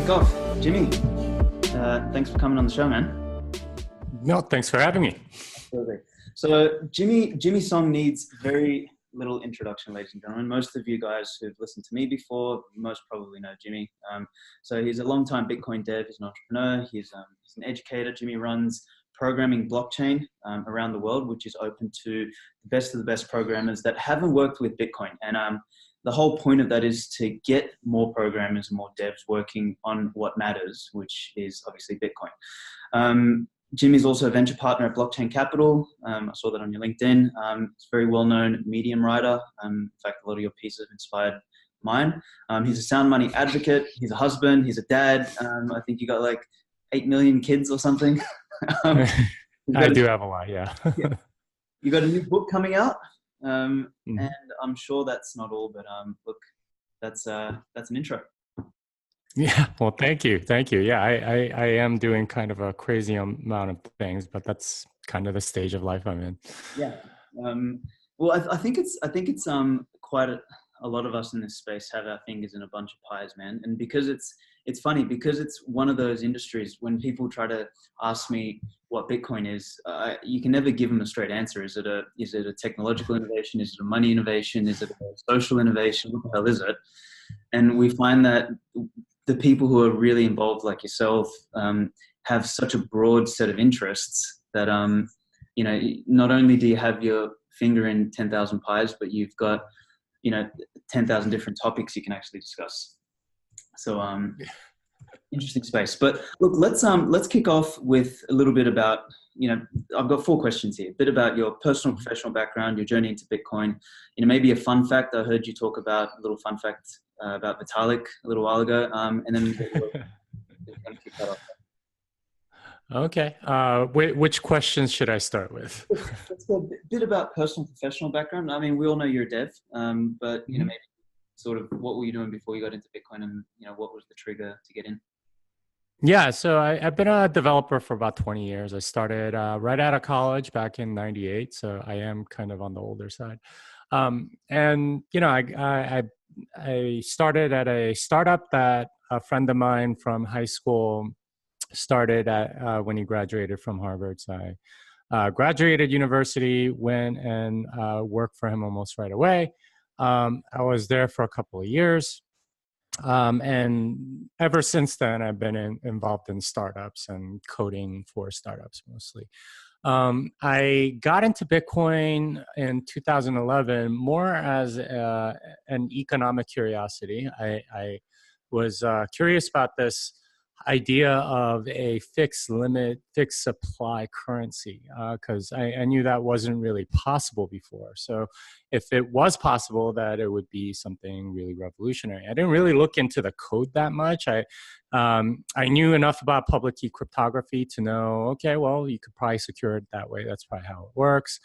kick off, Jimmy, thanks for coming on the show, man. No, thanks for having me. Absolutely. So Jimmy Song needs very little introduction, ladies and gentlemen. Most of you guys who've listened to me before, most probably know Jimmy. So he's a longtime Bitcoin dev. He's an entrepreneur. He's an educator. Jimmy runs programming blockchain around the world, which is open to the best of the best programmers that haven't worked with Bitcoin. And the whole point of that is to get more programmers and more devs working on what matters, which is obviously Bitcoin. Jimmy's also a venture partner at Blockchain Capital. I saw that on your LinkedIn. He's a very well-known Medium writer. In fact, a lot of your pieces have inspired mine. He's a sound money advocate. He's a husband. He's a dad. I think you got like 8 million kids or something. I do have a lot, yeah. Yeah. You got a new book coming out, and I'm sure that's not all, but look, that's an intro. Yeah, well, thank you. Yeah, I am doing kind of a crazy amount of things, but that's kind of the stage of life I'm in. Yeah. Well, I think it's quite a lot of us in this space have our fingers in a bunch of pies, man. And because it's funny, because it's one of those industries, when people try to ask me what Bitcoin is, you can never give them a straight answer. Is it a technological innovation? Is it a money innovation? Is it a social innovation? What the hell is it? And we find that the people who are really involved, like yourself, have such a broad set of interests that, not only do you have your finger in 10,000 pies, but you've got, 10,000 different topics you can actually discuss. So, interesting space. But look, let's kick off with a little bit about, I've got 4 questions here. A bit about your personal, professional background, your journey into Bitcoin. Maybe a fun fact. I heard you talk about a little fun fact about Vitalik a little while ago, and then kick that off. Okay. Which questions should I start with? Let's go a bit about personal, professional background. I mean, we all know you're a dev, but maybe sort of what were you doing before you got into Bitcoin, and what was the trigger to get in? Yeah, so I've been a developer for about 20 years. I started right out of college back in '98, so I am kind of on the older side. And I started at a startup that a friend of mine from high school started at when he graduated from Harvard. So I graduated university, went and worked for him almost right away. I was there for a couple of years. And ever since then, I've been involved in startups and coding for startups mostly. I got into Bitcoin in 2011 more as an economic curiosity. I was curious about this idea of a fixed limit, fixed supply currency, because I knew that wasn't really possible before. So if it was possible, that it would be something really revolutionary. I didn't really look into the code that much. I knew enough about public key cryptography to know, okay, well, you could probably secure it that way. That's probably how it works.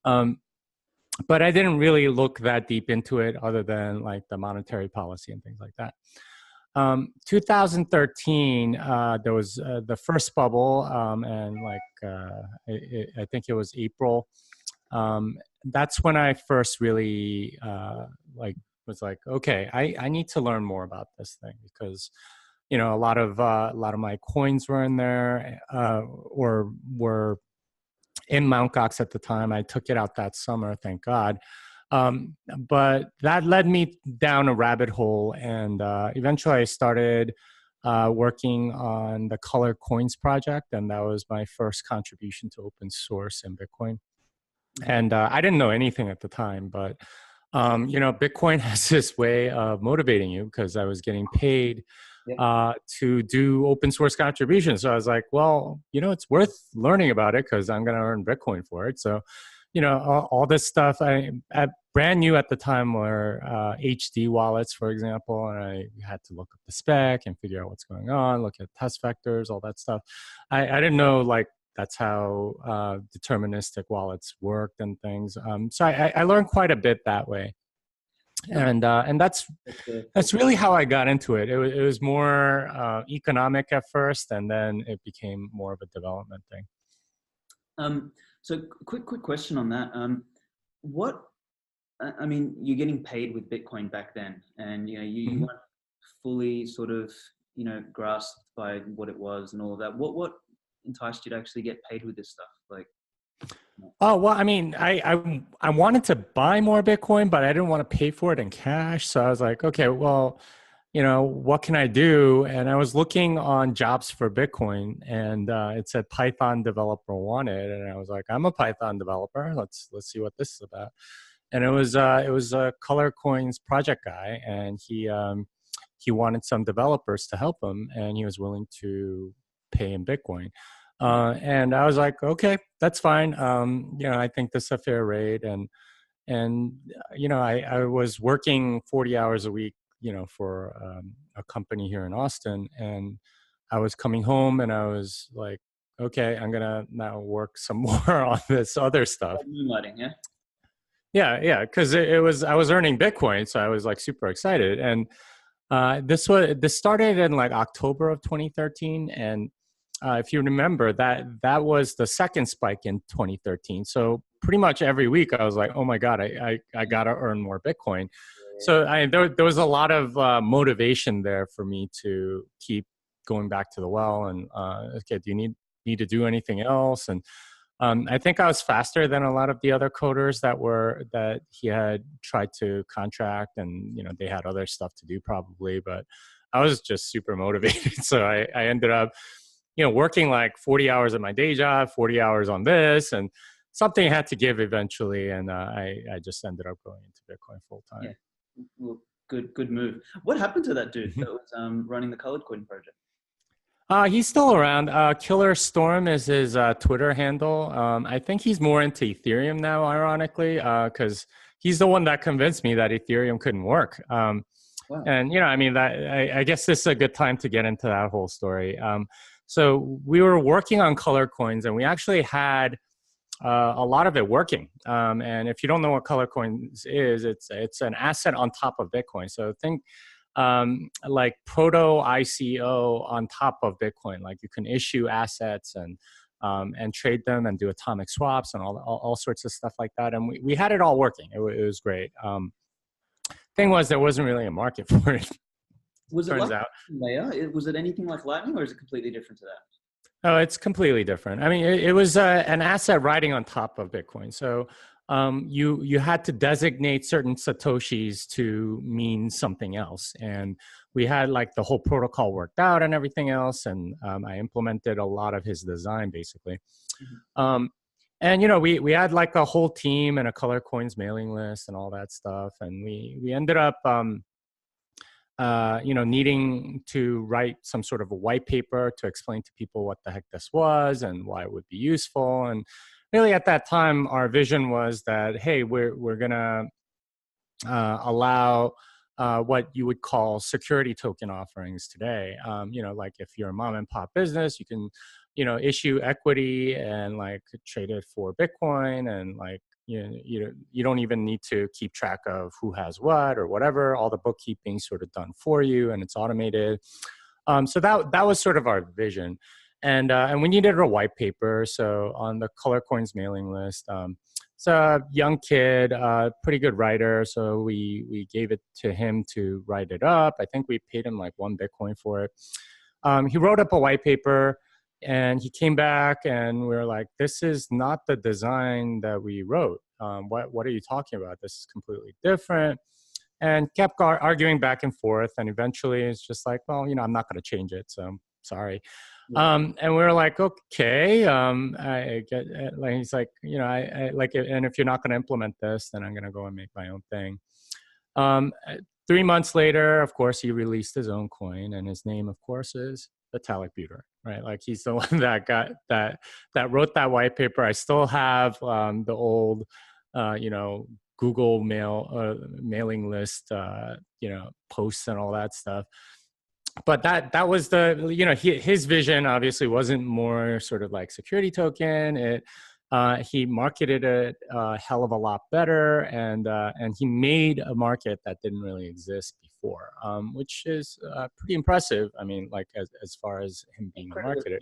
But I didn't really look that deep into it other than like the monetary policy and things like that. 2013, there was the first bubble, and I think it was April. That's when I first really was like, okay, I need to learn more about this thing, because a lot of my coins were in there or were in Mt. Gox at the time. I took it out that summer, thank God. But that led me down a rabbit hole, and eventually I started working on the Color Coins project, and that was my first contribution to open source in Bitcoin. And I didn't know anything at the time, but Bitcoin has this way of motivating you, because I was getting paid to do open source contributions. So I was like, well, it's worth learning about it, because I'm going to earn Bitcoin for it. So all this stuff, I brand new at the time were HD wallets, for example, and I had to look up the spec and figure out what's going on, look at test vectors, all that stuff. I didn't know that's how deterministic wallets worked and things. So I learned quite a bit that way, and that's really how I got into it. It was more economic at first, and then it became more of a development thing. So quick question on that. You're getting paid with Bitcoin back then, and you weren't fully sort of grasped by what it was and all of that. What enticed you to actually get paid with this stuff? Like, Oh, well, I mean, I wanted to buy more Bitcoin, but I didn't want to pay for it in cash. So I was like, okay, well, what can I do? And I was looking on jobs for Bitcoin, and it said Python developer wanted, and I was like, I'm a Python developer. Let's see what this is about. And it was a Color Coins project guy, and he wanted some developers to help him, and he was willing to pay in Bitcoin. And I was like, okay, that's fine. I think this is a fair rate. And I was working 40 hours a week, for a company here in Austin. And I was coming home and I was like, okay, I'm going to now work some more on this other stuff. Moonlighting, yeah? Yeah. Because I was earning Bitcoin. So I was like super excited. And this started in like October of 2013. And if you remember, that was the second spike in 2013. So pretty much every week I was like, oh my God, I got to earn more Bitcoin. So there was a lot of motivation there for me to keep going back to the well and, okay, do you need to do anything else? And I think I was faster than a lot of the other coders that he had tried to contract, and they had other stuff to do probably, but I was just super motivated. So I ended up working like 40 hours at my day job, 40 hours on this, and something had to give eventually. And I just ended up going into Bitcoin full time. Yeah. Well, good move. What happened to that dude that was running the Colored Coin project? He's still around. Killer Storm is his Twitter handle. I think he's more into Ethereum now, ironically, because he's the one that convinced me that Ethereum couldn't work. Wow. And I guess this is a good time to get into that whole story. So we were working on Color Coins, and we actually had a lot of it working. And if you don't know what Color Coins is, it's an asset on top of Bitcoin. So think like proto ICO on top of Bitcoin. Like you can issue assets and trade them and do atomic swaps and all sorts of stuff like that. And we had it all working. It was great. Thing was, there wasn't really a market for it. Was it layer? Was it anything like Lightning, or is it completely different to that? Oh, it's completely different. I mean, it was an asset riding on top of Bitcoin. So you had to designate certain Satoshis to mean something else. And we had like the whole protocol worked out and everything else. And I implemented a lot of his design, basically. Mm-hmm. And, we had like a whole team and a Color Coins mailing list and all that stuff. And we ended up needing to write some sort of a white paper to explain to people what the heck this was and why it would be useful. And really at that time, our vision was that, hey, we're going to allow what you would call security token offerings today. Like if you're a mom and pop business, you can, issue equity and like trade it for Bitcoin, and like, you don't even need to keep track of who has what or whatever. All the bookkeeping sort of done for you, and it's automated. So that was sort of our vision, and we needed a white paper. So on the Color Coins mailing list, it's a young kid, pretty good writer. So we gave it to him to write it up. I think we paid him like 1 Bitcoin for it. He wrote up a white paper. And he came back and we were like, this is not the design that we wrote. What are you talking about? This is completely different. And kept arguing back and forth. And eventually it's just like, well, I'm not going to change it. So sorry. Yeah. And we were like, okay. I get it. Like, he's like, I like it. And if you're not going to implement this, then I'm going to go and make my own thing. 3 months later, of course, he released his own coin, and his name, of course, is Vitalik Buterin, right? Like he's the one that wrote that white paper. I still have the old, Google mailing list, posts and all that stuff. But that was his vision. Obviously, wasn't more sort of like security token. He marketed it a hell of a lot better, and he made a market that didn't really exist before, which is pretty impressive. I mean, like as far as him being a marketer.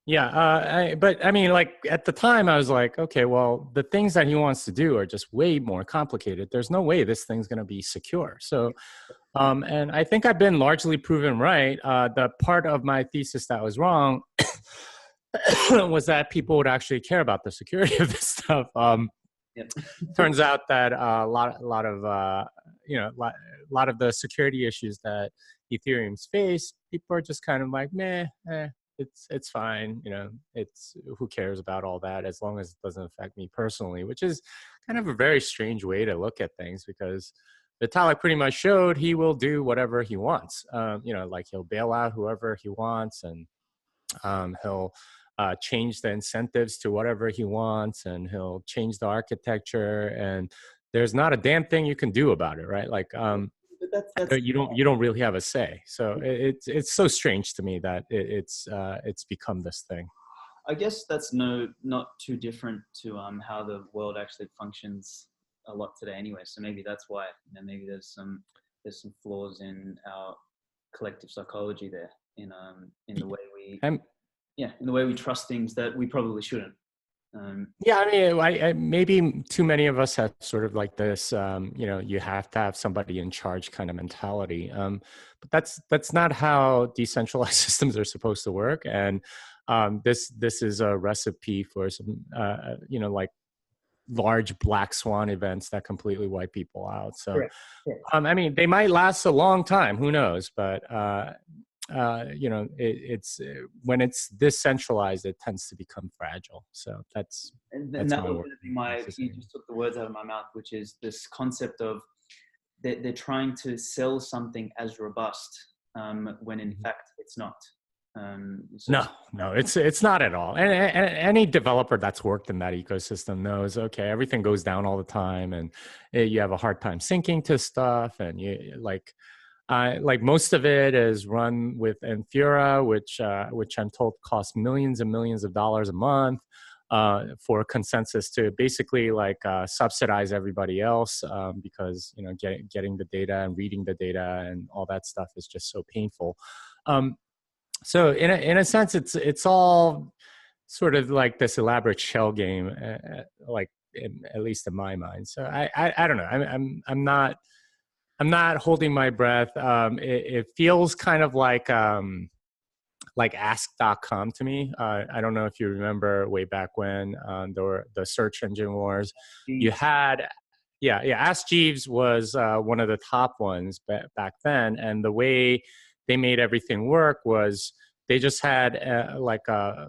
Yeah, but I mean, like at the time, I was like, okay, well, the things that he wants to do are just way more complicated. There's no way this thing's going to be secure. So And I think I've been largely proven right. The part of my thesis that was wrong was that people would actually care about the security of this stuff. Yep. Turns out that a lot of lot of the security issues that Ethereum's face, people are just kind of like, meh, it's fine. It's who cares about all that as long as it doesn't affect me personally, which is kind of a very strange way to look at things because Vitalik pretty much showed he will do whatever he wants. Like he'll bail out whoever he wants, and he'll change the incentives to whatever he wants, and he'll change the architecture, and there's not a damn thing you can do about it, right? Like you don't really have a say. So it's so strange to me that it's become this thing. I guess that's not too different to how the world actually functions a lot today anyway. So maybe that's why, maybe there's some flaws in our collective psychology there, in the way we in the way we trust things that we probably shouldn't. Yeah, I mean, I maybe too many of us have sort of like this, you have to have somebody in charge kind of mentality. But that's not how decentralized systems are supposed to work. And this is a recipe for some, like large black swan events that completely wipe people out. So, Correct. I mean, they might last a long time, who knows? But it's when it's decentralized, it tends to become fragile. So that's that was going to be you just took the words out of my mouth, which is this concept of they're trying to sell something as robust when in fact it's not. No, it's not at all. And any developer that's worked in that ecosystem knows, okay, everything goes down all the time, and you have a hard time syncing to stuff, and you like most of it is run with Infura, which I'm told costs millions and millions of dollars a month for consensus to basically subsidize everybody else because getting the data and reading the data and all that stuff is just so painful. So in a sense, it's all sort of like this elaborate shell game, at least in my mind. So I don't know. I'm not holding my breath. It feels kind of like ask.com to me. I don't know if you remember way back when there were the search engine wars. You had, Ask Jeeves was one of the top ones back then. And the way they made everything work was they just had a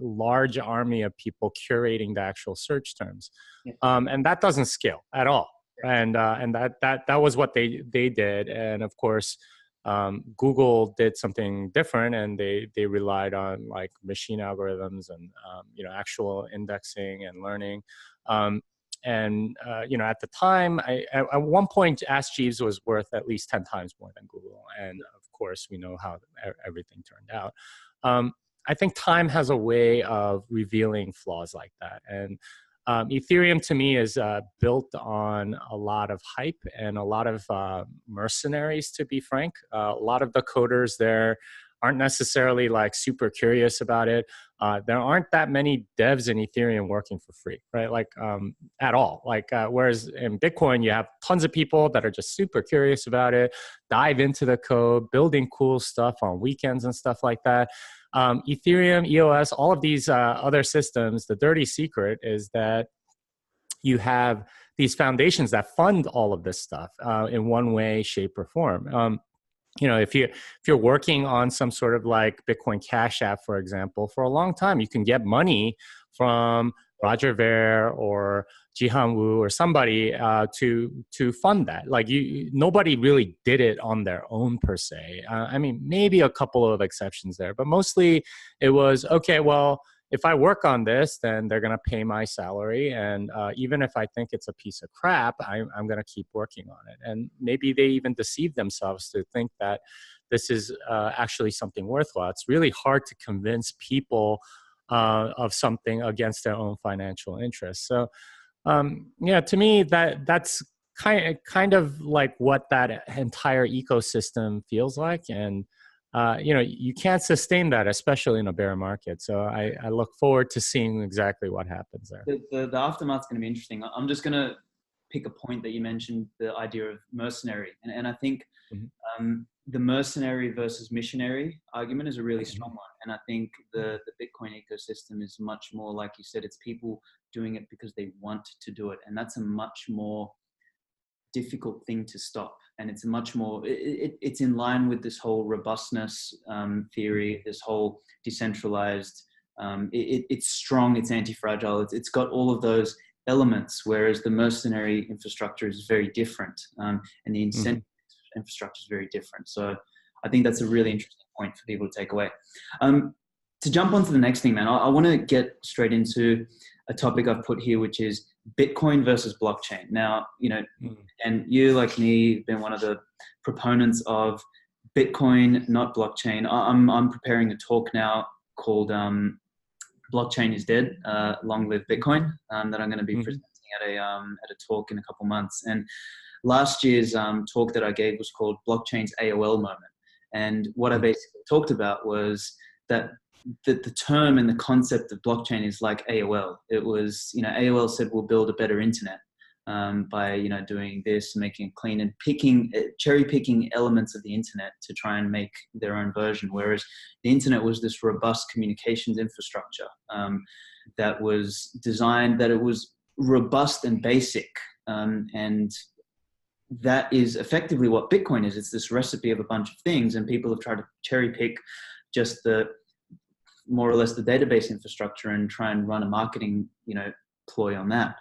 large army of people curating the actual search terms. And that doesn't scale at all. And that was what they did. And of course, Google did something different, and they relied on machine algorithms and actual indexing and learning. At the time, at one point, Ask Jeeves was worth at least 10 times more than Google. And of course, we know how everything turned out. I think time has a way of revealing flaws like that. And Ethereum to me is built on a lot of hype and a lot of mercenaries, to be frank. A lot of the coders there aren't necessarily super curious about it. There aren't that many devs in Ethereum working for free, right? At all. Whereas in Bitcoin, you have tons of people that are just super curious about it, dive into the code, building cool stuff on weekends and stuff like that. Ethereum, EOS, all of these other systems, the dirty secret is that you have these foundations that fund all of this stuff in one way, shape, or form. If you're working on some sort of Bitcoin Cash App, for example, for a long time, you can get money from Roger Ver or Jihan Wu or somebody to fund that. Nobody really did it on their own per se. I mean, maybe a couple of exceptions there, but mostly it was, okay, well, if I work on this, then they're going to pay my salary. And even if I think it's a piece of crap, I'm going to keep working on it. And maybe they even deceive themselves to think that this is actually something worthwhile. It's really hard to convince people of something against their own financial interests. So, to me, that's kind of like what that entire ecosystem feels like. And you can't sustain that, especially in a bear market. So I look forward to seeing exactly what happens there. The aftermath's going to be interesting. I'm just going to pick a point that you mentioned, the idea of mercenary. And I think Mhm. the mercenary versus missionary argument is a really strong one. And I think the Bitcoin ecosystem is much more, like you said, it's people doing it because they want to do it. And that's a much more difficult thing to stop. And it's a much more, it's in line with this whole robustness theory, this whole decentralized, it's strong, it's anti-fragile, it's got all of those elements, whereas the mercenary infrastructure is very different, and the incentive infrastructure is very different. So I think that's a really interesting point for people to take away. To jump on to the next thing, man, I want to get straight into a topic I've put here, which is Bitcoin versus blockchain. Now, you know, and you, like me, have been one of the proponents of Bitcoin, not blockchain. I'm preparing a talk now called Blockchain is Dead, Long Live Bitcoin, that I'm going to be presenting at a talk in a couple months. And last year's talk that I gave was called Blockchain's AOL Moment. And what I basically talked about was that the term and the concept of blockchain is like AOL. It was, you know, AOL said we'll build a better internet by, you know, doing this, making it clean and cherry picking elements of the internet to try and make their own version. Whereas the internet was this robust communications infrastructure that was designed, that it was robust and basic. And that is effectively what Bitcoin is. It's this recipe of a bunch of things, and people have tried to cherry pick just more or less the database infrastructure and try and run a marketing, you know, ploy on that.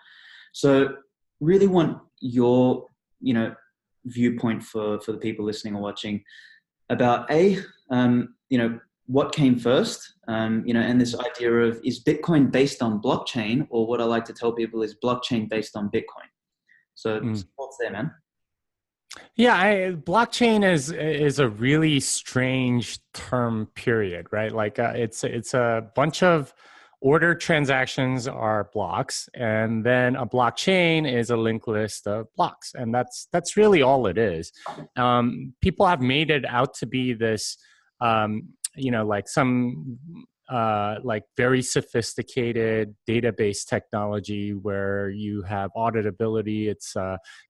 So really want your, you know, viewpoint for the people listening or watching about you know, what came first, you know, and this idea of, is Bitcoin based on blockchain, or what I like to tell people is blockchain based on Bitcoin. So what's there, man? Yeah, blockchain is a really strange term period, right? Like it's a bunch of ordered transactions are blocks, and then a blockchain is a linked list of blocks, and that's really all it is. People have made it out to be this, you know, like some like very sophisticated database technology where you have auditability. It's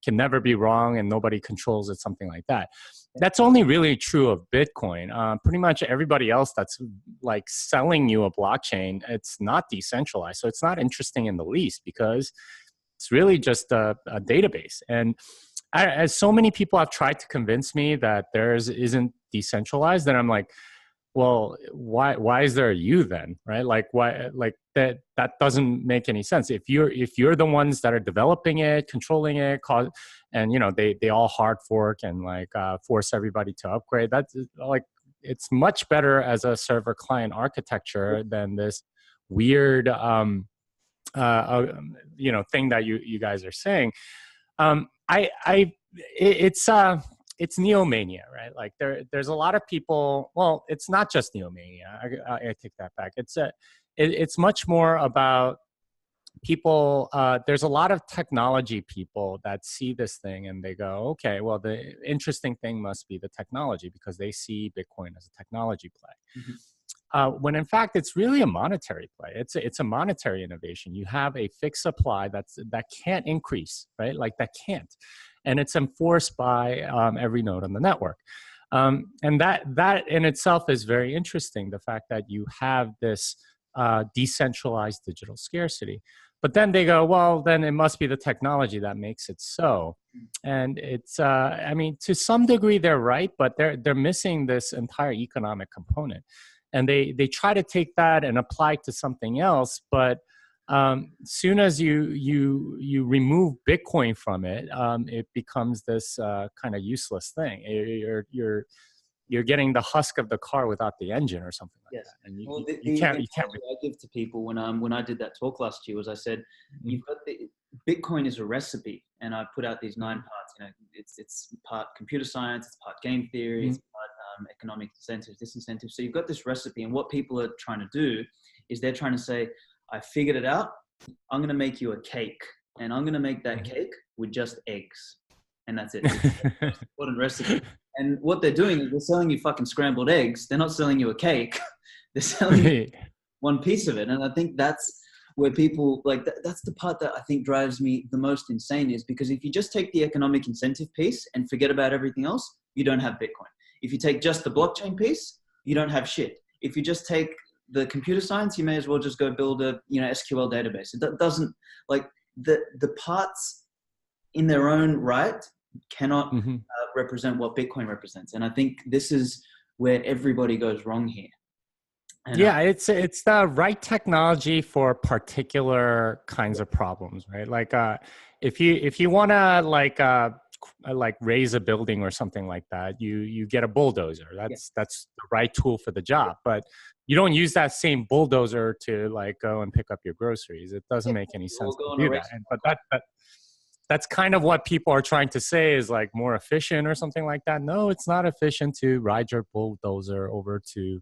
can never be wrong and nobody controls it, something like that. That's only really true of Bitcoin. Pretty much everybody else that's like selling you a blockchain, it's not decentralized. So it's not interesting in the least, because it's really just a database. And as so many people have tried to convince me that theirs isn't decentralized, then I'm like, well, why is there a you then, right? Like, why, like that doesn't make any sense. If you're the ones that are developing it, controlling it, and you know, they all hard fork and like force everybody to upgrade, that's like, it's much better as a server client architecture than this weird you know, thing that you guys are saying. It's neomania, right? Like there's a lot of people. Well, it's not just neomania. I take that back. It's much more about people. There's a lot of technology people that see this thing and they go, okay, well, the interesting thing must be the technology, because they see Bitcoin as a technology play. When in fact it's really a monetary play. It's a monetary innovation. You have a fixed supply that can't increase, right? Like that can't, and it's enforced by every node on the network. And that in itself is very interesting. The fact that you have this decentralized digital scarcity. But then they go, well, then it must be the technology that makes it so. And it's, I mean, to some degree they're right, but they're missing this entire economic component. And they try to take that and apply it to something else, but soon as you remove Bitcoin from it, it becomes this kind of useless thing. You're getting the husk of the car without the engine or something like that. And you can't. I give to people when I did that talk last year was, I said, you've got Bitcoin is a recipe, and I put out these 9 parts. You know, it's part computer science, it's part game theory, it's part economic incentives, disincentives. So you've got this recipe, and what people are trying to do is they're trying to say, I figured it out. I'm going to make you a cake, and I'm going to make that cake with just eggs, and that's it. It's important recipe. And what they're doing is they're selling you fucking scrambled eggs. They're not selling you a cake. They're selling you one piece of it. And I think that's where people like that's the part that I think drives me the most insane, is because if you just take the economic incentive piece and forget about everything else, you don't have Bitcoin. If you take just the blockchain piece, you don't have shit. If you just take the computer science, you may as well just go build a SQL database. It doesn't, like, the parts in their own right cannot represent what Bitcoin represents. And I think this is where everybody goes wrong here. And yeah, it's the right technology for particular kinds of problems, right? Like if you want to like raise a building or something like that, you get a bulldozer. That's the right tool for the job. But you don't use that same bulldozer to like go and pick up your groceries. It doesn't make any sense to do that. But that's kind of what people are trying to say is like more efficient or something like that. No, it's not efficient to ride your bulldozer over to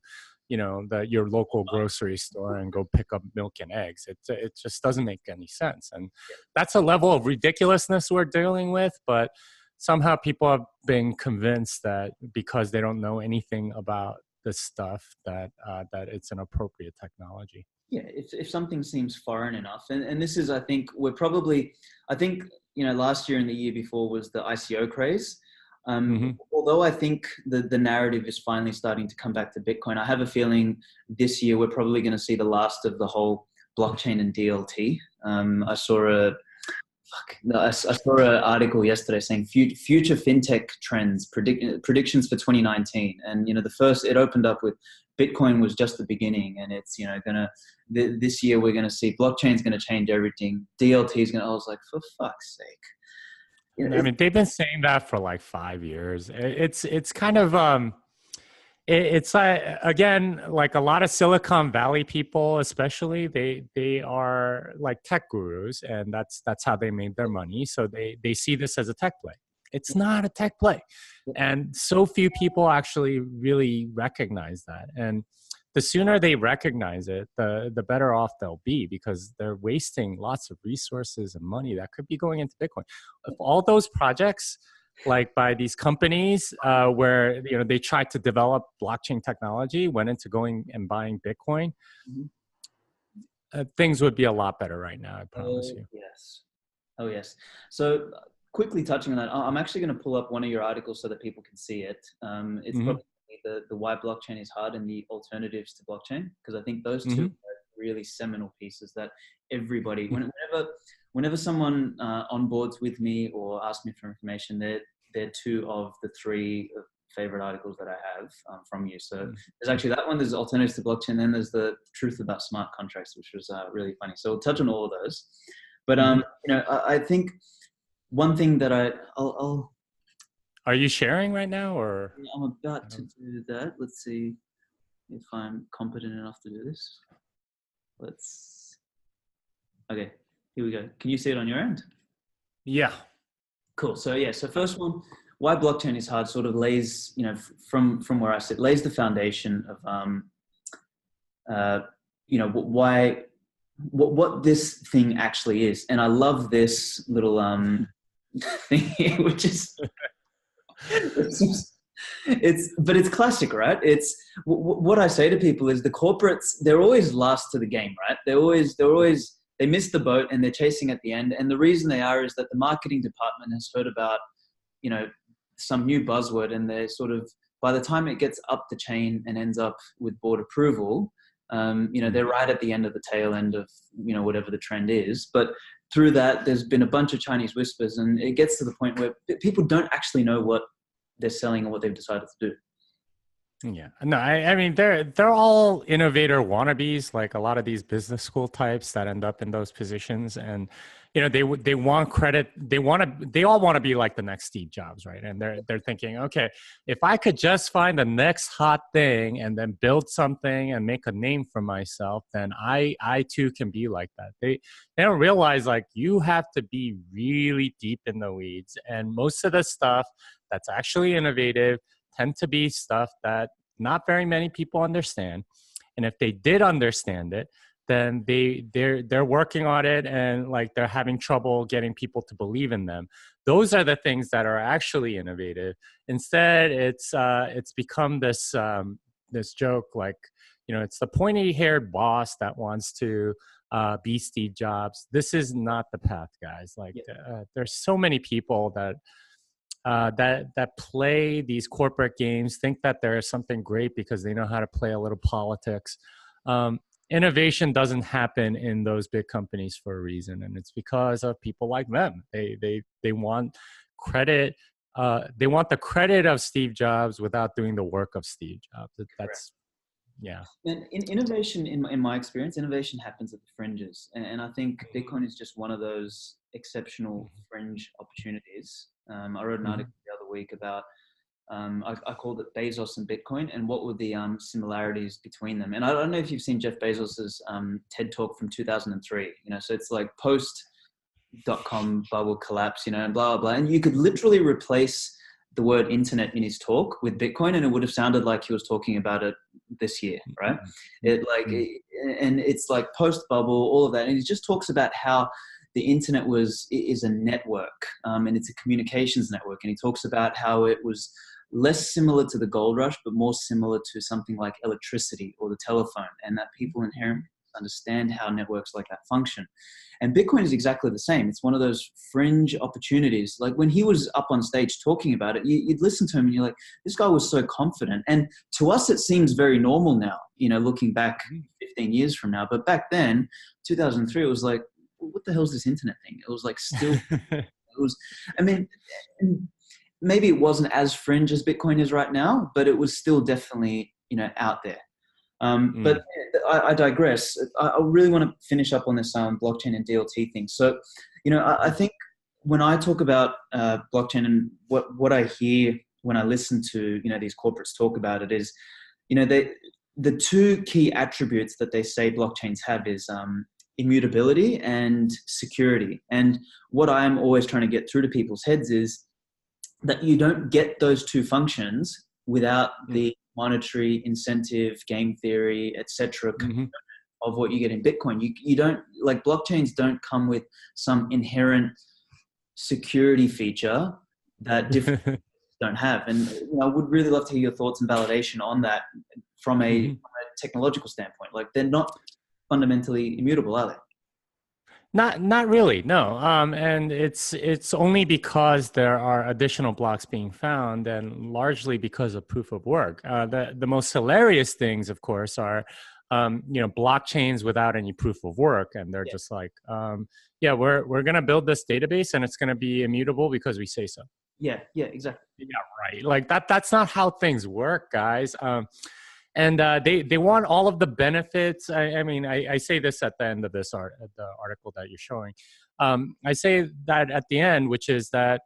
your local grocery store and go pick up milk and eggs. It just doesn't make any sense. And that's a level of ridiculousness we're dealing with, but somehow people have been convinced that because they don't know anything about this stuff that it's an appropriate technology. Yeah, if something seems foreign enough, and this is, I think last year and the year before was the ICO craze. Although I think the narrative is finally starting to come back to Bitcoin, I have a feeling this year we're probably going to see the last of the whole blockchain and DLT. I saw an article yesterday saying future fintech trends, predictions for 2019, and it opened up with Bitcoin was just the beginning, and it's this year we're going to see blockchain's going to change everything. DLT is going to. I was like, for fuck's sake. I mean, they've been saying that for like 5 years. It's kind of it's again, like a lot of Silicon Valley people, especially they are like tech gurus, and that's how they made their money. So they see this as a tech play. It's not a tech play, and so few people actually really recognize that. And the sooner they recognize it, the better off they'll be, because they're wasting lots of resources and money that could be going into Bitcoin. If all those projects, like by these companies where they tried to develop blockchain technology, went into going and buying Bitcoin, things would be a lot better right now, I promise you. Yes. Oh, yes. So quickly touching on that, I'm actually going to pull up one of your articles so that people can see it. It's probably the why blockchain is hard and the alternatives to blockchain, because I think those two are really seminal pieces that everybody, whenever someone onboards with me or asks me for information, they're two of the three favorite articles that I have from you. So there's actually that one, there's alternatives to blockchain, then there's the truth about smart contracts, which was really funny. So we'll touch on all of those. But I think one thing that I'll Are you sharing right now, or? I'm about to do that. Let's see if I'm competent enough to do this. Okay, here we go. Can you see it on your end? Yeah. Cool. So first one, why blockchain is hard, sort of lays, from where I sit, lays the foundation of, what this thing actually is. And I love this little thing here, which is, it's classic, right? It's what I say to people is the corporates, they're always last to the game, right? They miss the boat and they're chasing at the end. And the reason they are is that the marketing department has heard about, some new buzzword, and they're sort of, by the time it gets up the chain and ends up with board approval, they're right at the end of the tail end of, whatever the trend is. But through that, there's been a bunch of Chinese whispers, and it gets to the point where people don't actually know what they're selling or what they've decided to do. Yeah, no, I mean, they're all innovator wannabes, like a lot of these business school types that end up in those positions. And, they want credit. They all want to be like the next Steve Jobs, right? And they're thinking, okay, if I could just find the next hot thing and then build something and make a name for myself, then I too can be like that. They don't realize, like, you have to be really deep in the weeds. And most of the stuff that's actually innovative tend to be stuff that not very many people understand. And if they did understand it, then they're working on it, and like they're having trouble getting people to believe in them. Those are the things that are actually innovative. Instead, it's become this joke, like, it's the pointy-haired boss that wants to be Steve Jobs. This is not the path, guys. Like there's so many people that play these corporate games, think that there is something great because they know how to play a little politics. Innovation doesn't happen in those big companies for a reason, and it's because of people like them. They want credit. They want the credit of Steve Jobs without doing the work of Steve Jobs. That's yeah. And in innovation, in my experience, innovation happens at the fringes, and I think Bitcoin is just one of those exceptional fringe opportunities. I wrote an article the other week about I called it Bezos and Bitcoin, and what were the similarities between them. And I don't know if you've seen Jeff Bezos's TED talk from 2003. So it's like post .com bubble collapse, and blah, blah, blah. And you could literally replace the word internet in his talk with Bitcoin, and it would have sounded like he was talking about it this year, right? And it's like post bubble, all of that. And he just talks about how the internet is a network, and it's a communications network. And he talks about how it was less similar to the gold rush, but more similar to something like electricity or the telephone, and that people inherently understand how networks like that function. And Bitcoin is exactly the same. It's one of those fringe opportunities. Like when he was up on stage talking about it, you'd listen to him and you're like, this guy was so confident. And to us, it seems very normal now, looking back 15 years from now. But back then, 2003, it was like, what the hell is this internet thing? It was like still, maybe it wasn't as fringe as Bitcoin is right now, but it was still definitely, out there. But I digress. I really want to finish up on this blockchain and DLT thing. So, I think when I talk about blockchain and what I hear when I listen to, these corporates talk about it is, the two key attributes that they say blockchains have is immutability and security. And what I'm always trying to get through to people's heads is that you don't get those two functions without the monetary incentive, game theory, etc. Of what you get in Bitcoin. You don't, like, blockchains don't come with some inherent security feature that different don't have. And I would really love to hear your thoughts and validation on that from a technological standpoint. Like, they're not fundamentally immutable, are they? Not really, no. And it's only because there are additional blocks being found, and largely because of proof of work. The most hilarious things, of course, are blockchains without any proof of work, and they're just like, we're gonna build this database, and it's gonna be immutable because we say so. Yeah, exactly. Yeah, right. Like that's not how things work, guys. And they want all of the benefits. I say this at the end of this the article that you're showing. I say that at the end, which is that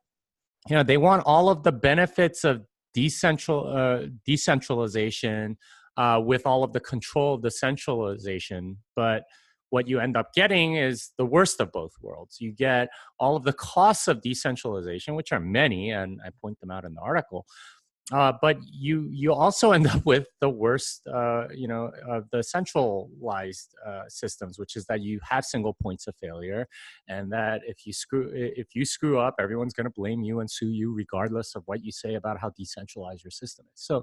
they want all of the benefits of decentralization with all of the control of the centralization. But what you end up getting is the worst of both worlds. You get all of the costs of decentralization, which are many, and I point them out in the article. But you also end up with the worst, of the centralized systems, which is that you have single points of failure, and that if you screw up, everyone's going to blame you and sue you, regardless of what you say about how decentralized your system is. So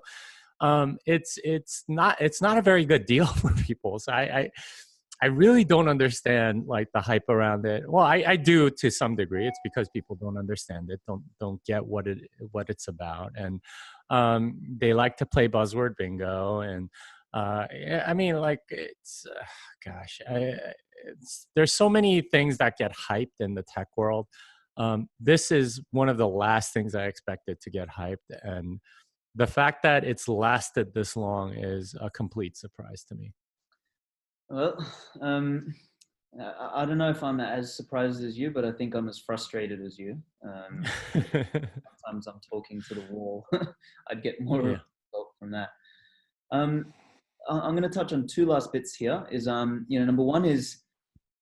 it's not a very good deal for people. So I really don't understand like the hype around it. Well, I do to some degree. It's because people don't understand it, don't get what it's about, and they like to play buzzword bingo. And there's so many things that get hyped in the tech world. This is one of the last things I expected to get hyped, and the fact that it's lasted this long is a complete surprise to me. Well, I don't know if I'm as surprised as you, but I think I'm as frustrated as you. Sometimes I'm talking to the wall. I'd get more result from that. I'm going to touch on two last bits here. Is number one is,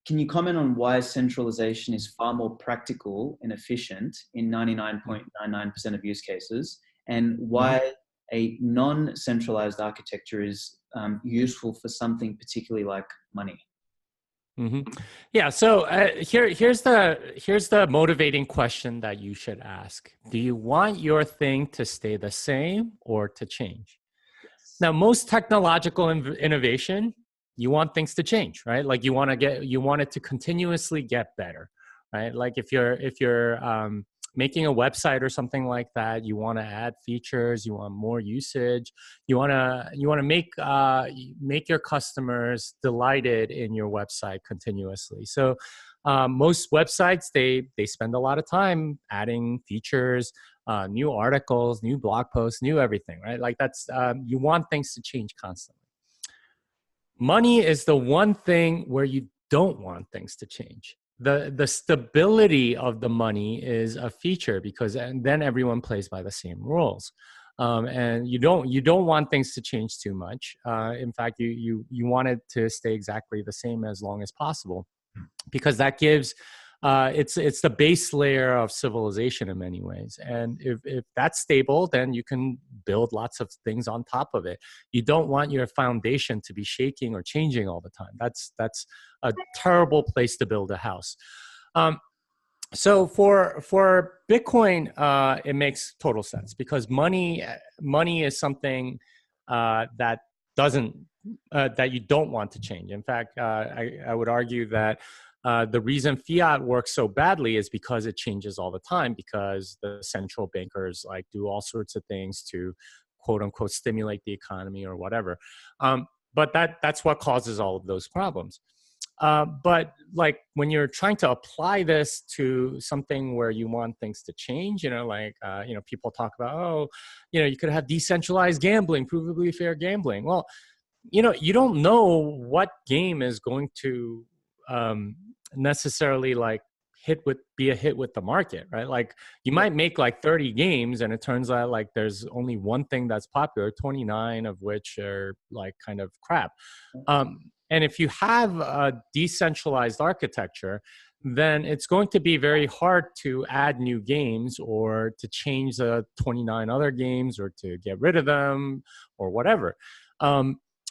can you comment on why centralization is far more practical and efficient in 99.99% of use cases, and why a non-centralized architecture is useful for something particularly like money? Yeah. So here's the motivating question that you should ask. Do you want your thing to stay the same or to change? Yes. Now, most technological innovation you want things to change, right? Like you want it to continuously get better, right? Like if you're making a website or something like that, you want to add features, you want more usage, you want to make your customers delighted in your website continuously. So most websites, they spend a lot of time adding features, new articles, new blog posts, new everything, right? Like that's you want things to change constantly. Money is the one thing where you don't want things to change. The stability of the money is a feature, because and then everyone plays by the same rules, and you don't want things to change too much. In fact, you want it to stay exactly the same as long as possible, because that gives it's the base layer of civilization in many ways. And if that's stable, then you can build lots of things on top of it. You don't want your foundation to be shaking or changing all the time. That's a terrible place to build a house. So for Bitcoin, it makes total sense, because money is something that doesn't that you don't want to change. In fact, I would argue that the reason fiat works so badly is because it changes all the time, because the central bankers like do all sorts of things to quote unquote stimulate the economy or whatever. But that's what causes all of those problems. But like when you're trying to apply this to something where you want things to change, people talk about, oh, you could have decentralized gambling, provably fair gambling. Well, you don't know what game is going to necessarily like be a hit with the market, right? Like you might make like 30 games and it turns out like there's only one thing that's popular, 29 of which are like kind of crap. And if you have a decentralized architecture, then it's going to be very hard to add new games or to change the 29 other games or to get rid of them or whatever.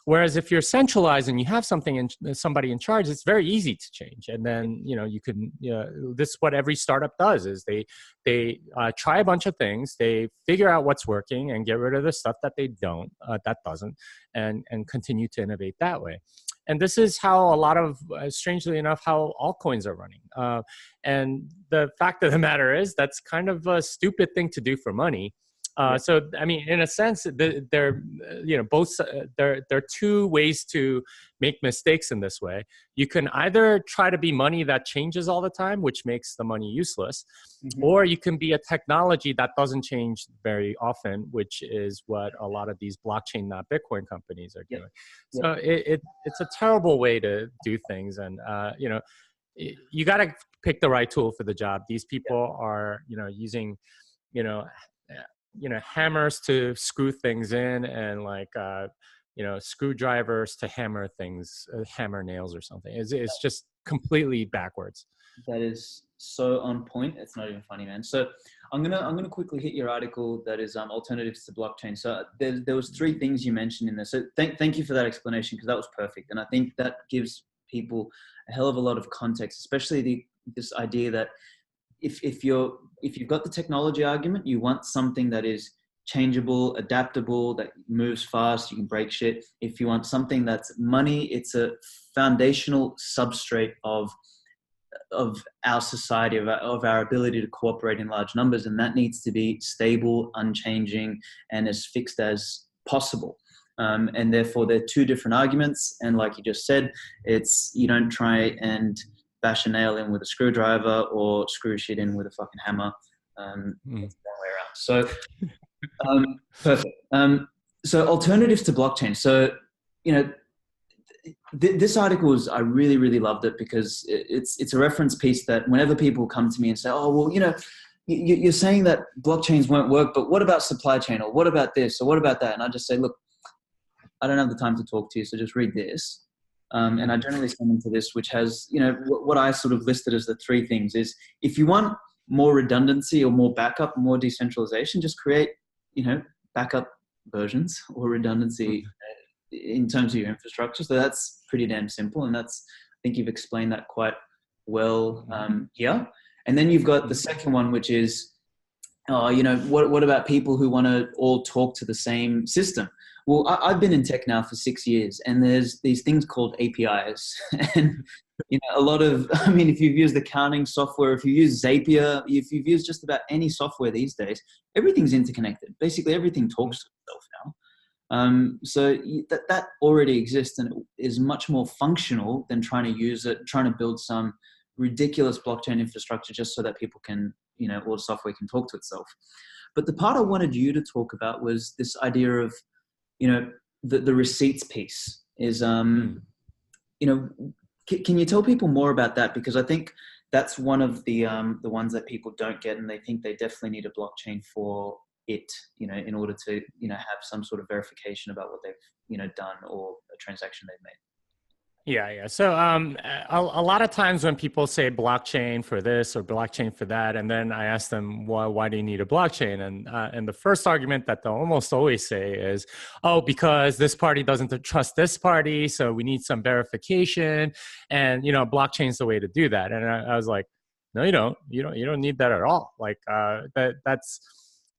Whereas if you're centralized and you have somebody in charge, it's very easy to change. And then, you can, this is what every startup does, is they try a bunch of things, they figure out what's working and get rid of the stuff that that doesn't, and continue to innovate that way. And this is how a lot of, strangely enough, how altcoins are running. And the fact of the matter is that's kind of a stupid thing to do for money. So, I mean, in a sense, there are two ways to make mistakes in this way. You can either try to be money that changes all the time, which makes the money useless, or you can be a technology that doesn't change very often, which is what a lot of these blockchain, not Bitcoin companies are doing. So it's a terrible way to do things. And, you got to pick the right tool for the job. These people are, using, hammers to screw things in, and like screwdrivers to hammer things, hammer nails or something. It's just completely backwards. That is so on point. It's not even funny, man. So I'm gonna quickly hit your article that is alternatives to blockchain. So there was 3 things you mentioned in there. So thank you for that explanation, because that was perfect, and I think that gives people a hell of a lot of context, especially this idea that if you've got the technology argument, you want something that is changeable, adaptable, that moves fast, you can break shit. If you want something that's money, it's a foundational substrate of our society, of our ability to cooperate in large numbers, and that needs to be stable, unchanging, and as fixed as possible. And therefore, they're 2 different arguments. And like you just said, it's you don't try and bash a nail in with a screwdriver or screw shit in with a fucking hammer. It's the wrong way around. So, perfect. So alternatives to blockchain. So, this article I really, really loved it, because it's a reference piece that whenever people come to me and say, oh, well, you're saying that blockchains won't work, but what about supply chain, or what about this, or what about that? And I just say, look, I don't have the time to talk to you, so just read this. And I generally send them to this, which has, what I sort of listed as the 3 things is, if you want more redundancy or more backup, more decentralization, just create, backup versions or redundancy in terms of your infrastructure. So that's pretty damn simple. And I think you've explained that quite well here. And then you've got the second one, which is, what about people who want to all talk to the same system? Well, I've been in tech now for 6 years, and there's these things called APIs, and a lot of, I mean, if you've used accounting software, if you use Zapier, if you've used just about any software these days, everything's interconnected. Basically, everything talks to itself now. So that already exists, and it is much more functional than trying to use it, trying to build some ridiculous blockchain infrastructure just so that people can, all the software can talk to itself. But the part I wanted you to talk about was this idea of, the receipts piece is, can you tell people more about that? Because I think that's one of the ones that people don't get, and they think they definitely need a blockchain for it, in order to, have some sort of verification about what they've, done, or a transaction they've made. Yeah. So a lot of times when people say blockchain for this or blockchain for that, and then I ask them, why do you need a blockchain? And the first argument that they'll almost always say is, oh, because this party doesn't trust this party, so we need some verification, and blockchain is the way to do that. And I was like, no, you don't. You don't need that at all. Like that's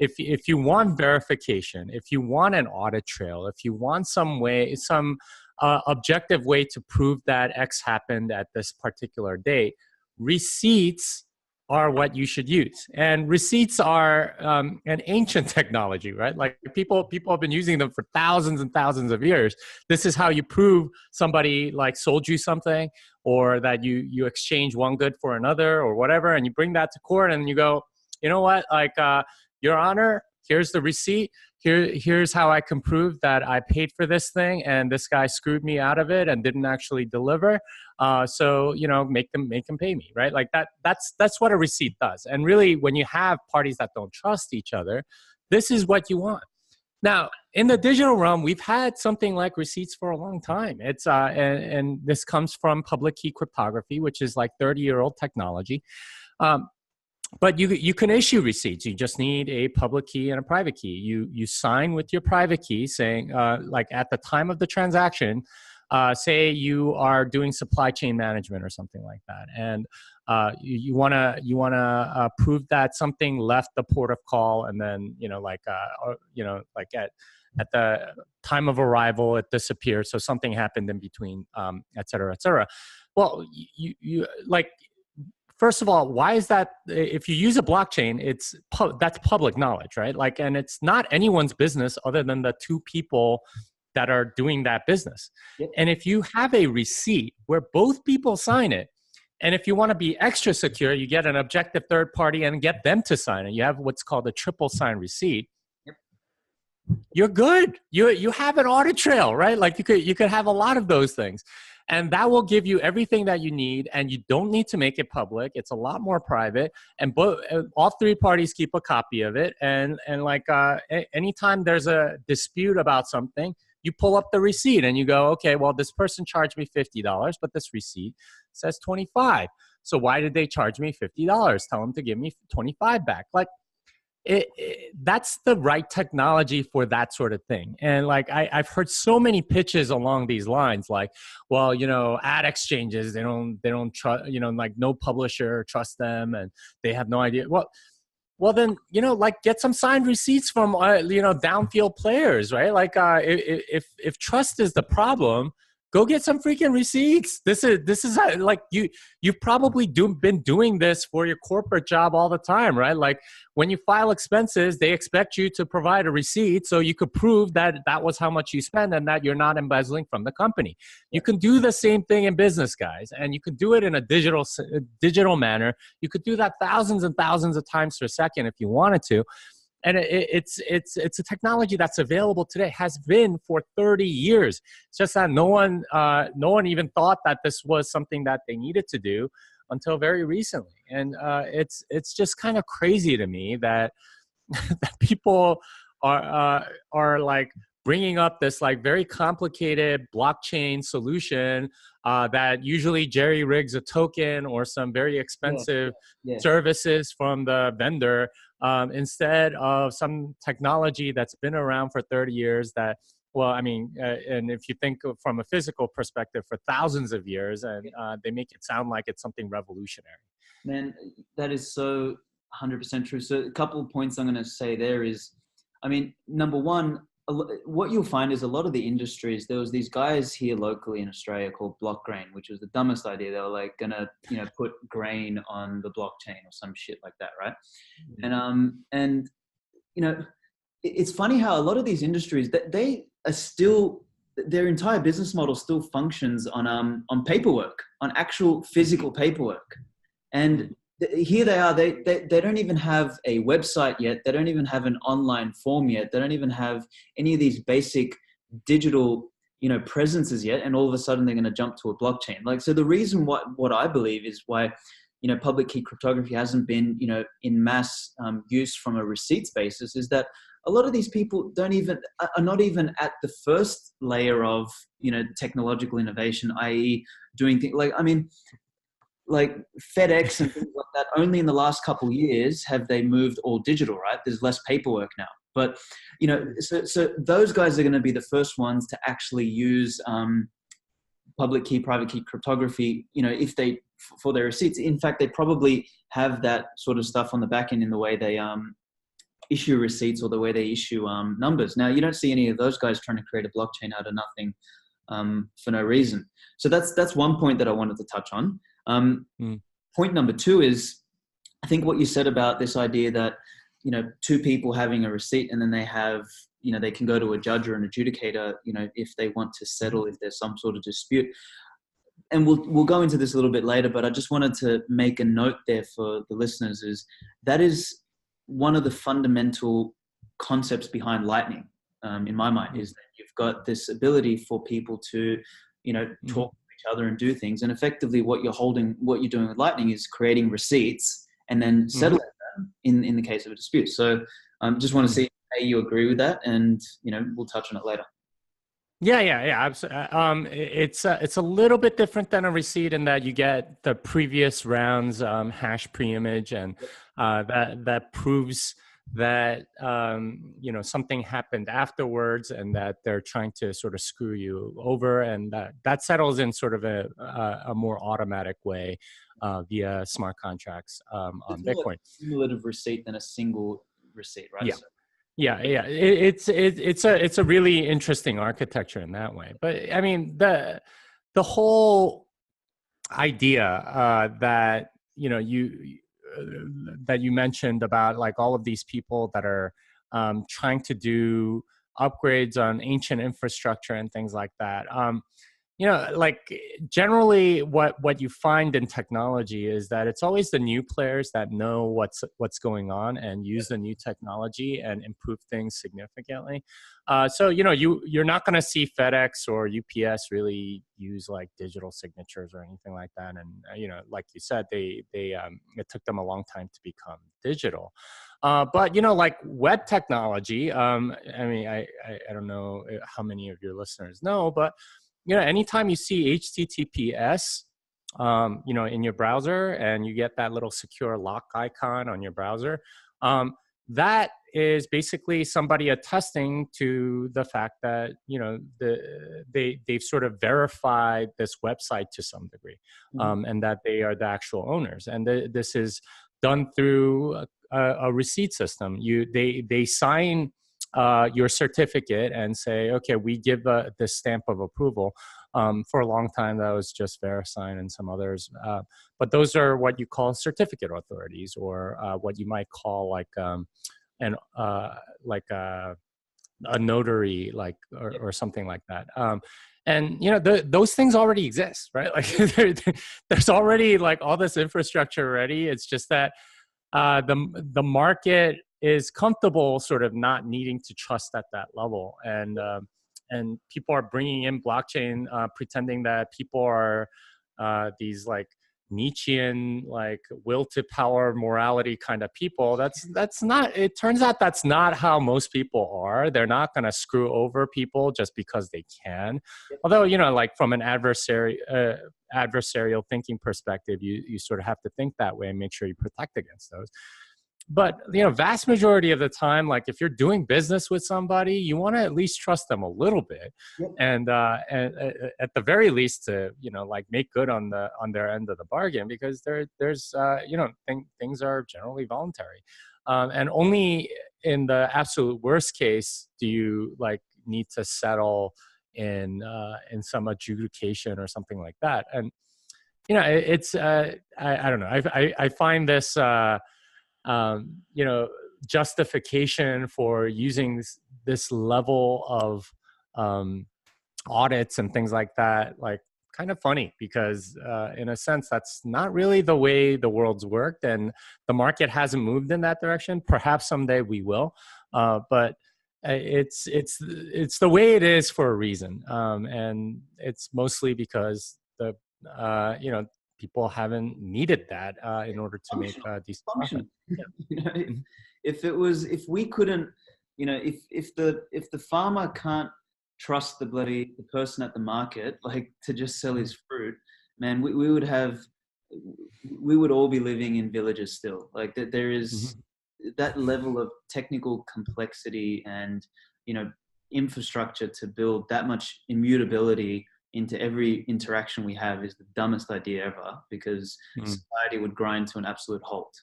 if you want verification, if you want an audit trail, if you want some objective way to prove that X happened at this particular date, receipts are what you should use. And receipts are an ancient technology, right? Like people have been using them for thousands and thousands of years. This is how you prove somebody like sold you something, or that you exchange one good for another or whatever, and you bring that to court and you go, you know what, like Your Honor, here's the receipt. Here's how I can prove that I paid for this thing, and this guy screwed me out of it and didn't actually deliver. So make them pay me, right? Like that's what a receipt does. And really, when you have parties that don't trust each other, this is what you want. Now, in the digital realm, we've had something like receipts for a long time. It's and this comes from public key cryptography, which is like 30-year-old technology. But you can issue receipts. You just need a public key and a private key. You sign with your private key saying, like at the time of the transaction, say you are doing supply chain management or something like that, and you wanna prove that something left the port of call, and then like at the time of arrival it disappeared, so something happened in between, et cetera, et cetera. Well, you like. First of all, why is that? If you use a blockchain, that's public knowledge, right? Like, and it's not anyone's business other than the two people that are doing that business. Yep. And if you have a receipt where both people sign it, and if you want to be extra secure, you get an objective third party and get them to sign it. You have what's called a triple sign receipt. Yep. You're good. You have an audit trail, right? Like you could have a lot of those things. And that will give you everything that you need, and you don't need to make it public. It's a lot more private, and all three parties keep a copy of it. And like anytime there's a dispute about something, you pull up the receipt and you go, okay, well, this person charged me $50, but this receipt says $25. So why did they charge me $50? Tell them to give me $25 back. Like, that's the right technology for that sort of thing. And like I've heard so many pitches along these lines, like, well, ad exchanges, they don't trust, like no publisher trusts them, and they have no idea. Well then, like get some signed receipts from downfield players, right? Like if trust is the problem, go get some freaking receipts. This is like you've probably been doing this for your corporate job all the time, right? Like when you file expenses, they expect you to provide a receipt so you could prove that was how much you spend and that you're not embezzling from the company. You can do the same thing in business, guys, and you can do it in a digital manner. You could do that thousands and thousands of times per second if you wanted to. And it's a technology that's available today, has been for 30 years. It's just that no one even thought that this was something that they needed to do until very recently. And it's just kind of crazy to me that that people are like bringing up this like very complicated blockchain solution that usually jerry rigs a token or some very expensive services from the vendor, instead of some technology that's been around for 30 years that, well, I mean, and if you think from a physical perspective, for thousands of years, and they make it sound like it's something revolutionary. Man, that is so 100% true. So a couple of points I'm going to say there is, I mean, number one, what you'll find is a lot of the industries, there was these guys here locally in Australia called block grain, which was the dumbest idea. They were like gonna, put grain on the blockchain or some shit like that, right? And it's funny how a lot of these industries, that they are still, their entire business model still functions on paperwork, on actual physical paperwork. And here they are, they don't even have a website yet. They don't even have an online form yet. They don't even have any of these basic digital, presences yet. And all of a sudden they're going to jump to a blockchain. Like, so the reason what I believe is why, public key cryptography hasn't been, in mass use from a receipts basis is that a lot of these people are not even at the first layer of, technological innovation, i.e. doing things like FedEx and things like that. Only in the last couple of years have they moved all digital, right? There's less paperwork now. But, so those guys are going to be the first ones to actually use public key, private key cryptography, if they, for their receipts. In fact, they probably have that sort of stuff on the back end in the way they issue receipts or the way they issue numbers. Now, you don't see any of those guys trying to create a blockchain out of nothing for no reason. So that's one point that I wanted to touch on. Point number two is, I think what you said about this idea that, two people having a receipt and then they have, they can go to a judge or an adjudicator, if they want to settle, if there's some sort of dispute. And we'll go into this a little bit later, but I just wanted to make a note there for the listeners is that is one of the fundamental concepts behind Lightning, in my mind, is that you've got this ability for people to, talk to each other and do things. And effectively what you're doing with Lightning is creating receipts and then settling them in the case of a dispute. So just want to see how you agree with that, and, we'll touch on it later. Yeah, absolutely. It's a little bit different than a receipt in that you get the previous round's hash pre-image, and that proves that something happened afterwards, and that they're trying to sort of screw you over, and that settles in sort of a more automatic way via smart contracts on Bitcoin. Like a cumulative receipt than a single receipt, right? Yeah. Yeah. It's a really interesting architecture in that way. But I mean, the whole idea that that you mentioned about like all of these people that are trying to do upgrades on ancient infrastructure and things like that. Like generally what you find in technology is that it's always the new players that know what's going on and use the new technology and improve things significantly. So, you're not going to see FedEx or UPS really use like digital signatures or anything like that. And, like you said, it took them a long time to become digital. But, like web technology, I mean, I don't know how many of your listeners know, but anytime you see HTTPS, in your browser and you get that little secure lock icon on your browser, that is basically somebody attesting to the fact that, they've sort of verified this website to some degree, and that they are the actual owners. And this is done through a receipt system. They sign your certificate and say, okay, we give this stamp of approval. For a long time, that was just VeriSign and some others. But those are what you call certificate authorities, or what you might call like a notary, like or something like that. And those things already exist, right? Like there's already like all this infrastructure ready. It's just that the market is comfortable sort of not needing to trust at that level, and people are bringing in blockchain, pretending that people are these like Nietzschean, like will to power morality kind of people. That's not. It turns out that's not how most people are. They're not going to screw over people just because they can. Although like from an adversarial thinking perspective, you sort of have to think that way and make sure you protect against those. But vast majority of the time, like if you're doing business with somebody, you want to at least trust them a little bit, and at the very least to like make good on their end of the bargain, because there's things are generally voluntary, and only in the absolute worst case, do you like need to settle in some adjudication or something like that? And it's I don't know. I find this justification for using this level of audits and things like that, like kind of funny, because in a sense that's not really the way the world's worked, and the market hasn't moved in that direction. Perhaps someday we will, but it's the way it is for a reason, and it's mostly because the people haven't needed that in order to make decent profit. Yeah. You know, if we couldn't, if the farmer can't trust the person at the market, like, to just sell his fruit, man, we would all be living in villages still. Like, that there is that level of technical complexity and infrastructure to build that much immutability into every interaction we have is the dumbest idea ever, because society would grind to an absolute halt.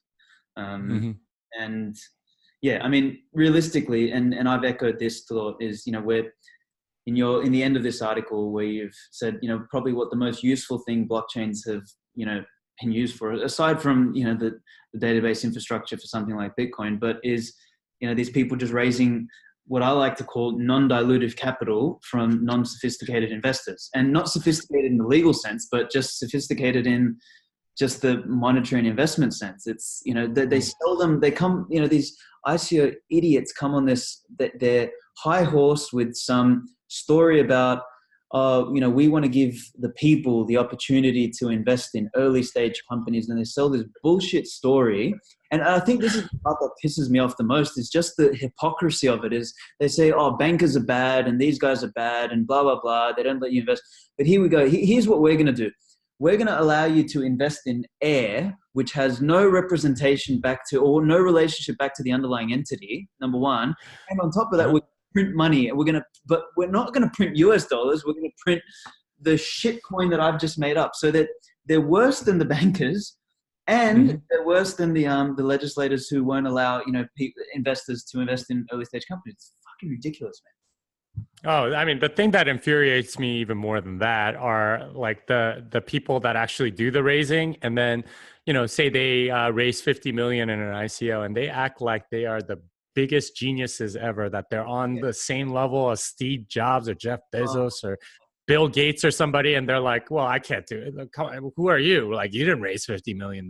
And yeah, I mean, realistically, and I've echoed this thought, is we're in the end of this article where you've said probably what the most useful thing blockchains have been used for, aside from the database infrastructure for something like Bitcoin, but is these people just raising what I like to call non-dilutive capital from non-sophisticated investors, and not sophisticated in the legal sense, but just sophisticated in just the monetary and investment sense. It's, they sell them, they come, these ICO idiots come on their high horse with some story about, we want to give the people the opportunity to invest in early stage companies, and they sell this bullshit story. And I think this is the part that pisses me off the most, is just the hypocrisy of it. Is they say, oh, bankers are bad and these guys are bad and blah, blah, blah. They don't let you invest. But here we go. Here's what we're going to do. We're going to allow you to invest in air, which has no representation back to, or no relationship back to the underlying entity, number one. And on top of that, we're print money, and but we're not going to print US dollars. We're going to print the shit coin that I've just made up, so that they're worse than the bankers, and they're worse than the legislators who won't allow investors to invest in early stage companies. It's fucking ridiculous, man. Oh, I mean, the thing that infuriates me even more than that are like the people that actually do the raising, and then say they raise 50 million in an ICO, and they act like they are the biggest geniuses ever, that they're on the same level as Steve Jobs or Jeff Bezos or Bill Gates or somebody, and they're like, well, I can't do it. Who are you? Like, you didn't raise $50 million.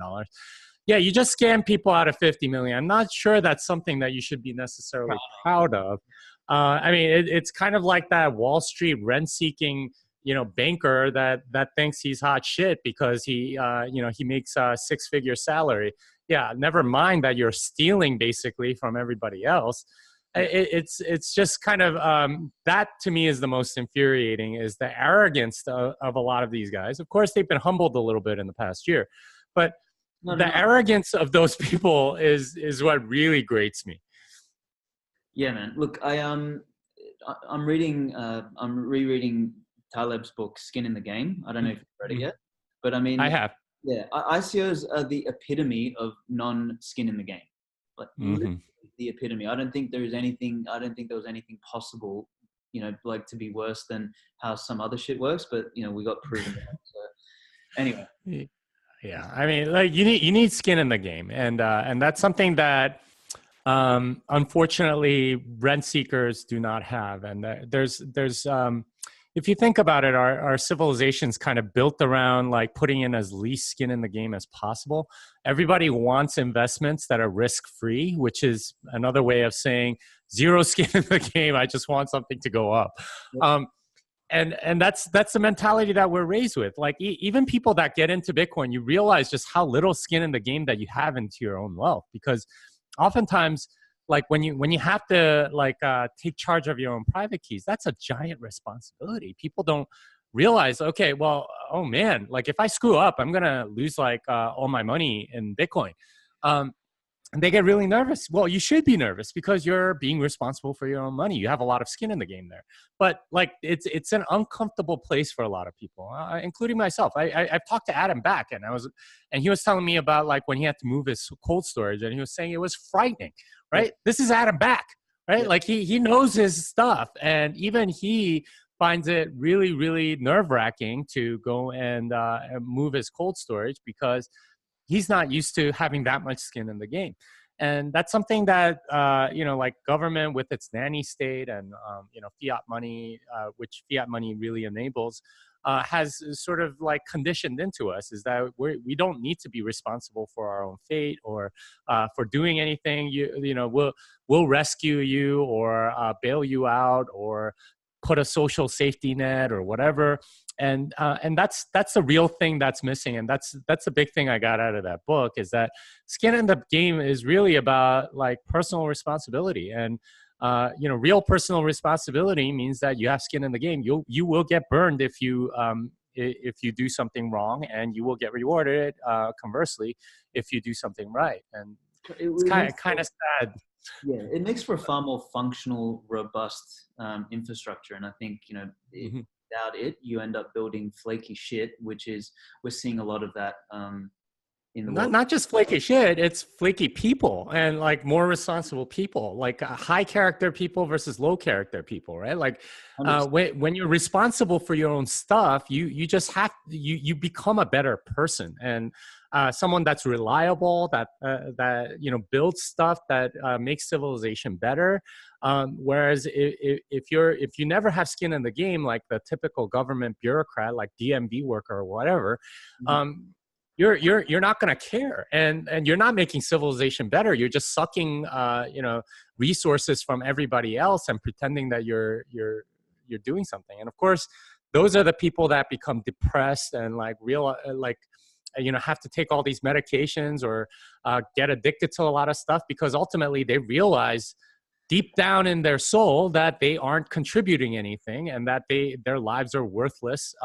Yeah, you just scam people out of 50 million. I'm not sure that's something that you should be necessarily proud of. I mean, it's kind of like that Wall Street rent-seeking, banker that thinks he's hot shit because he makes a six-figure salary. Yeah, never mind that you're stealing basically from everybody else. It's just kind of that to me is the most infuriating, is the arrogance of a lot of these guys. Of course, they've been humbled a little bit in the past year, but arrogance of those people is what really grates me. Yeah, man. Look, I'm rereading Taleb's book Skin in the Game. I don't know if you've read it yet, but I mean, I have. Yeah, ICOs are the epitome of non-skin in the game. Like the epitome. I don't think there was anything possible, like, to be worse than how some other shit works. But we got proven that. So anyway. Yeah, I mean, like, you need skin in the game, and that's something that unfortunately rent seekers do not have. And there's if you think about it, our civilization's kind of built around like putting in as least skin in the game as possible. Everybody wants investments that are risk-free, which is another way of saying zero skin in the game. I just want something to go up. And that's the mentality that we're raised with. Like, even people that get into Bitcoin, you realize just how little skin in the game that you have into your own wealth, because oftentimes, like, when you have to take charge of your own private keys, that's a giant responsibility. People don't realize, okay, well, oh man, like, if I screw up, I'm gonna lose all my money in Bitcoin. And they get really nervous. Well, you should be nervous because you're being responsible for your own money. You have a lot of skin in the game there. But like, it's an uncomfortable place for a lot of people, including myself. I've talked to Adam back, and he was telling me about like when he had to move his cold storage, and he was saying it was frightening. Right? Yeah. This is Adam back. Right? Yeah. Like he knows his stuff, and even he finds it really, really nerve-wracking to go and move his cold storage because he's not used to having that much skin in the game. And that's something that, like government with its nanny state and, fiat money, which fiat money really enables, has sort of like conditioned into us, is that we don't need to be responsible for our own fate or for doing anything. We'll rescue you or bail you out or put a social safety net or whatever. And that's the real thing that's missing. And that's the big thing I got out of that book, is that skin in the game is really about like personal responsibility. And real personal responsibility means that you have skin in the game. You will get burned if you do something wrong, and you will get rewarded conversely if you do something right. And it's kind of sad. Yeah, it makes for a far more functional, robust infrastructure. And I think, without it, you end up building flaky shit, which is, we're seeing a lot of that in the world. Not just flaky shit, it's flaky people, and like more responsible people, like high character people versus low character people, right? Like when you're responsible for your own stuff, you just have you become a better person, and someone that's reliable, that builds stuff that makes civilization better. Whereas if you never have skin in the game, like the typical government bureaucrat, like DMV worker or whatever, you're not going to care, and you're not making civilization better. You're just sucking resources from everybody else and pretending that you're doing something. And of course, those are the people that become depressed and have to take all these medications or get addicted to a lot of stuff, because ultimately they realize deep down in their soul that they aren't contributing anything, and that their lives are worthless,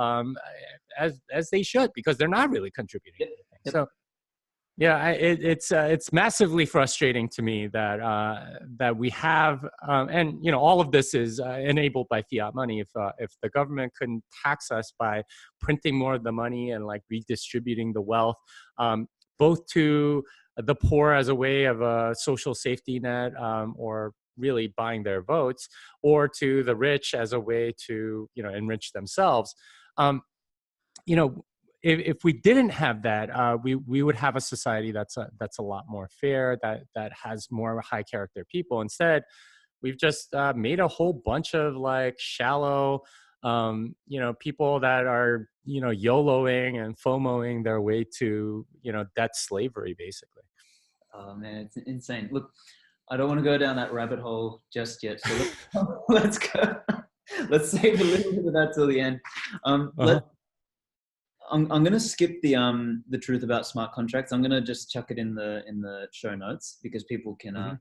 as they should, because they're not really contributing anything. Yep. So yeah, it's massively frustrating to me that we have, and all of this is enabled by fiat money. If the government couldn't tax us by printing more of the money and like redistributing the wealth, both to the poor as a way of a social safety net, or really buying their votes, or to the rich as a way to enrich themselves, if we didn't have that, we would have a society that's a lot more fair, that has more high character people. Instead, we've just made a whole bunch of like shallow, people that are YOLOing and FOMOing their way to debt slavery, basically. Oh man, it's insane. Look, I don't want to go down that rabbit hole just yet. So let's go. Let's save a little bit of that till the end. I'm going to skip the truth about smart contracts. I'm going to just chuck it in the show notes, because people can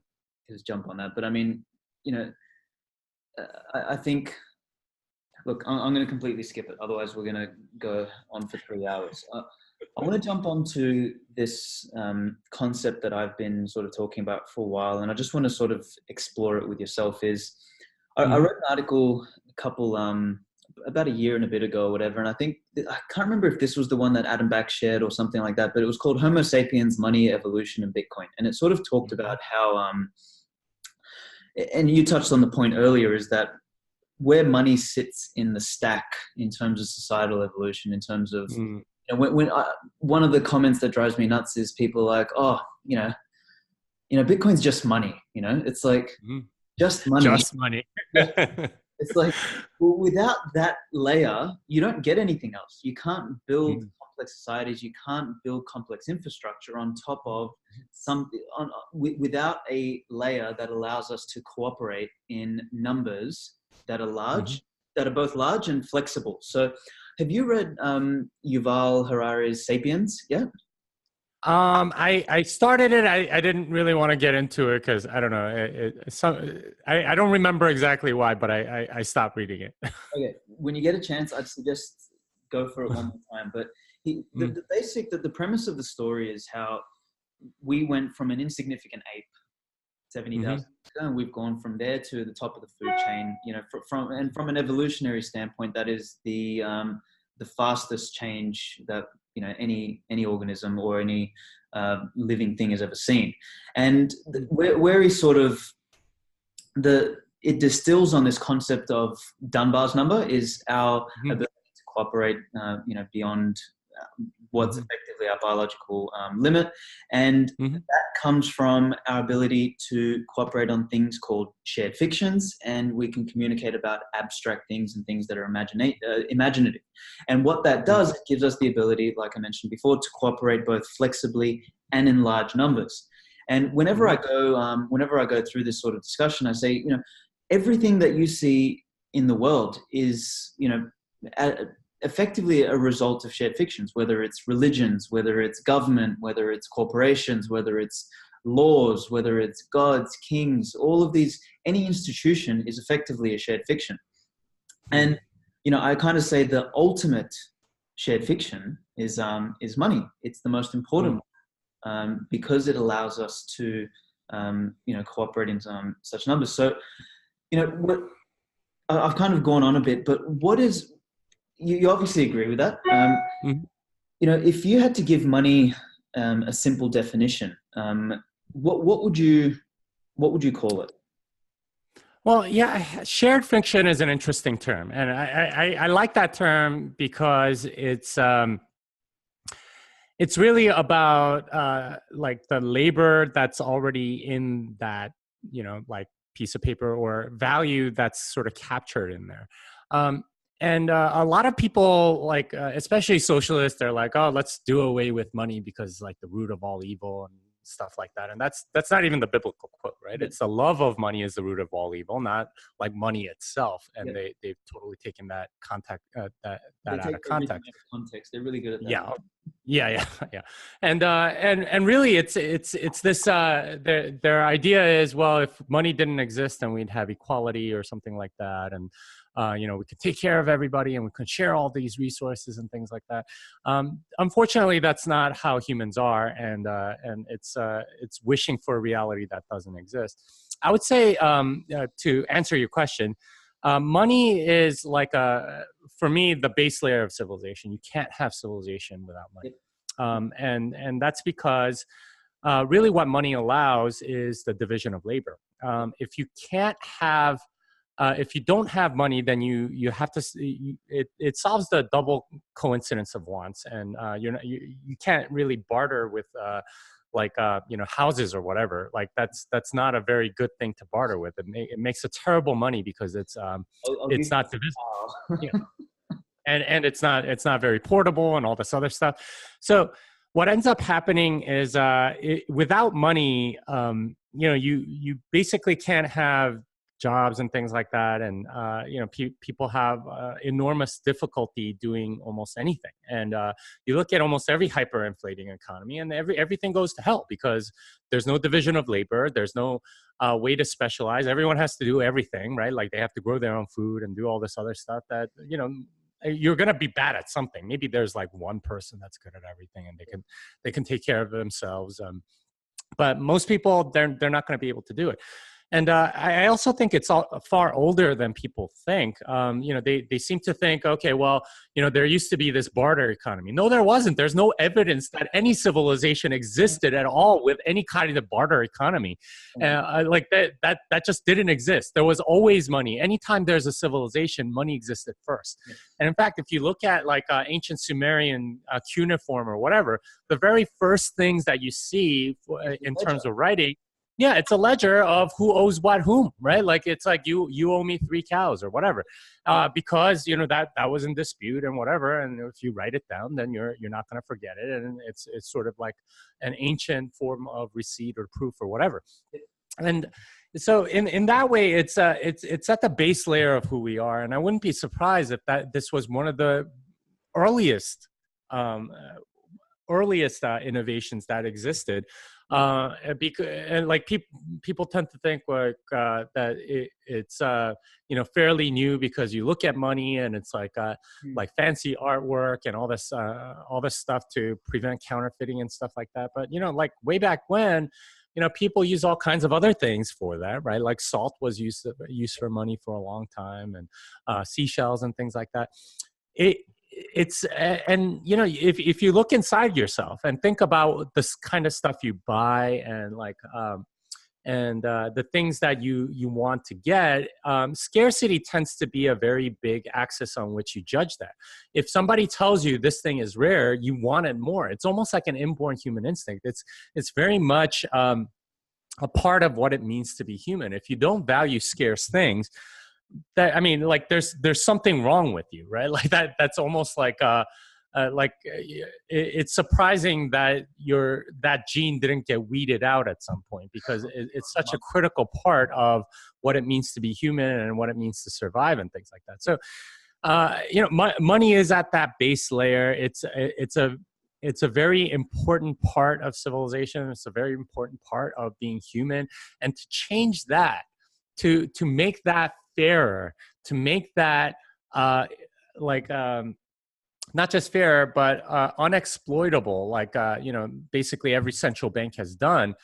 just jump on that. But I mean, I think, look, I'm going to completely skip it. Otherwise, we're going to go on for 3 hours. I want to jump onto this concept that I've been sort of talking about for a while, and I just want to sort of explore it with yourself. I wrote an article about a year and a bit ago or whatever, and I can't remember if this was the one that Adam Back shared or something like that, but it was called Homo Sapiens, Money, Evolution, and Bitcoin. And it sort of talked about how, and you touched on the point earlier, is that where money sits in the stack in terms of societal evolution, in terms of, when one of the comments that drives me nuts is people like, oh, Bitcoin's just money, it's like, just money. Just money. It's like, well, without that layer, you don't get anything else. You can't build complex societies. You can't build complex infrastructure on top of without a layer that allows us to cooperate in numbers that are large, that are both large and flexible. So have you read Yuval Harari's Sapiens yet? I started it. I didn't really want to get into it because I don't know. I don't remember exactly why, but I stopped reading it. Okay, when you get a chance, I'd suggest go for it one more time. But the premise of the story is how we went from an insignificant ape 70,000 Mm-hmm. years ago, and we've gone from there to the top of the food chain. You know, from an evolutionary standpoint, that is the fastest change that, you know, any organism or any living thing has ever seen. And where he sort of it distills on this concept of Dunbar's number is our Mm-hmm. ability to cooperate, you know, beyond what's effectively our biological limit. And Mm-hmm. that comes from our ability to cooperate on things called shared fictions, and we can communicate about abstract things and things that are imaginative. And what that does, it gives us the ability, like I mentioned before, to cooperate both flexibly and in large numbers. And whenever I go through this sort of discussion, I say, you know, everything that you see in the world is, you know, effectively a result of shared fictions, whether it's religions, whether it's government, whether it's corporations, whether it's laws, whether it's gods, kings, all of these, any institution is effectively a shared fiction. And, you know, I kind of say the ultimate shared fiction is money. It's the most important one, because it allows us to, you know, cooperate in such numbers. So, you know, I've kind of gone on a bit, but what is, you obviously agree with that. You know, if you had to give money a simple definition, what would you call it? Well, yeah, shared fiction is an interesting term, and I like that term because it's really about like the labor that's already in that, you know, like piece of paper or value that's sort of captured in there. And a lot of people, like especially socialists, they're like, oh, let's do away with money because like the root of all evil and stuff like that. And that's not even the biblical quote, right? It's the love of money is the root of all evil, not like money itself. And they've totally taken that that out of context. They're really good at that. Yeah. And really, it's this. Their idea is, well, if money didn't exist, then we'd have equality or something like that, and you know, we could take care of everybody and we could share all these resources and things like that. Unfortunately, that's not how humans are, and it's wishing for a reality that doesn't exist. I would say, to answer your question, money is like for me, the base layer of civilization. You can't have civilization without money. And that's because really what money allows is the division of labor. If you can't have, if you don't have money, then you have to, it solves the double coincidence of wants. And you can't really barter with like you know, houses or whatever. Like that's not a very good thing to barter with. It makes a terrible money because it's not divisible. Yeah. And it's not very portable and all this other stuff. So what ends up happening is without money, you know, you basically can't have jobs and things like that, and you know, people have enormous difficulty doing almost anything. And you look at almost every hyperinflating economy, and everything goes to hell because there's no division of labor. There's no way to specialize. Everyone has to do everything, right? Like they have to grow their own food and do all this other stuff that, you know, you're going to be bad at something. Maybe there's like one person that's good at everything and they can take care of themselves. But most people, they're not going to be able to do it. And I also think it's far older than people think. You know, they seem to think, okay, well, you know, there used to be this barter economy. No, there wasn't. There's no evidence that any civilization existed at all with any kind of barter economy. Like that just didn't exist. There was always money. Anytime there's a civilization, money existed first. And in fact, if you look at like ancient Sumerian cuneiform or whatever, the very first things that you see in terms of writing, yeah, it's a ledger of who owes what whom, right? Like it's like you owe me 3 cows or whatever, because you know that was in dispute and whatever. And if you write it down, then you're not going to forget it, and it's sort of like an ancient form of receipt or proof or whatever. And so in that way, it's at the base layer of who we are. And I wouldn't be surprised if this was one of the earliest innovations that existed. And like people tend to think like that it's fairly new because you look at money and it's like fancy artwork and all this stuff to prevent counterfeiting and stuff like that. But like way back when, people use all kinds of other things for that, right? Like salt was used for money for a long time, and seashells and things like that. And if you look inside yourself and think about this kind of stuff you buy and the things that you want to get, scarcity tends to be a very big axis on which you judge that. If somebody tells you this thing is rare, you want it more. It's almost like an inborn human instinct. It's very much a part of what it means to be human. If you don't value scarce things, there's something wrong with you, right? Like that's almost like it's surprising that that gene didn't get weeded out at some point, because it's such a critical part of what it means to be human and what it means to survive and things like that. So, money is at that base layer. It's a very important part of civilization. It's a very important part of being human, and to change that, to make that fairer, to make that not just fair, but unexploitable, like basically every central bank has done.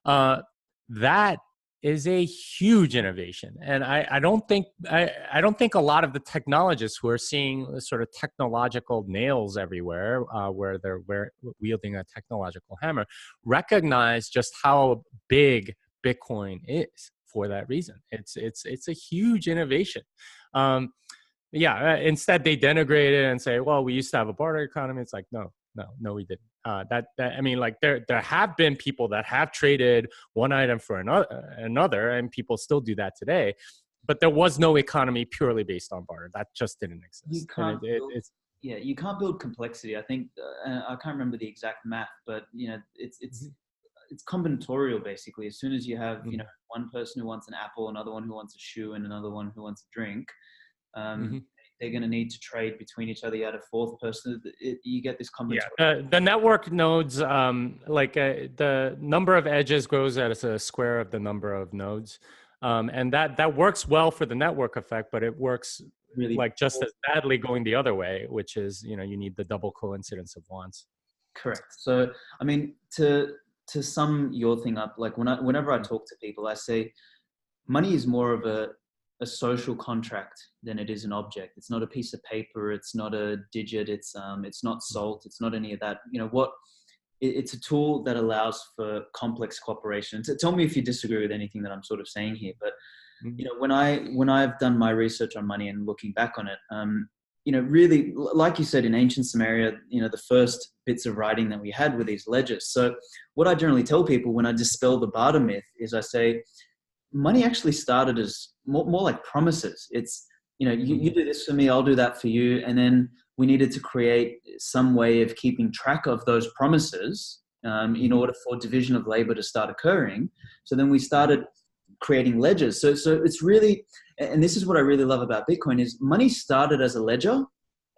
That is a huge innovation, and I don't think a lot of the technologists who are seeing sort of technological nails everywhere, where they're wielding a technological hammer, recognize just how big Bitcoin is. For that reason, it's a huge innovation. Instead they denigrate it and say, well, we used to have a barter economy. It's like, no, we didn't. There have been people that have traded one item for another, and people still do that today. But there was no economy purely based on barter. That just didn't exist. You can't build complexity. I think I can't remember the exact math, but it's combinatorial basically. As soon as you have one person who wants an apple, another one who wants a shoe, and another one who wants a drink, they're going to need to trade between each other. You add a fourth person, you get this combinatorial. The network nodes, the number of edges grows as a square of the number of nodes, and that works well for the network effect, but it works really just as badly going the other way, which is you need the double coincidence of wants. Correct. So I mean, to sum your thing up, like whenever I talk to people, I say money is more of a social contract than it is an object. It's not a piece of paper. It's not a digit. It's not salt. It's not any of that. It's a tool that allows for complex cooperation. Tell me if you disagree with anything that I'm sort of saying here, but when I've done my research on money and looking back on it, really, like you said, in ancient Sumeria, the first bits of writing that we had were these ledgers. So what I generally tell people when I dispel the barter myth is I say, money actually started as more like promises. It's, you do this for me, I'll do that for you. And then we needed to create some way of keeping track of those promises in order for division of labor to start occurring. So then we started creating ledgers. So it's really, and this is what I really love about Bitcoin, is money started as a ledger,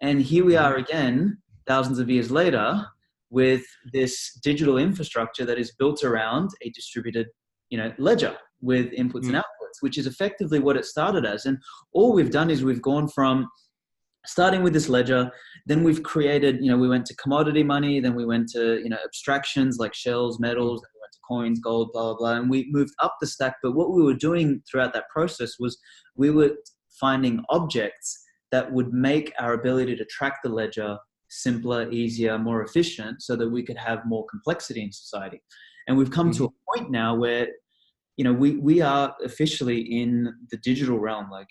and here we are again thousands of years later with this digital infrastructure that is built around a distributed ledger with inputs and outputs, which is effectively what it started as. And all we've done is we've gone from starting with this ledger, then we've created, we went to commodity money, then we went to abstractions like shells, metals, then we went to coins, gold, blah, blah, blah, and we moved up the stack. But what we were doing throughout that process was we were finding objects that would make our ability to track the ledger simpler, easier, more efficient, so that we could have more complexity in society. And we've come to a point now where we are officially in the digital realm. Like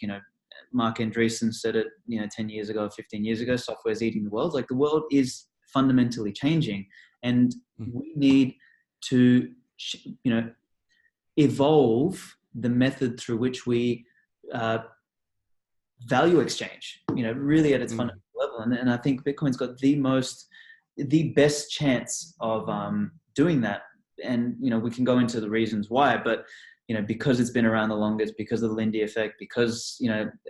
Mark Andreessen said it 10 years ago, 15 years ago, software is eating the world. Like the world is fundamentally changing, and we need to evolve the method through which we value exchange, really at its fundamental level. And I think Bitcoin's got the best chance of doing that. And we can go into the reasons why, but because it's been around the longest, because of the Lindy effect, because,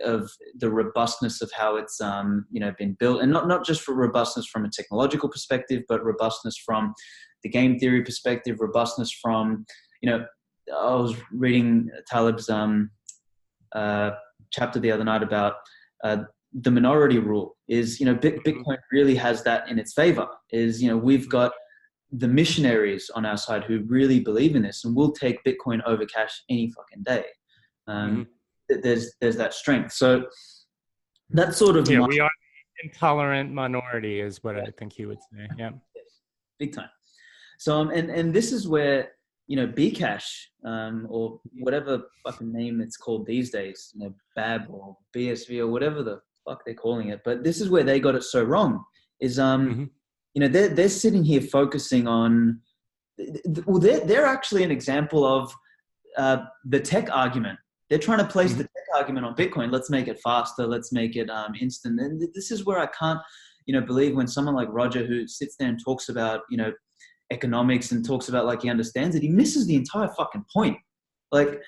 of the robustness of how it's, been built, and not just for robustness from a technological perspective, but robustness from the game theory perspective, robustness from, I was reading Taleb's chapter the other night about the minority rule is, Bitcoin really has that in its favor is, we've got the missionaries on our side who really believe in this and will take Bitcoin over cash any fucking day. There's that strength. So that's sort of we are the intolerant minority is what I think he would say. Yeah. Yes, big time. So and this is where, BCash or whatever fucking name it's called these days, BAB or BSV or whatever the fuck they're calling it. But this is where they got it so wrong is they're sitting here focusing on, well, they're actually an example of the tech argument. They're trying to place the tech argument on Bitcoin. Let's make it faster. Let's make it instant. And this is where I can't, believe when someone like Roger, who sits there and talks about, economics and talks about like he understands it, he misses the entire fucking point. Like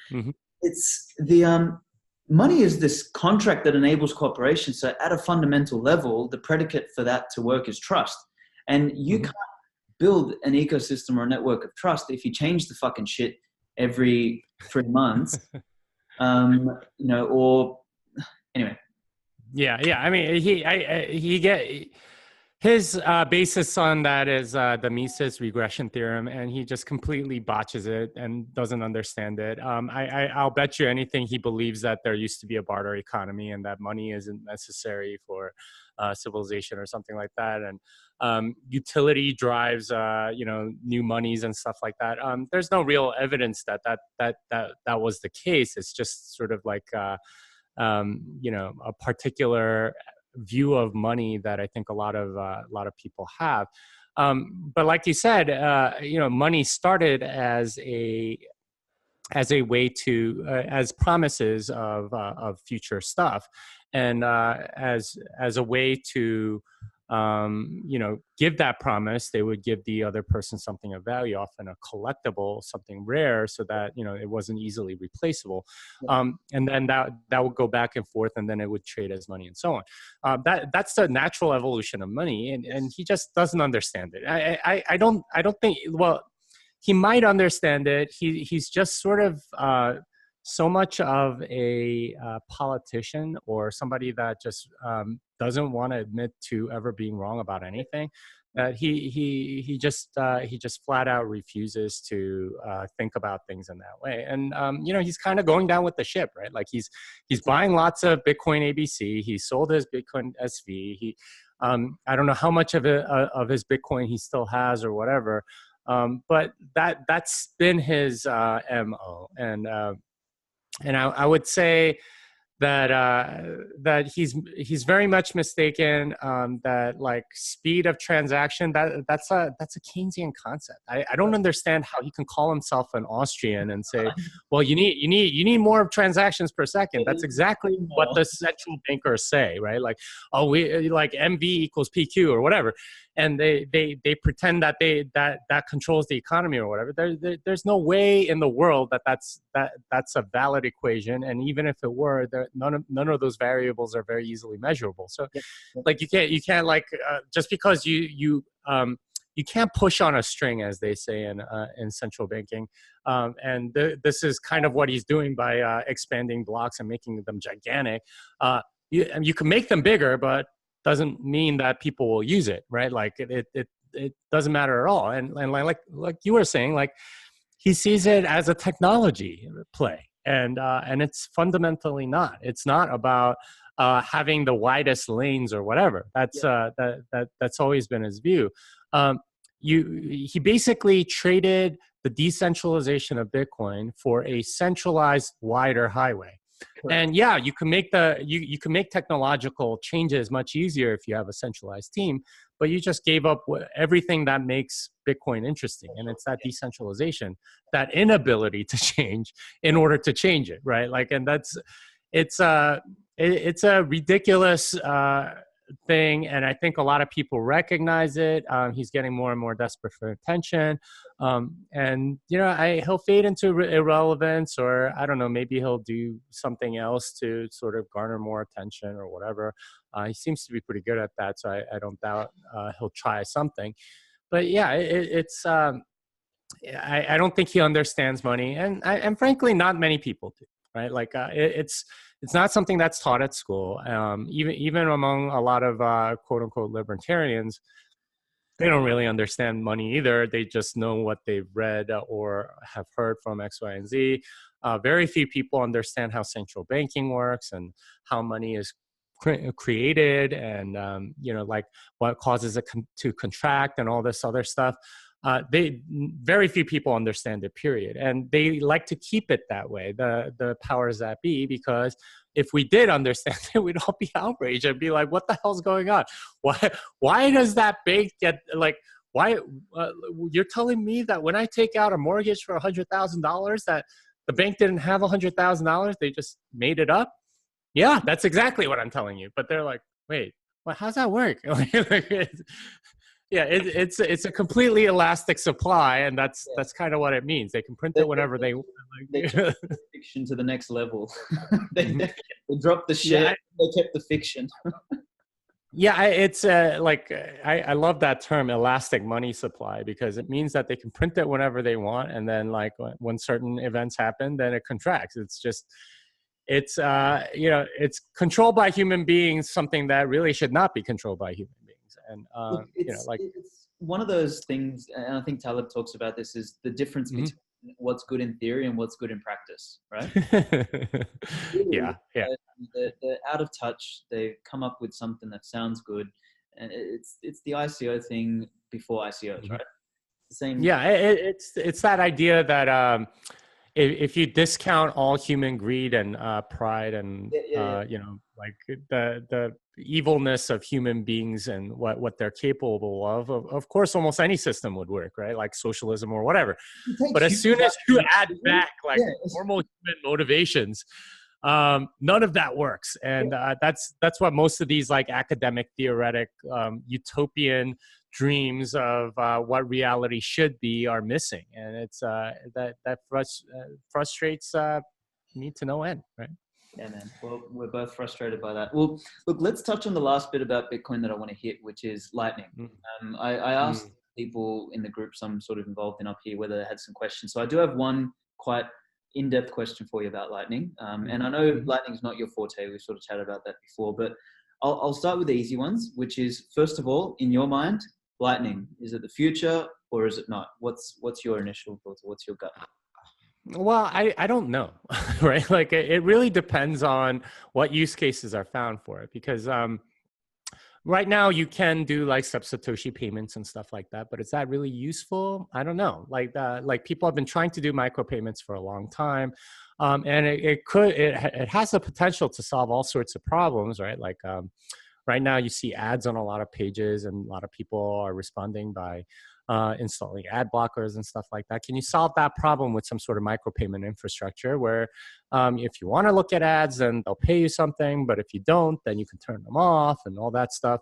it's the money is this contract that enables cooperation. So at a fundamental level, the predicate for that to work is trust. And you can't build an ecosystem or a network of trust if you change the fucking shit every 3 months, or anyway. Yeah. I mean, his basis on that is the Mises regression theorem, and he just completely botches it and doesn't understand it. I'll bet you anything he believes that there used to be a barter economy and that money isn't necessary for civilization or something like that. And utility drives, new monies and stuff like that. There's no real evidence that was the case. It's just sort of like, a particular view of money that I think a lot of people have. But like you said, money started as a way to as promises of future stuff, and as a way to give that promise. They would give the other person something of value, often a collectible, something rare, so that it wasn't easily replaceable. And then that would go back and forth, and then it would trade as money and so on. That's the natural evolution of money, and he just doesn't understand it. I don't think. Well, he might understand it. He's just sort of so much of a politician, or somebody that just doesn't want to admit to ever being wrong about anything. He just flat out refuses to think about things in that way. And he's kind of going down with the ship, right? Like he's buying lots of Bitcoin ABC. He sold his Bitcoin SV. He I don't know how much of his Bitcoin he still has or whatever. But that's been his MO. And I would say that he's very much mistaken. That like speed of transaction, that's a Keynesian concept. I don't understand how he can call himself an Austrian and say, well, you need more transactions per second. That's exactly what the central bankers say, right? Like, oh, we like MV equals PQ or whatever. And they pretend that that controls the economy or whatever. There's no way in the world that's a valid equation. And even if it were, none of those variables are very easily measurable. So, like you can't like just because you can't push on a string, as they say in central banking. And this is kind of what he's doing by expanding blocks and making them gigantic. You can make them bigger, but doesn't mean that people will use it, right? Like it doesn't matter at all. And like you were saying, like he sees it as a technology play, and it's fundamentally not. It's not about having the widest lanes or whatever. That's always been his view. He basically traded the decentralization of Bitcoin for a centralized, wider highway. Correct. And yeah, you can make you can make technological changes much easier if you have a centralized team, but you just gave up everything that makes Bitcoin interesting, and it's that decentralization, that inability to change in order to change it, right? Like, and it's a ridiculous thing, and I think a lot of people recognize it. He's getting more and more desperate for attention. And he'll fade into irrelevance, or I don't know, maybe he'll do something else to sort of garner more attention or whatever. He seems to be pretty good at that, so I don't doubt he'll try something. But yeah, it's I don't think he understands money, and frankly, not many people do. Right? Like it's not something that's taught at school. Even among a lot of quote unquote libertarians, they don't really understand money either. They just know what they've read or have heard from X, Y, and Z. Very few people understand how central banking works and how money is created, and like what causes it to contract and all this other stuff. Very few people understand it, period, and they like to keep it that way. The powers that be, because if we did understand it, we'd all be outraged and be like, "What the hell's going on? Why does that bank get like? Why you're telling me that when I take out a mortgage for $100,000, that the bank didn't have $100,000? They just made it up?" Yeah, that's exactly what I'm telling you. But they're like, "Wait, well, how's that work?" Yeah, it's a completely elastic supply, and that's kind of what it means. They can print it whenever they want. They took the fiction to the next level. they dropped the shit. Yeah, they kept the fiction. Yeah, it's I love that term, elastic money supply, because it means that they can print it whenever they want, and then like when certain events happen, then it contracts. It's controlled by human beings, something that really should not be controlled by human beings. And Look, it's one of those things, and I think Taleb talks about this, is the difference between what's good in theory and what's good in practice, right? Yeah. They're out of touch. They've come up with something that sounds good, and it's the ICO thing before ICOs, right? The same. Yeah, it's that idea that if you discount all human greed and pride and like the evilness of human beings and what they're capable of course almost any system would work, right? Like socialism or whatever. But as soon as you add back like normal human motivations, none of that works. And that's what most of these like academic theoretic utopian dreams of what reality should be are missing, and it's that frustrates me to no end, right? Yeah, man. Well, we're both frustrated by that. Well, look, let's touch on the last bit about Bitcoin that I want to hit, which is Lightning. I asked people in the groups I'm sort of involved in up here whether they had some questions. So I do have one quite in-depth question for you about Lightning. And I know Lightning is not your forte. We've sort of chatted about that before, but I'll start with the easy ones, which is, first of all, in your mind, Lightning, is it the future or is it not? What's your initial thoughts? What's your gut? Well, I don't know, right? Like it really depends on what use cases are found for it, because right now you can do like sub-Satoshi payments and stuff like that, but is that really useful? I don't know. Like people have been trying to do micropayments for a long time, and it has the potential to solve all sorts of problems, right? Like right now you see ads on a lot of pages, and a lot of people are responding by installing ad blockers and stuff like that. Can you solve that problem with some sort of micropayment infrastructure where if you want to look at ads, then they'll pay you something, but if you don't, then you can turn them off and all that stuff.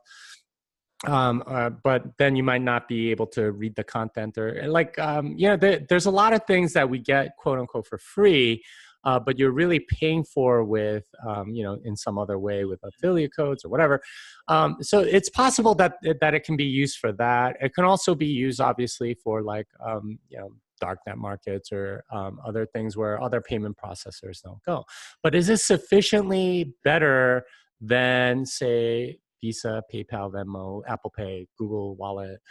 But then you might not be able to read the content, or like, there's a lot of things that we get quote unquote for free, but you're really paying for with, in some other way with affiliate codes or whatever. So it's possible that it can be used for that. It can also be used, obviously, for like, darknet markets or other things where other payment processors don't go. But is it sufficiently better than, say, Visa, PayPal, Venmo, Apple Pay, Google Wallet,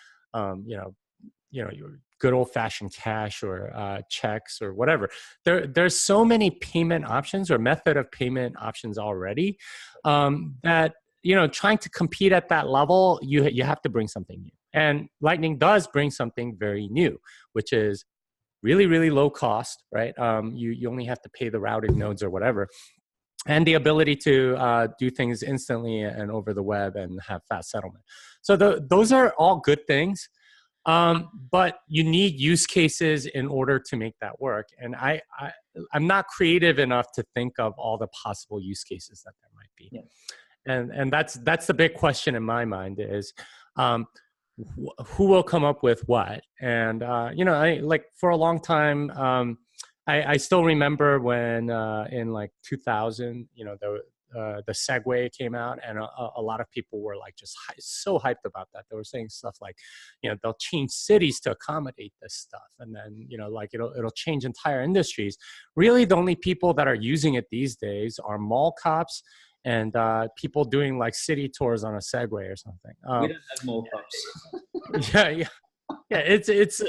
your good old-fashioned cash or checks or whatever? There's so many payment options or method of payment options already that trying to compete at that level, you have to bring something new. And Lightning does bring something very new, which is really, really low cost, right? You only have to pay the routing nodes or whatever, and the ability to do things instantly and over the web and have fast settlement. So those are all good things. But you need use cases in order to make that work. And I'm not creative enough to think of all the possible use cases that there might be. Yeah. And that's the big question in my mind is, who will come up with what. And you know, I like for a long time. I still remember when in like 2000, you know, the Segway came out, and a lot of people were like just so hyped about that. They were saying stuff like, you know, they'll change cities to accommodate this stuff, and then, you know, like it'll change entire industries. Really, the only people that are using it these days are mall cops and people doing like city tours on a Segway or something. We don't have more cops. Yeah. Yeah, it's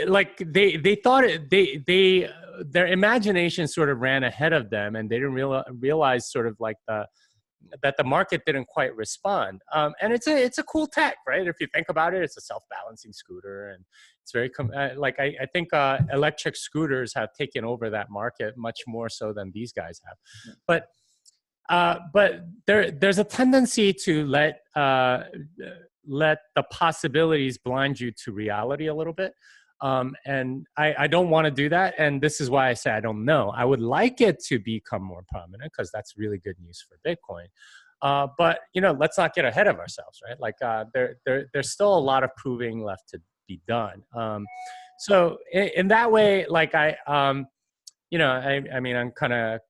like they thought their imagination sort of ran ahead of them, and they didn't realize sort of like that the market didn't quite respond. And it's a cool tech, right? If you think about it, it's a self-balancing scooter, and it's very like I think electric scooters have taken over that market much more so than these guys have. But there's a tendency to let the possibilities blind you to reality a little bit. And I don't want to do that. And this is why I say I don't know. I would like it to become more prominent because that's really good news for Bitcoin. But, you know, let's not get ahead of ourselves, right? Like there's still a lot of proving left to be done. So in that way, like you know, I mean, I'm kind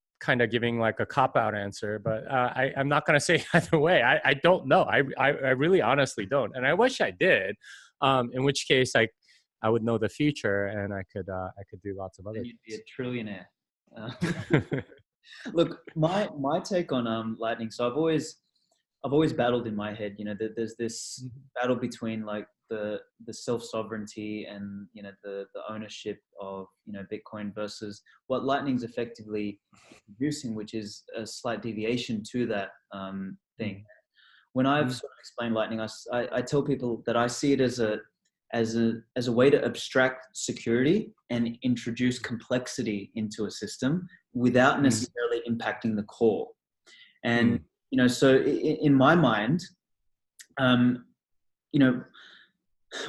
of giving like a cop-out answer, but I'm not going to say either way. I don't know. I really honestly don't. And I wish I did, in which case I would know the future, and I could do lots of other things. You'd be a trillionaire. Look, my take on Lightning. So I've always battled in my head, you know, that there's this battle between like the self-sovereignty and, you know, the ownership of, you know, Bitcoin versus what Lightning's effectively producing, which is a slight deviation to that thing. When I've sort of explained Lightning, I tell people that I see it as a way to abstract security and introduce complexity into a system without necessarily impacting the core. And you know, so in my mind, you know,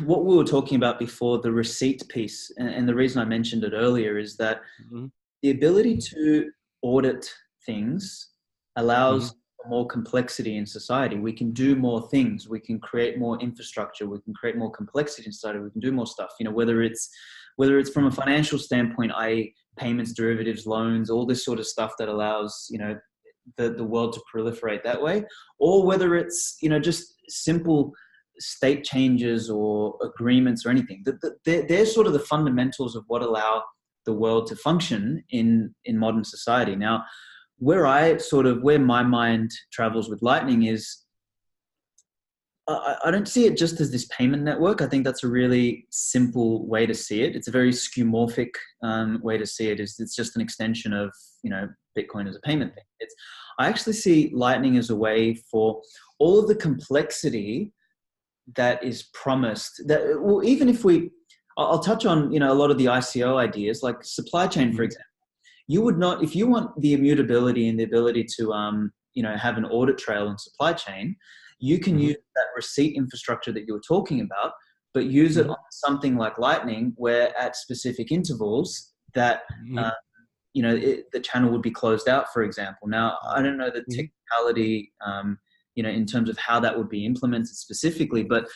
what we were talking about before, the receipt piece, and the reason I mentioned it earlier is that the ability to audit things allows more complexity in society. We can do more things. We can create more infrastructure. We can create more complexity in society. We can do more stuff. You know, whether it's from a financial standpoint, i.e., payments, derivatives, loans, all this sort of stuff that allows, you know, the world to proliferate that way, or whether it's, you know, just simple state changes or agreements or anything. They're sort of the fundamentals of what allow the world to function in modern society. Now, where my mind travels with Lightning is I don't see it just as this payment network. I think that's a really simple way to see it. It's a very skeuomorphic way to see it. It's just an extension of, you know, Bitcoin as a payment thing. I actually see Lightning as a way for all of the complexity that is promised. That, well, even if I'll touch on, you know, a lot of the ICO ideas, like supply chain, for example. You would not, if you want the immutability and the ability to, you know, have an audit trail in supply chain, you can use that receipt infrastructure that you were talking about, but use it on something like Lightning, where at specific intervals that, you know, the channel would be closed out, for example. Now, I don't know the technicality, you know, in terms of how that would be implemented specifically, but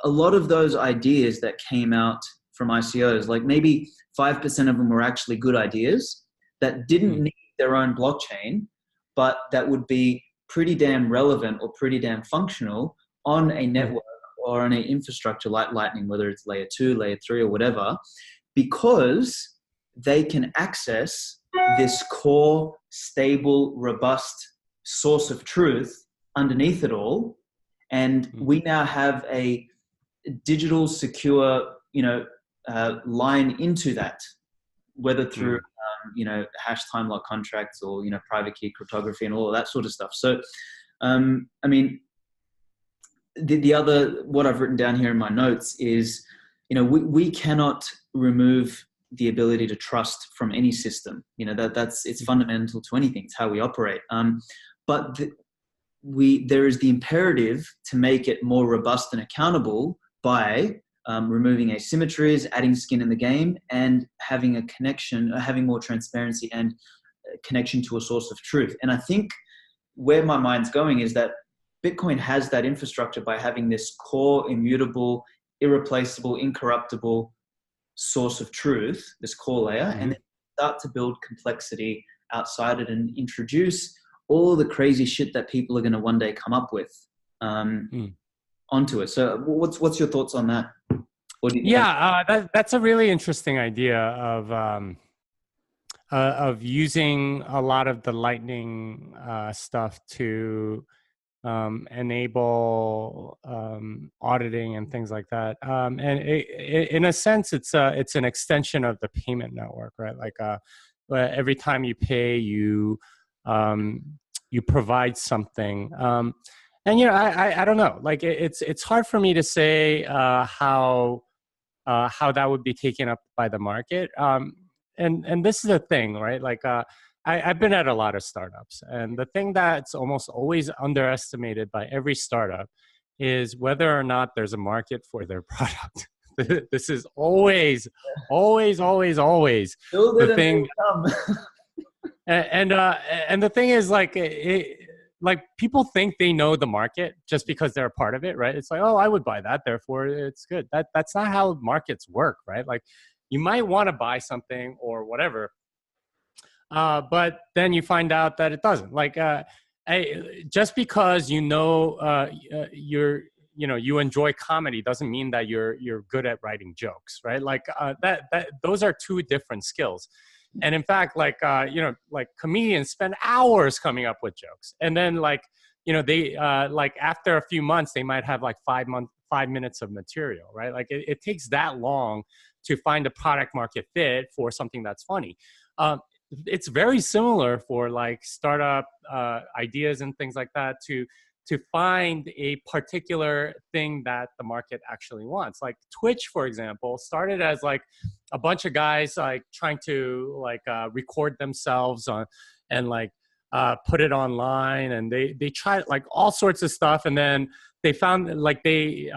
a lot of those ideas that came out from ICOs, like maybe 5% of them were actually good ideas that didn't need their own blockchain, but that would be pretty damn relevant or pretty damn functional on a network or on an infrastructure like Lightning, whether it's layer 2, layer 3, or whatever, because they can access this core, stable, robust source of truth underneath it all. And we now have a digital, secure, you know, line into that, whether through, you know, hash time lock contracts or, you know, private key cryptography and all of that sort of stuff. So, I mean, the other, what I've written down here in my notes is, you know, we cannot remove the ability to trust from any system. You know, it's fundamental to anything. It's how we operate. But there is the imperative to make it more robust and accountable by removing asymmetries, adding skin in the game, and having a connection, having more transparency and connection to a source of truth. And I think where my mind's going is that Bitcoin has that infrastructure by having this core, immutable, irreplaceable, incorruptible source of truth, this core layer, and then start to build complexity outside it and introduce all the crazy shit that people are going to one day come up with onto it. So what's your thoughts on that? What do you think? That's a really interesting idea of using a lot of the Lightning stuff to enable auditing and things like that. And in a sense, it's an extension of the payment network, right? Like every time you pay, you provide something. And I don't know. Like it's hard for me to say how that would be taken up by the market. And this is the thing, right? Like I've been at a lot of startups, and the thing that's almost always underestimated by every startup is whether or not there's a market for their product. This is always the thing. And the thing is, like, like people think they know the market just because they're a part of it, right? It's like, oh, I would buy that, therefore it's good. That's not how markets work, right? Like, you might want to buy something or whatever, but then you find out that it doesn't. Like, just because you enjoy comedy doesn't mean that you're good at writing jokes, right? Like those are two different skills. And in fact, like comedians spend hours coming up with jokes, and then they like after a few months they might have like 5 minutes of material, right? Like it takes that long to find a product market fit for something that's funny. It's very similar for like startup ideas and things like that to find a particular thing that the market actually wants. Like Twitch, for example, started as like a bunch of guys like trying to record themselves on and put it online, and they tried like all sorts of stuff, and then they found like they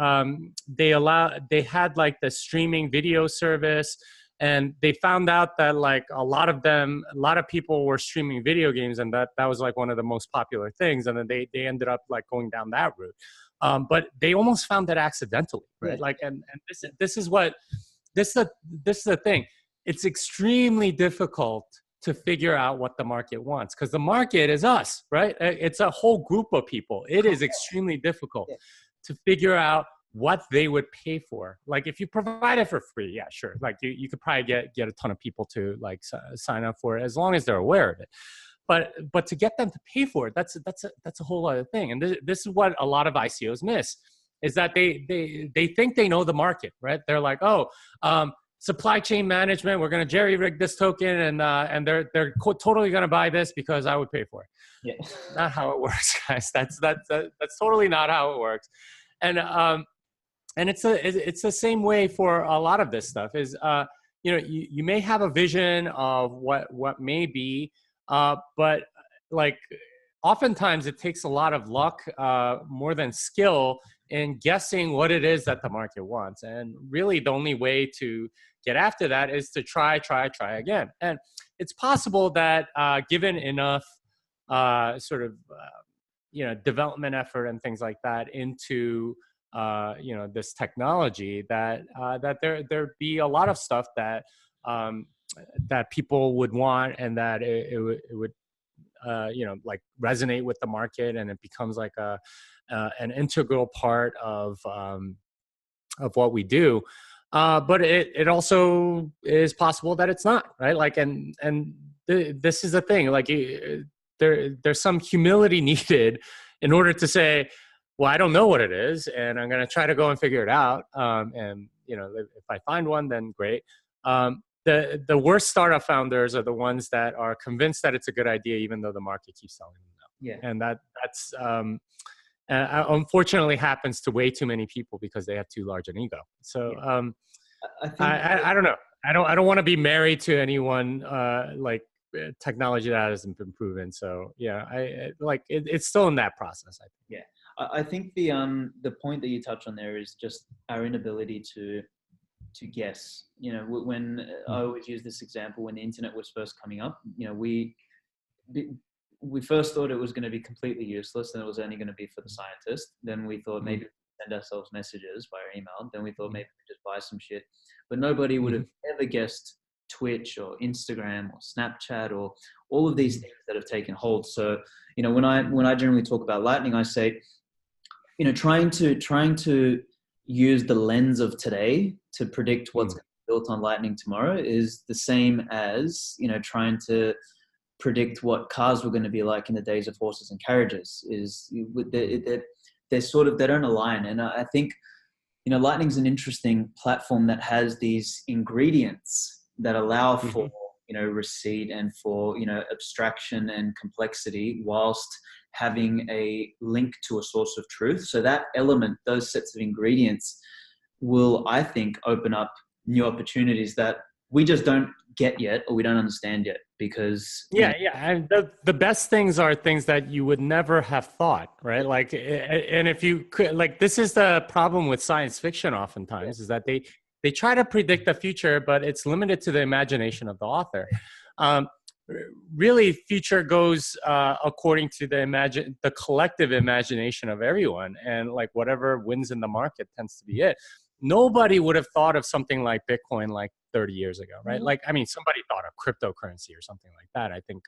had like the streaming video service. And they found out that like a lot of people were streaming video games, and that was like one of the most popular things. And then they ended up like going down that route. But they almost found it accidentally, right? Yeah. Like, and this is the thing. It's extremely difficult to figure out what the market wants, because the market is us, right? It's a whole group of people. It is extremely difficult to figure out what they would pay for. Like if you provide it for free, yeah, sure. Like you could probably get a ton of people to like sign up for it as long as they're aware of it. But to get them to pay for it, that's a whole other thing. And this is what a lot of ICOs miss, is that they think they know the market, right? They're like, supply chain management, we're going to jerry rig this token, and they're totally going to buy this because I would pay for it. Yeah. Not how it works, guys. That's totally not how it works. And it's the same way for a lot of this stuff. Is you may have a vision of what may be, but like oftentimes it takes a lot of luck more than skill in guessing what it is that the market wants. And really the only way to get after that is to try again. And it's possible that given enough development effort and things like that into this technology, that there'd be a lot of stuff that people would want, and that it would like resonate with the market, and it becomes like an integral part of what we do. But it also is possible that it's not, right? Like, and this is the thing. Like, there's some humility needed in order to say, well, I don't know what it is, and I'm going to try to go and figure it out. And if I find one, then great. The worst startup founders are the ones that are convinced that it's a good idea, even though the market keeps telling them no. Yeah. And that's unfortunately happens to way too many people because they have too large an ego. So I don't know. I don't want to be married to anyone like technology that hasn't been proven. So yeah, it's still in that process, I think. Yeah. I think the point that you touch on there is just our inability to guess. When I always use this example, when the internet was first coming up, we first thought it was going to be completely useless and it was only going to be for the scientists. Then we thought maybe send ourselves messages via email. Then we thought maybe we just buy some shit, but nobody would have ever guessed Twitch or Instagram or Snapchat or all of these things that have taken hold. So, you know, when I generally talk about Lightning, I say, you know, trying to use the lens of today to predict what's going to be built on Lightning tomorrow is the same as, you know, trying to predict what cars were going to be like in the days of horses and carriages. They're sort of, they don't align. And I think, you know, Lightning's an interesting platform that has these ingredients that allow for, you know, receipt and for, you know, abstraction and complexity whilst having a link to a source of truth. So that element, those sets of ingredients will, I think, open up new opportunities that we just don't get yet or we don't understand yet because and the best things are things that you would never have thought, right? Like, and if you could, like, this is the problem with science fiction oftentimes, is that they try to predict the future, but it's limited to the imagination of the author. Really, future goes according to the collective imagination of everyone, and like whatever wins in the market tends to be it. Nobody would have thought of something like Bitcoin like 30 years ago, right? Like, I mean, somebody thought of cryptocurrency or something like that, I think.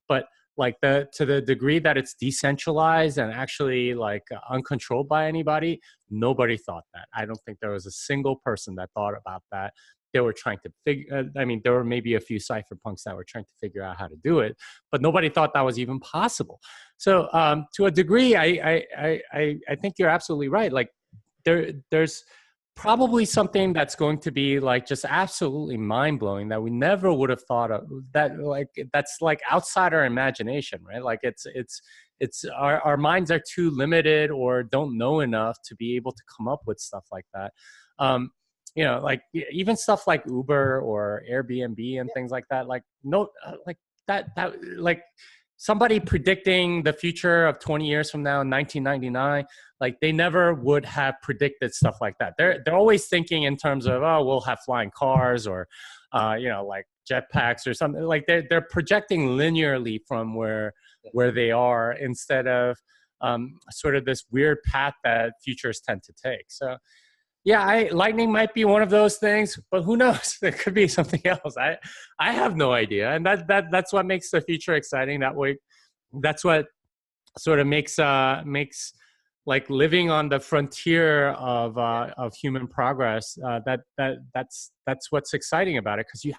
But like to the degree that it's decentralized and actually like uncontrolled by anybody, nobody thought that. I don't think there was a single person that thought about that. They were trying to figure, I mean, there were maybe a few cypherpunks that were trying to figure out how to do it, but nobody thought that was even possible. So to a degree, I think you're absolutely right. Like there's probably something that's going to be like just absolutely mind-blowing that we never would have thought of, that like that's like outside our imagination, right? Like it's our minds are too limited or don't know enough to be able to come up with stuff like that. You know, like even stuff like Uber or Airbnb and things like that, like like that like somebody predicting the future of 20 years from now in 1999, like they never would have predicted stuff like that. They're always thinking in terms of, oh, we'll have flying cars or, you know, like jetpacks or something. Like they're projecting linearly from where they are instead of sort of this weird path that futures tend to take. So yeah, Lightning might be one of those things, but who knows? There could be something else. I have no idea, and that's what makes the future exciting. That way, that's what sort of makes like living on the frontier of human progress. That's what's exciting about it, because you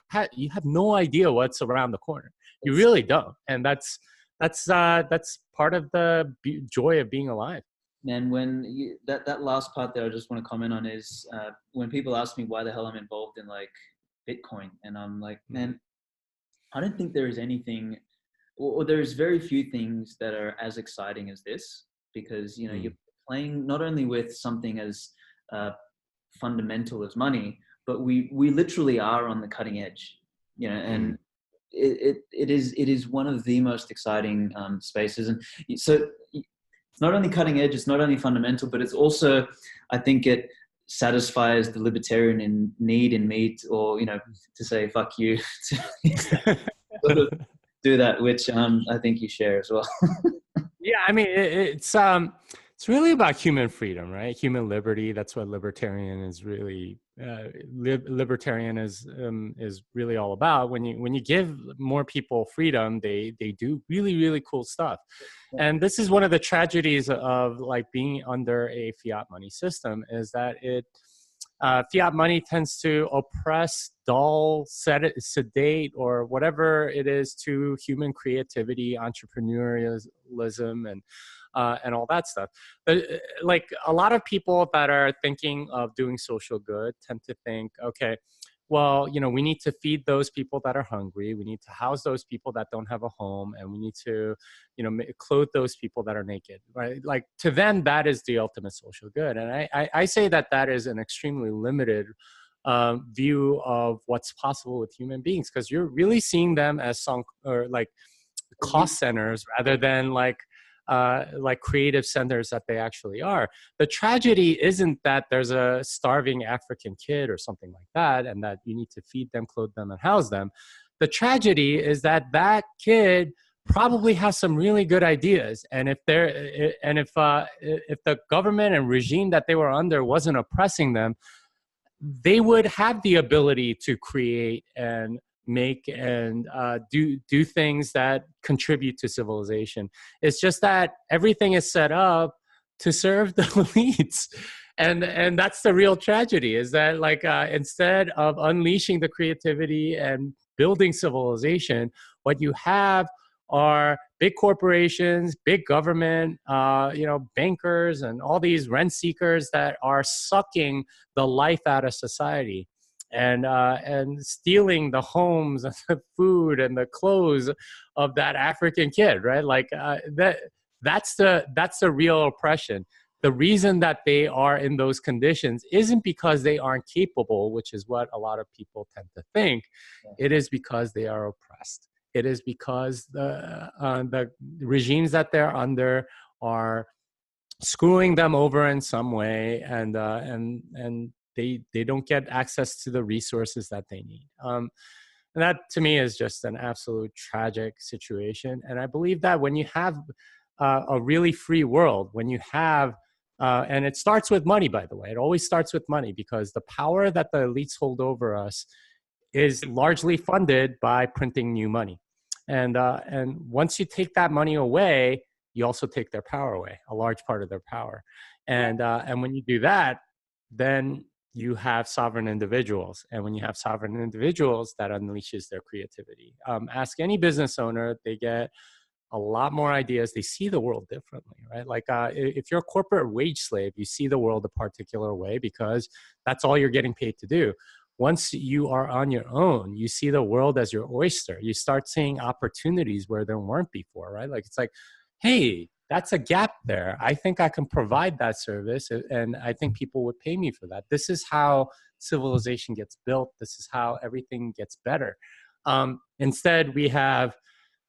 have no idea what's around the corner. You really don't, and that's part of the joy of being alive. Man, when that last part there, I just want to comment on is when people ask me why the hell I'm involved in like Bitcoin, and I'm like, man, I don't think there is anything, or there's very few things that are as exciting as this, because you know you're playing not only with something as fundamental as money, but we literally are on the cutting edge, you know, and it is one of the most exciting spaces, and so. It's not only cutting edge, it's not only fundamental, but it's also, I think it satisfies the libertarian need in me, or, you know, to say, fuck you, to sort of do that, which I think you share as well. Yeah, I mean, it's really about human freedom, right? Human liberty. That's what libertarian is really, libertarianism is really all about. When you give more people freedom, they do really, really cool stuff. And this is one of the tragedies of like being under a fiat money system, is that fiat money tends to oppress, dull, sedate, or whatever it is to human creativity, entrepreneurialism, and all that stuff. But like a lot of people that are thinking of doing social good tend to think, okay, well, you know, we need to feed those people that are hungry. We need to house those people that don't have a home, and we need to, you know, clothe those people that are naked, right? Like to them, that is the ultimate social good. And I say that is an extremely limited view of what's possible with human beings, because you're really seeing them as cost centers rather than like creative centers that they actually are. The tragedy isn't that there's a starving African kid or something like that, and that you need to feed them, clothe them, and house them. The tragedy is that kid probably have some really good ideas. And if the government and regime that they were under wasn't oppressing them, they would have the ability to create and make and do things that contribute to civilization. It's just that everything is set up to serve the elites. And that's the real tragedy, is that like instead of unleashing the creativity and building civilization, what you have are big corporations, big government, bankers, and all these rent seekers that are sucking the life out of society, and stealing the homes and the food and the clothes of that African kid, right? Like that's the real oppression. The reason that they are in those conditions isn't because they aren't capable, which is what a lot of people tend to think. It is because they are oppressed. It is because the regimes that they're under are screwing them over in some way, and they don't get access to the resources that they need. And that to me is just an absolute tragic situation. And I believe that when you have a really free world, when you have and it starts with money, by the way. It always starts with money, because the power that the elites hold over us is largely funded by printing new money. And once you take that money away, you also take their power away, a large part of their power. And when you do that, then you have sovereign individuals. And when you have sovereign individuals, that unleashes their creativity. Ask any business owner, they get a lot more ideas. They see the world differently, right? Like if you're a corporate wage slave, you see the world a particular way because that's all you're getting paid to do. Once you are on your own, you see the world as your oyster. You start seeing opportunities where there weren't before, right? Like it's like, hey, that's a gap there. I think I can provide that service, and I think people would pay me for that. This is how civilization gets built. This is how everything gets better. Instead, we have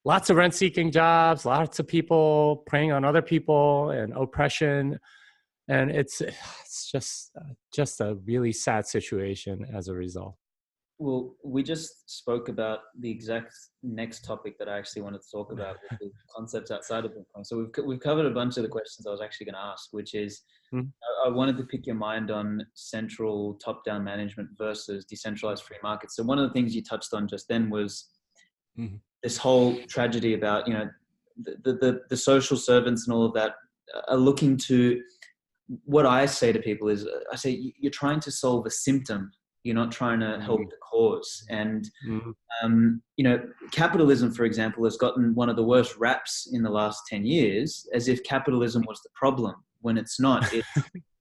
lots of rent-seeking jobs, lots of people preying on other people, and oppression, and it's just a really sad situation as a result. Well, we just spoke about the exact next topic that I actually wanted to talk about, with the concepts outside of Bitcoin. So we've covered a bunch of the questions I was actually going to ask, which is, I wanted to pick your mind on central top-down management versus decentralized free markets. So one of the things you touched on just then was this whole tragedy about, the social servants and all of that are looking to, what I say to people is, I say, you're trying to solve a symptom. You're not trying to help the cause. And, capitalism, for example, has gotten one of the worst raps in the last 10 years, as if capitalism was the problem, when it's not. It's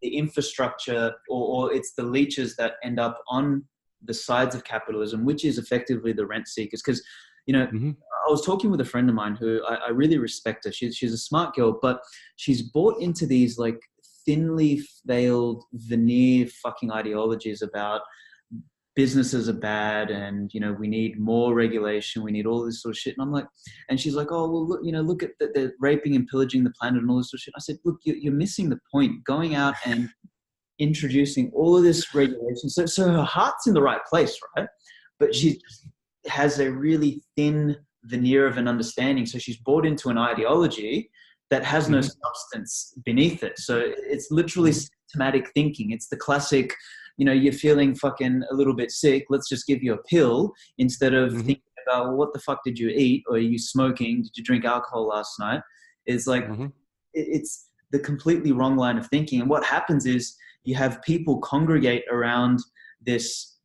the infrastructure, or it's the leeches that end up on the sides of capitalism, which is effectively the rent seekers. Because, I was talking with a friend of mine who I really respect her. She's a smart girl, but she's bought into these like thinly veiled veneer fucking ideologies about businesses are bad, and we need more regulation, we need all this sort of shit. And I'm like, and she's like, oh well, look at they're raping and pillaging the planet and all this sort of shit. I said, look, you're missing the point. Going out and introducing all of this regulation, so her heart's in the right place, right? But she has a really thin veneer of an understanding. So she's bought into an ideology that has no substance beneath it. So it's literally symptomatic thinking. It's the classic, you're feeling fucking a little bit sick, let's just give you a pill, instead of thinking about, well, what the fuck did you eat? Or are you smoking? Did you drink alcohol last night? It's like, it's the completely wrong line of thinking. And what happens is you have people congregate around this,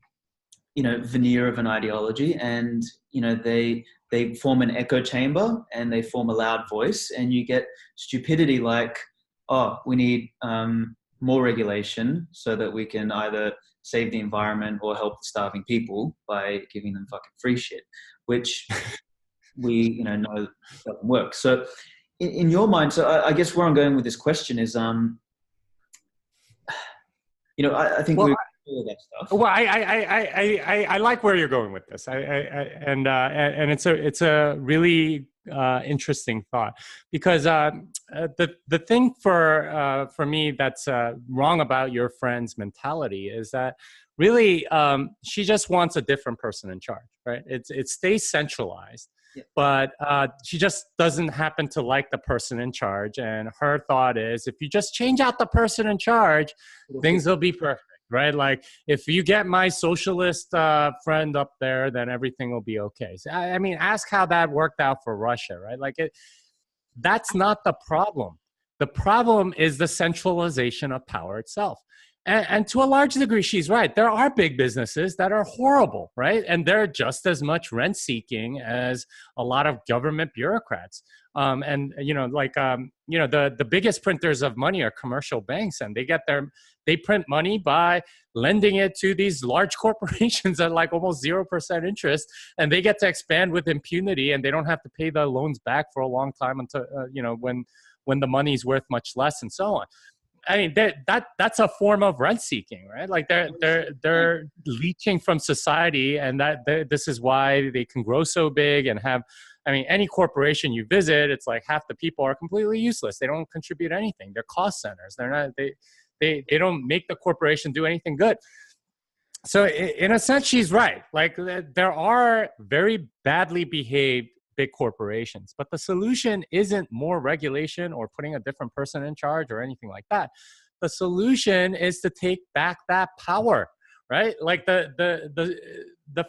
veneer of an ideology, and, they form an echo chamber and they form a loud voice, and you get stupidity like, oh, we need more regulation so that we can either save the environment or help the starving people by giving them fucking free shit, which we, know doesn't work. So in your mind, so I guess where I'm going with this question is, I think all that stuff. Well, I like where you're going with this. And it's a really interesting thought, because the thing for me that's wrong about your friend's mentality is that really she just wants a different person in charge, right? It stays centralized. but she just doesn't happen to like the person in charge. And her thought is, if you just change out the person in charge, things will be perfect, right? Like, if you get my socialist friend up there, then everything will be okay. So, I mean, ask how that worked out for Russia, right? Like, that's not the problem. The problem is the centralization of power itself. And to a large degree, she's right. There are big businesses that are horrible, right? And they're just as much rent-seeking as a lot of government bureaucrats. And the biggest printers of money are commercial banks, and they print money by lending it to these large corporations at like almost 0% interest, and they get to expand with impunity, and they don't have to pay the loans back for a long time until when the money's worth much less, and so on. I mean, that's a form of rent seeking, right? Like they're leeching from society, and this is why they can grow so big and have. I mean, any corporation you visit, it's like half the people are completely useless. They don't contribute anything. They're cost centers. They're not. They don't make the corporation do anything good. So in a sense, she's right. Like, there are very badly behaved big corporations, but the solution isn't more regulation or putting a different person in charge or anything like that. The solution is to take back that power, right? Like the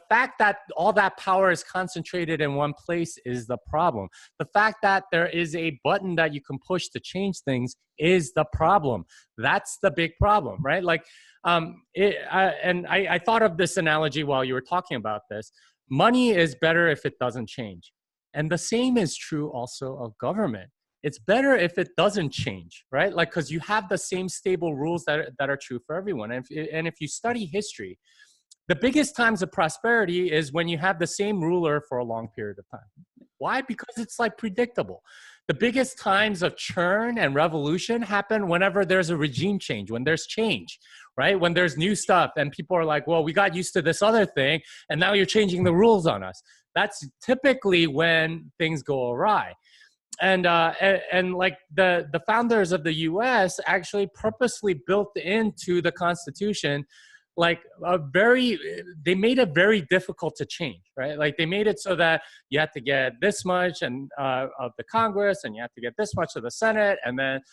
fact that all that power is concentrated in one place is the problem. The fact that there is a button that you can push to change things is the problem. That's the big problem, right? Like, I thought of this analogy while you were talking about this. Money is better if it doesn't change. And the same is true also of government. It's better if it doesn't change, right? Like, because you have the same stable rules that are true for everyone. And if you study history, the biggest times of prosperity is when you have the same ruler for a long period of time. Why? Because it's like predictable. The biggest times of churn and revolution happen whenever there's a regime change, when there's change, right? When there's new stuff and people are like, well, we got used to this other thing and now you're changing the rules on us. That's typically when things go awry. And like the founders of the US actually purposely built into the Constitution like they made it very difficult to change, right? Like, they made it so that you had to get this much of the Congress, and you have to get this much of the Senate, and then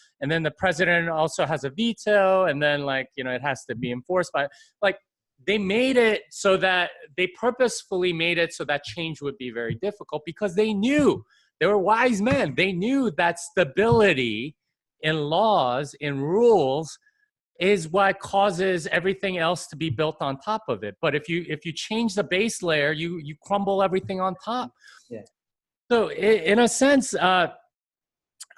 the president also has a veto, and then, like, it has to be enforced by, like, they made it so that they purposefully made it so that change would be very difficult, because they were wise men. They knew that stability in laws, in rules, is what causes everything else to be built on top of it. But if you change the base layer, you crumble everything on top. Yeah. So in a sense, the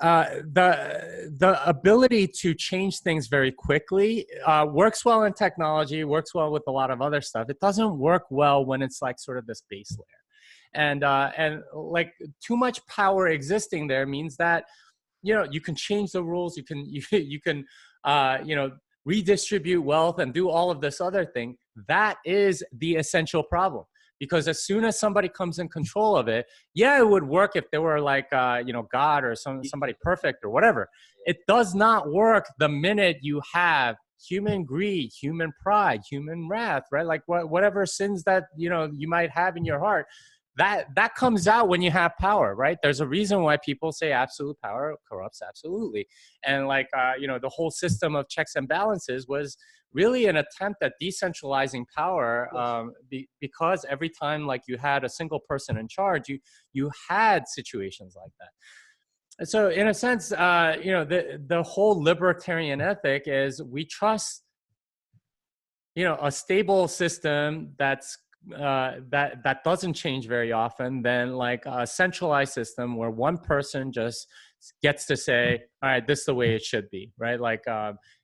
ability to change things very quickly works well in technology, works well with a lot of other stuff. It doesn't work well when it's like sort of this base layer. And like, too much power existing there means that, you can change the rules, you can redistribute wealth and do all of this other thing. That is the essential problem. Because as soon as somebody comes in control of it, yeah, it would work if they were like, God or somebody perfect or whatever. It does not work the minute you have human greed, human pride, human wrath, right? Like whatever sins that, you might have in your heart, that comes out when you have power, right? There's a reason why people say absolute power corrupts absolutely. And like, the whole system of checks and balances was really an attempt at decentralizing power, because every time like you had a single person in charge, you had situations like that. So in a sense, the whole libertarian ethic is we trust, a stable system that's that doesn't change very often than like a centralized system where one person just gets to say, all right, this is the way it should be, right? Like,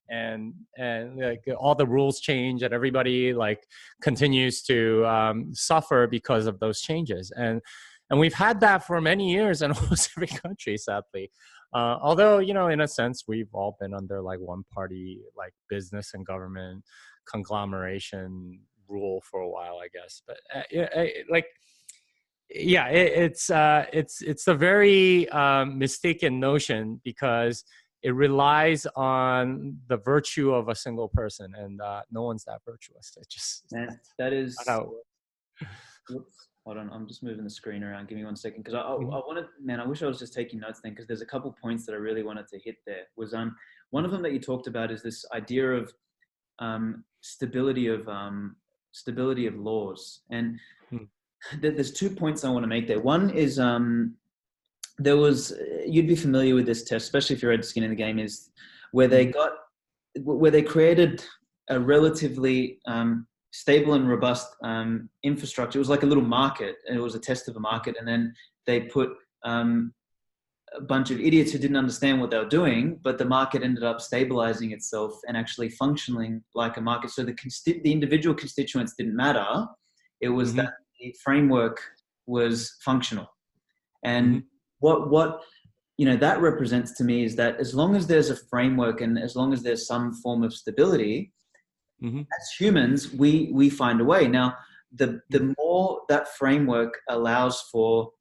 and like all the rules change and everybody like continues to suffer because of those changes. And we've had that for many years in almost every country, sadly. Although, in a sense, we've all been under like one party, like business and government conglomeration rule for a while, I guess. But it's a very mistaken notion, because it relies on the virtue of a single person, and no one's that virtuous. It just that is. how. Hold on, I'm just moving the screen around. Give me 1 second, because I Mhm. wanted, man, I wish I was just taking notes then, because there's a couple points that I really wanted to hit there. Was one of them that you talked about is this idea of stability of laws, and Mhm. there's 2 points I want to make there. One is there was, you'd be familiar with this test, especially if you read Skin in the Game, is where they created a relatively stable and robust infrastructure. It was like a little market, and it was a test of a market. And then they put a bunch of idiots who didn't understand what they were doing, but the market ended up stabilizing itself and actually functioning like a market. So the individual constituents didn't matter. It was that Mhm. the framework was functional. And Mhm. what that represents to me is that as long as there's a framework and as long as there's some form of stability, Mhm. as humans, we find a way. Now, the more that framework allows for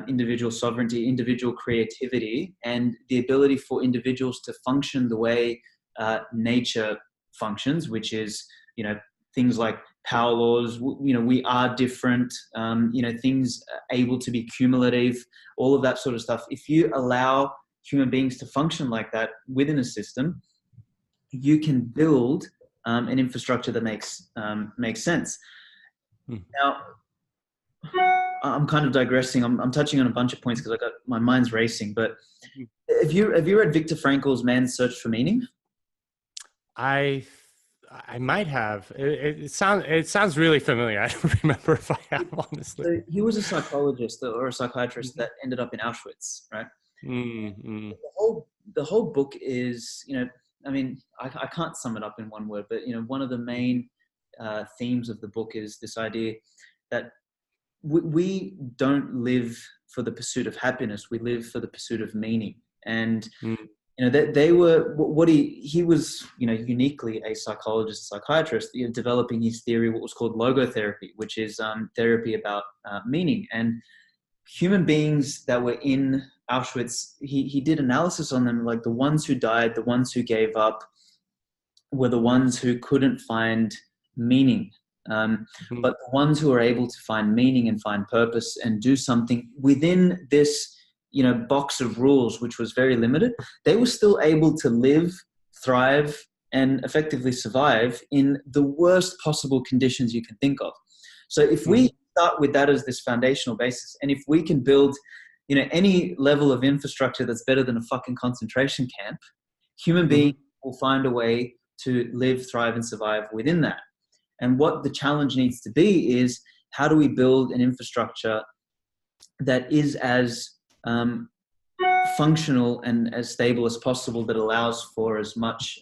individual sovereignty, individual creativity, and the ability for individuals to function the way nature functions, which is, things like power laws, we are different, things able to be cumulative, all of that sort of stuff. If you allow human beings to function like that within a system, you can build an infrastructure that makes sense. Mhm. Now, I'm kind of digressing. I'm touching on a bunch of points because I got my mind's racing. But have you read Viktor Frankl's Man's Search for Meaning? I I might have. It sounds really familiar. I don't remember if I have, honestly. So he was a psychologist or a psychiatrist Mhm. that ended up in Auschwitz, right? Mm, mm, The whole book is, I mean, I can't sum it up in one word, but one of the main themes of the book is this idea that we don't live for the pursuit of happiness. We live for the pursuit of meaning. And mm, they were what he was, uniquely a psychologist, psychiatrist, developing his theory, what was called logotherapy, which is therapy about meaning. And human beings that were in Auschwitz, he did analysis on them, like the ones who died, the ones who gave up, were the ones who couldn't find meaning. mm, But the ones who are able to find meaning and find purpose and do something within this, box of rules, which was very limited, they were still able to live, thrive, and effectively survive in the worst possible conditions you can think of. So if we mm, start with that as this foundational basis, and if we can build, any level of infrastructure that's better than a fucking concentration camp, human beings mm, will find a way to live, thrive, and survive within that. And what the challenge needs to be is, how do we build an infrastructure that is as functional and as stable as possible, that allows for as much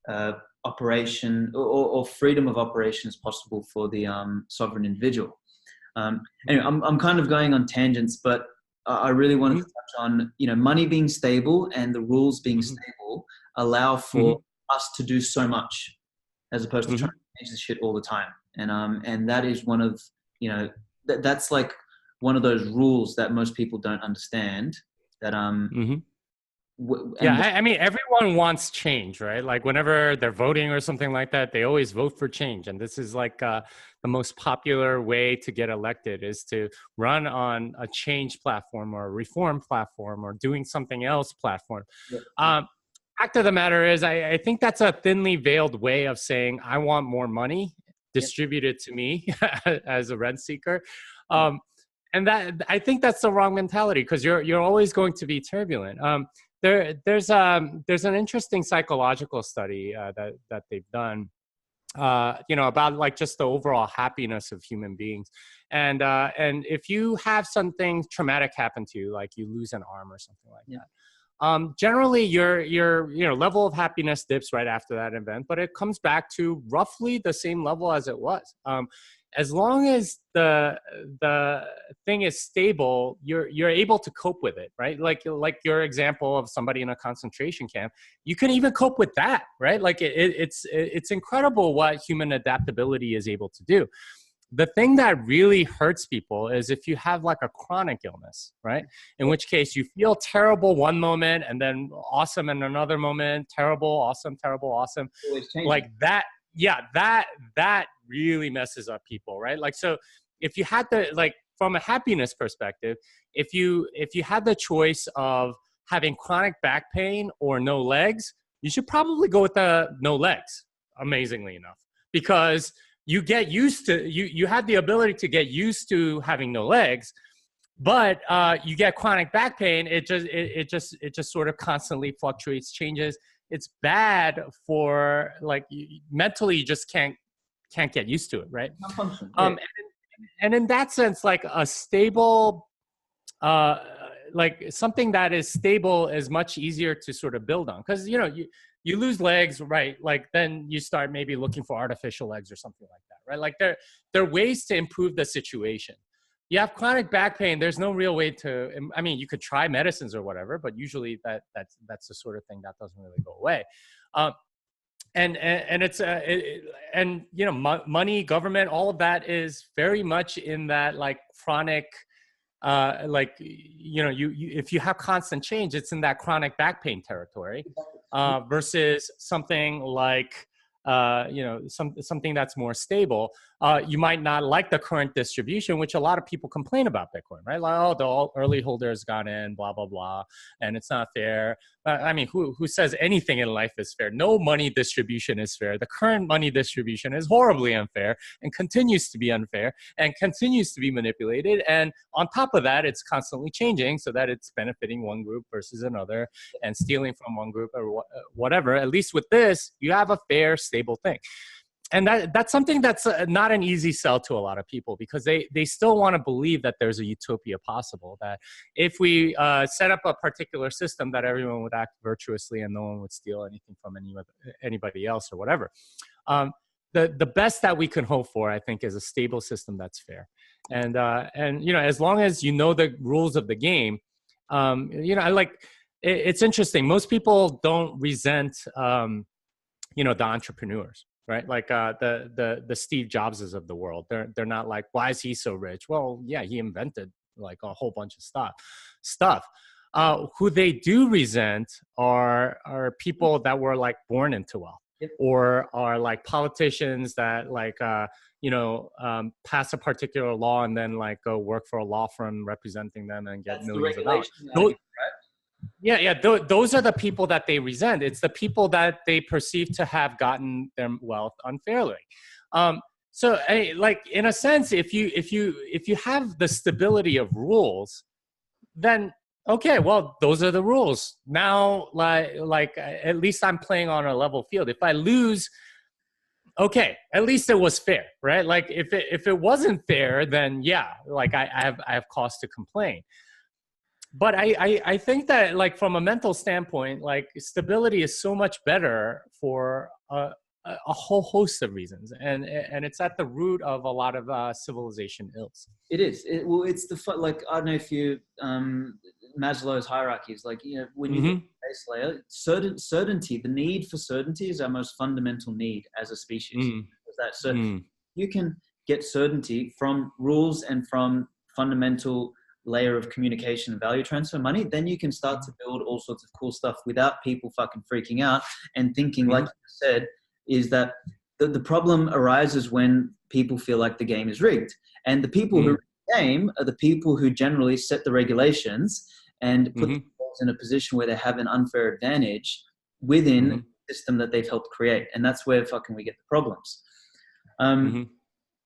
uh, operation or freedom of operation as possible for the sovereign individual. Anyway, I'm kind of going on tangents, but I really wanted to mm, touch on, money being stable and the rules being mm, stable allow for mm, us to do so much, as opposed to trying mm, to change the shit all the time. And that is one of, that's like one of those rules that most people don't understand. That mm. Yeah, and I mean, everyone wants change, right? Like whenever they're voting or something like that, they always vote for change. And this is like the most popular way to get elected, is to run on a change platform or a reform platform or doing something else platform. yeah, Um, Fact of the matter is, I think that's a thinly veiled way of saying I want more money yeah, distributed to me as a rent seeker. yeah, Um, and that, I think that's the wrong mentality, because you're always going to be turbulent. There's an interesting psychological study that they've done, about like just the overall happiness of human beings, and if you have something traumatic happen to you, like you lose an arm or something like yeah, that, generally your level of happiness dips right after that event, but it comes back to roughly the same level as it was. As long as the thing is stable, you're able to cope with it, right? Like your example of somebody in a concentration camp, you can even cope with that, right? Like it's incredible what human adaptability is able to do. The thing that really hurts people is if you have like a chronic illness, right? In yeah. which case you feel terrible one moment and then awesome in another moment, terrible, awesome, terrible, awesome. Always changing. Like that, yeah, that really messes up people, right? Like, so if you had the, like, from a happiness perspective, if you had the choice of having chronic back pain or no legs, you should probably go with the no legs, amazingly enough, because you get used to, you have the ability to get used to having no legs, but you get chronic back pain. It just sort of constantly fluctuates, changes. It's bad for, like, mentally, you just can't get used to it, right? And in that sense, like a stable, like something that is stable is much easier to sort of build on, because you lose legs, right? Like then you start maybe looking for artificial legs or something like that, right? Like there are ways to improve the situation. You have chronic back pain, there's no real way to, I mean, you could try medicines or whatever, but usually that's the sort of thing that doesn't really go away. And it's money, government, all of that is very much in that, like, chronic, if you have constant change, it's in that chronic back pain territory, versus something like something that's more stable. You might not like the current distribution, which a lot of people complain about Bitcoin, right? Like, oh, the early holders got in, blah, blah, blah, and it's not fair. I mean, who says anything in life is fair? No money distribution is fair. The current money distribution is horribly unfair and continues to be unfair and continues to be manipulated. And on top of that, it's constantly changing so that it's benefiting one group versus another and stealing from one group or whatever. At least with this, you have a fair, stable thing. And that's something that's not an easy sell to a lot of people, because they still want to believe that there's a utopia possible, that if we set up a particular system, that everyone would act virtuously and no one would steal anything from anybody else or whatever. The best that we can hope for, I think, is a stable system that's fair. And as long as you know the rules of the game, it's interesting. Most people don't resent, the entrepreneurs, right? Like the Steve Jobses of the world. They're not like, why is he so rich? Well, yeah, he invented like a whole bunch of stuff. Who they do resent are people that were like born into wealth. Yep. Or are like politicians that like pass a particular law and then like go work for a law firm representing them and get millions of dollars. Those are the people that they resent. It's the people that they perceive to have gotten their wealth unfairly. So like in a sense, if you have the stability of rules, then okay, well, those are the rules. Now, like at least I'm playing on a level field. If I lose, okay, at least it was fair, right? Like if it wasn't fair, then yeah, like I have cause to complain. But I think that, like, from a mental standpoint, like, stability is so much better for a whole host of reasons, and it's at the root of a lot of civilization ills. It is. It's like, I don't know if you Maslow's hierarchies, like, when you get base layer, certainty, the need for certainty is our most fundamental need as a species. You can get certainty from rules and from fundamental layer of communication and value transfer money, then you can start to build all sorts of cool stuff without people fucking freaking out and thinking, like you said, is that the problem arises when people feel like the game is rigged. And the people who rig the game are the people who generally set the regulations and put themselves in a position where they have an unfair advantage within the system that they've helped create. And that's where fucking we get the problems.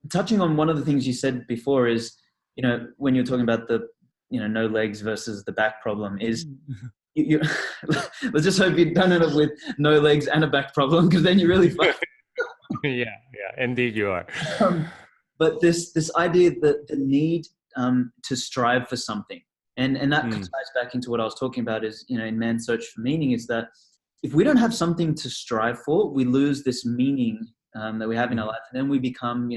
Touching on one of the things you said before is, when you're talking about the, no legs versus the back problem, is you let's just hope you don't end up with no legs and a back problem, because then you're really fucked. Yeah, indeed you are. But this idea that the need to strive for something, and that ties back into what I was talking about is, in Man's Search for Meaning, is that if we don't have something to strive for, we lose this meaning that we have in our life, and then we become,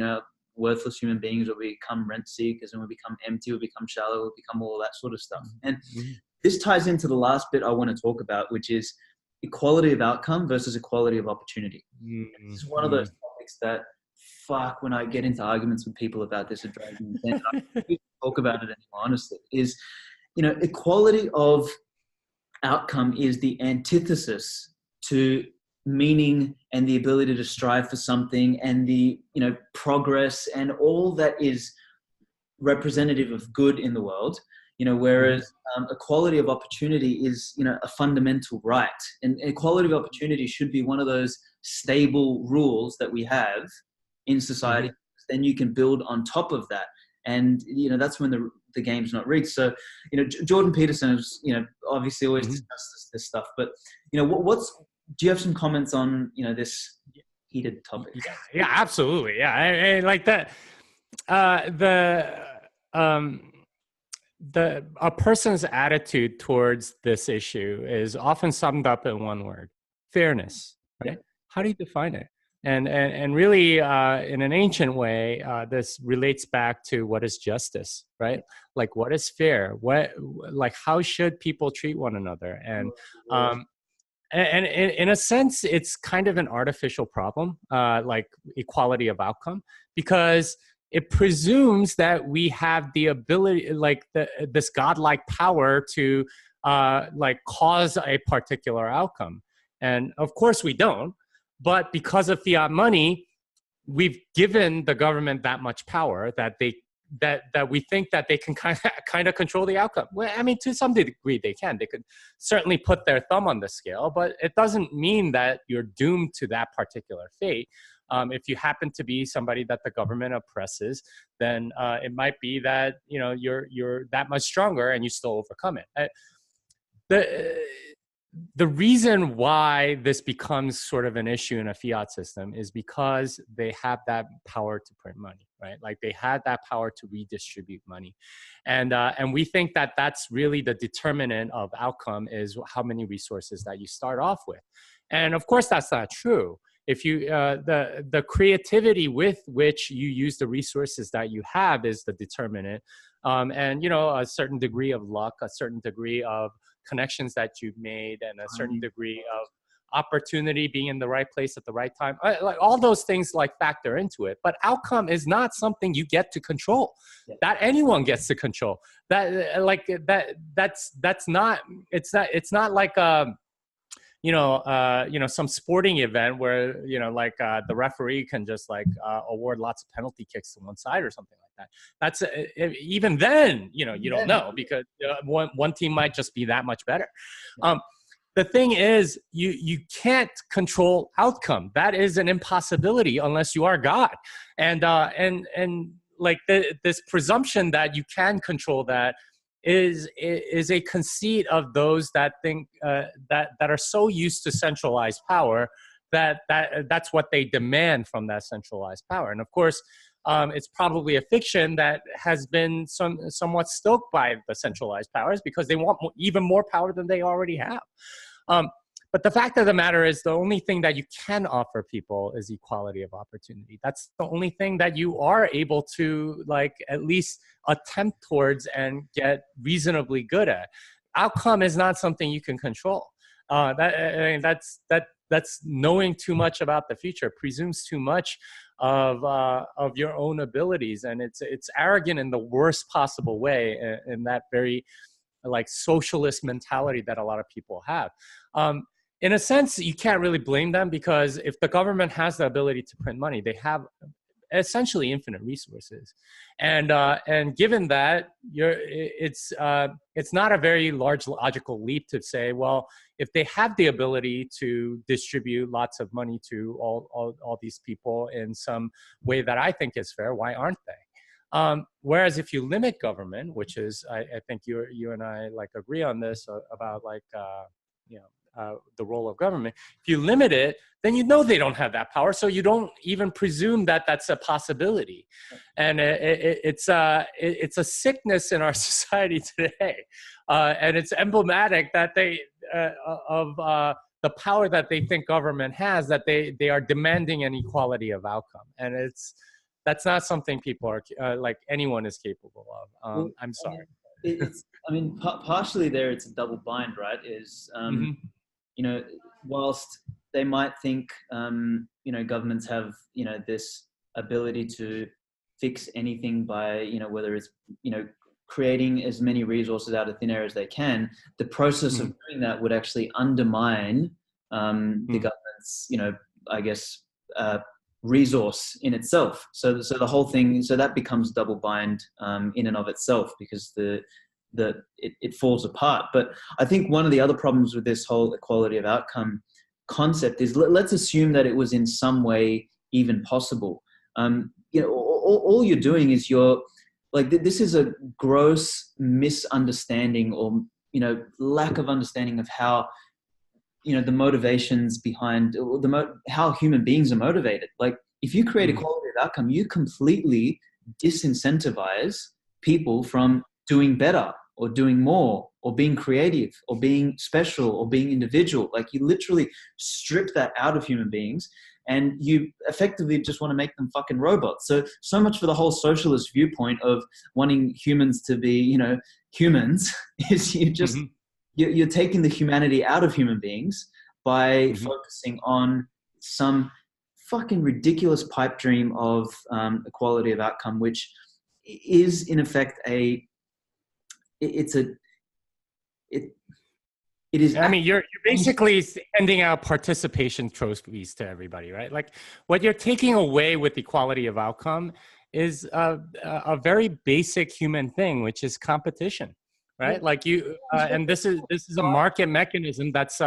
worthless human beings, or we become rent seekers, and we become empty, we become shallow, we become all that sort of stuff. And this ties into the last bit I want to talk about, which is equality of outcome versus equality of opportunity. This is one of those topics that, fuck, when I get into arguments with people about this, it drives me insane. I don't talk about it anymore, honestly. Is, equality of outcome is the antithesis to meaning and the ability to strive for something and the, progress and all that is representative of good in the world, whereas equality of opportunity is, a fundamental right. And equality of opportunity should be one of those stable rules that we have in society. Then you can build on top of that. And, that's when the game's not rigged. So, Jordan Peterson has, obviously always discussed this stuff, but, do you have some comments on, this heated topic? Yeah, absolutely. Yeah. I like that. A person's attitude towards this issue is often summed up in one word: fairness. Right? How do you define it? And really, in an ancient way, this relates back to what is justice, right? Like, what is fair? How should people treat one another? And in a sense, it's kind of an artificial problem, like equality of outcome, because it presumes that we have the ability, like this godlike power to cause a particular outcome. And of course we don't, but because of fiat money, we've given the government that much power that we think that they can kind of control the outcome. Well, I mean, to some degree they can. They could certainly put their thumb on the scale, but it doesn't mean that you're doomed to that particular fate. If you happen to be somebody that the government oppresses, then it might be that you're that much stronger and you still overcome it. The reason why this becomes sort of an issue in a fiat system is because they have that power to print money, right? Like, they had that power to redistribute money. And we think that that's really the determinant of outcome, is how many resources that you start off with. And of course, that's not true. If you, the creativity with which you use the resources that you have is the determinant. And, a certain degree of luck, a certain degree of connections that you've made, and a certain degree of opportunity, being in the right place at the right time, like all those things factor into it. But outcome is not something you get to control, that anyone gets to control. That's not, it's not like some sporting event where, the referee can just award lots of penalty kicks to one side or something like that. That's even then, you don't know, because one team might just be that much better. The thing is, you can't control outcome. That is an impossibility unless you are God. And this presumption that you can control that is a conceit of those that think that are so used to centralized power that's what they demand from that centralized power. And of course, it's probably a fiction that has been somewhat stoked by the centralized powers, because they want even more power than they already have. But the fact of the matter is, the only thing that you can offer people is equality of opportunity. That's the only thing that you are able to at least attempt towards and get reasonably good at. Outcome is not something you can control. That's knowing too much about the future, presumes too much of your own abilities, and it's arrogant in the worst possible way, in that very socialist mentality that a lot of people have. In a sense, you can't really blame them, because if the government has the ability to print money, they have essentially infinite resources, and given that, it's not a very large logical leap to say, well, if they have the ability to distribute lots of money to all these people in some way that I think is fair, why aren't they? Whereas if you limit government, which is, I think you and I agree on this about the role of government. If you limit it, then they don't have that power, so you don't even presume that that's a possibility. And it's a sickness in our society today, and it's emblematic that of the power that they think government has, that they are demanding an equality of outcome, and that's not something people are anyone is capable of. I'm sorry. Partially there, it's a double bind, right? Whilst they might think, governments have, this ability to fix anything by, whether it's, creating as many resources out of thin air as they can, the process of doing that would actually undermine the government's, resource in itself. So the whole thing, so that becomes double bind in and of itself, because it falls apart. But I think one of the other problems with this whole equality of outcome concept is, let's assume that it was in some way even possible. All you're doing is this is a gross misunderstanding, or lack of understanding of how the motivations behind how human beings are motivated. Like, if you create equality of outcome, you completely disincentivize people from doing better or doing more or being creative or being special or being individual. Like, you literally strip that out of human beings, and you effectively just want to make them fucking robots. So much for the whole socialist viewpoint of wanting humans to be, humans, is you're taking the humanity out of human beings by focusing on some fucking ridiculous pipe dream of equality of outcome, which is in effect I mean, you're basically handing out participation trophies to everybody, right? Like, what you're taking away with equality of outcome is a very basic human thing, which is competition, right? Like and this is a market mechanism that's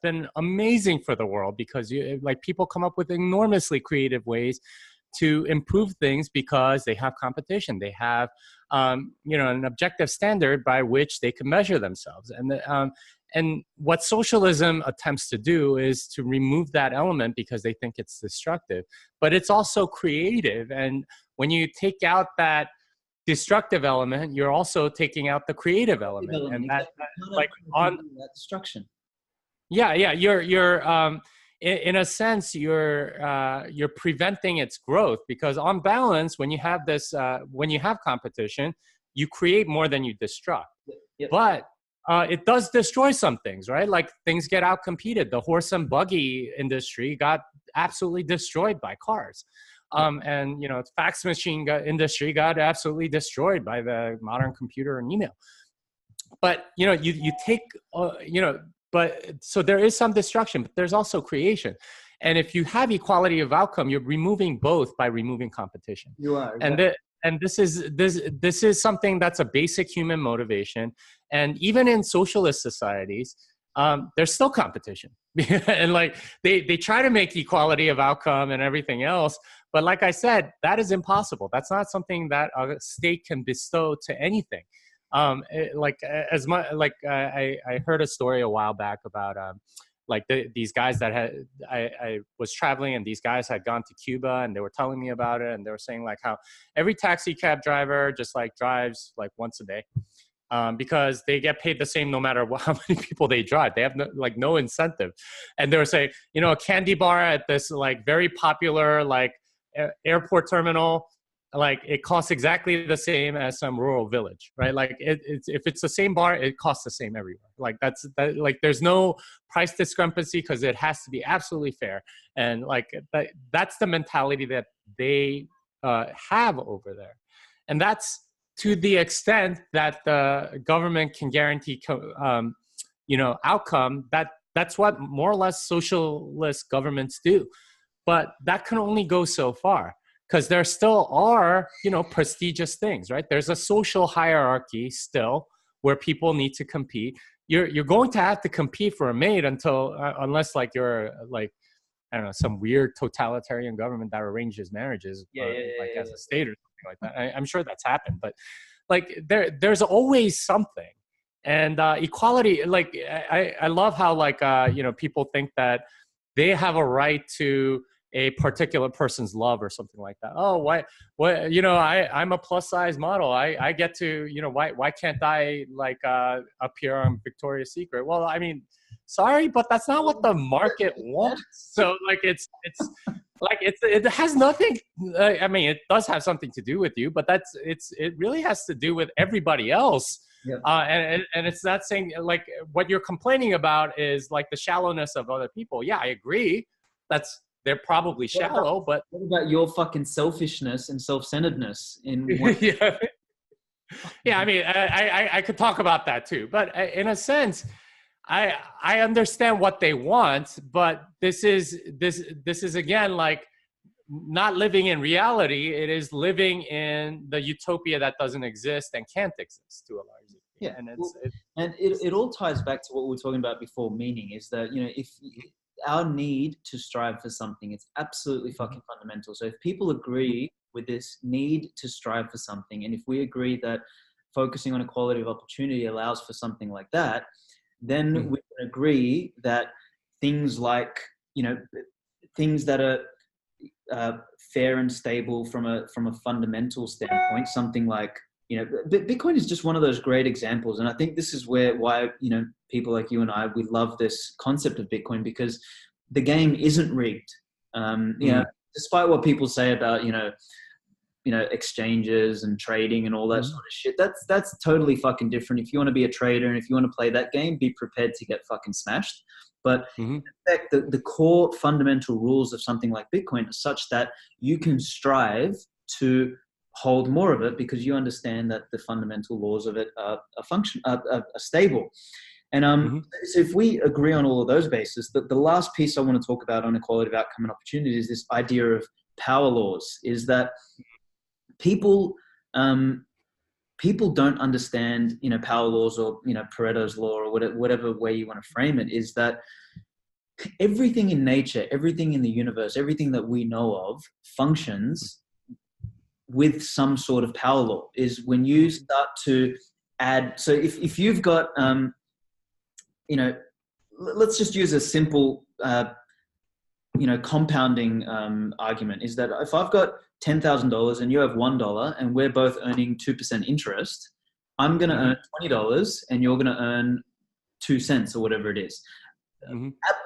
been amazing for the world, because people come up with enormously creative ways to improve things because they have competition. They have an objective standard by which they can measure themselves. And what socialism attempts to do is to remove that element, because they think it's destructive. But it's also creative. And when you take out that destructive element, you're also taking out the creative element. And that destruction. Yeah. You're in a sense, you're preventing its growth, because on balance, when you have when you have competition, you create more than you destruct. Yep. But it does destroy some things, right? Like, things get out competed. The horse and buggy industry got absolutely destroyed by cars. And fax machine industry got absolutely destroyed by the modern computer and email. But you take but so there is some destruction, but there's also creation. And if you have equality of outcome, you're removing both by removing competition. You are. Exactly. And this is something that's a basic human motivation. And even in socialist societies, there's still competition. And like, they try to make equality of outcome and everything else. But like I said, that is impossible. That's not something that a state can bestow to anything. I heard a story a while back about these guys that I was traveling, and these guys had gone to Cuba, and they were telling me about it, and they were saying like how every taxi cab driver just like drives like once a day, because they get paid the same no matter how many people they drive. They have no incentive. And they were saying, a candy bar at this like very popular like airport terminal, like it costs exactly the same as some rural village, right? Like if it's the same bar, it costs the same everywhere. Like there's no price discrepancy, because it has to be absolutely fair. And like that's the mentality that they have over there. And that's to the extent that the government can guarantee outcome. That's what more or less socialist governments do. But that can only go so far, because there still are, prestigious things, right? There's a social hierarchy still where people need to compete. You're going to have to compete for a mate unless like you're like, I don't know, some weird totalitarian government that arranges marriages as a state or something like that. I'm sure that's happened, but like there's always something. And equality, like I love how like people think that they have a right to a particular person's love or something like that. Oh, why I'm a plus size model. I get to, why can't I like appear on Victoria's Secret? Well, I mean, sorry, but that's not what the market wants. So like it has nothing. I mean, it does have something to do with you, but it really has to do with everybody else. Yeah. And it's not saying like what you're complaining about is like the shallowness of other people. Yeah, I agree. They're probably shallow, but what about your fucking selfishness and self-centeredness in yeah. I mean, I could talk about that too, but in a sense, I understand what they want, but this is again like not living in reality. It is living in the utopia that doesn't exist and can't exist to a large degree. Yeah, And it all ties back to what we were talking about before. Meaning is that, you know, if our need to strive for something, it's absolutely fucking fundamental. So if people agree with this need to strive for something, and if we agree that focusing on equality of opportunity allows for something like that, then we can agree that things like, you know, things that are fair and stable from a fundamental standpoint, something like, you know, Bitcoin is just one of those great examples. And I think this is why, you know, people like you and I, we love this concept of Bitcoin, because the game isn't rigged. You know, despite what people say about, you know, exchanges and trading and all that sort of shit, that's totally fucking different. If you want to be a trader and if you want to play that game, be prepared to get fucking smashed. But in fact, the core fundamental rules of something like Bitcoin are such that you can strive to hold more of it, because you understand that the fundamental laws of it are stable. And so if we agree on all of those bases, the last piece I want to talk about on equality of outcome and opportunity is this idea of power laws. Is that people don't understand, you know, power laws, or, you know, Pareto's law, or whatever way you want to frame it, is that everything in nature, everything in the universe, everything that we know of functions with some sort of power law. Is when you start to add, so if you've got, you know, let's just use a simple, you know, compounding argument, is that if I've got $10,000 and you have $1 and we're both earning 2% interest, I'm going to earn $20 and you're going to earn 2 cents or whatever it is.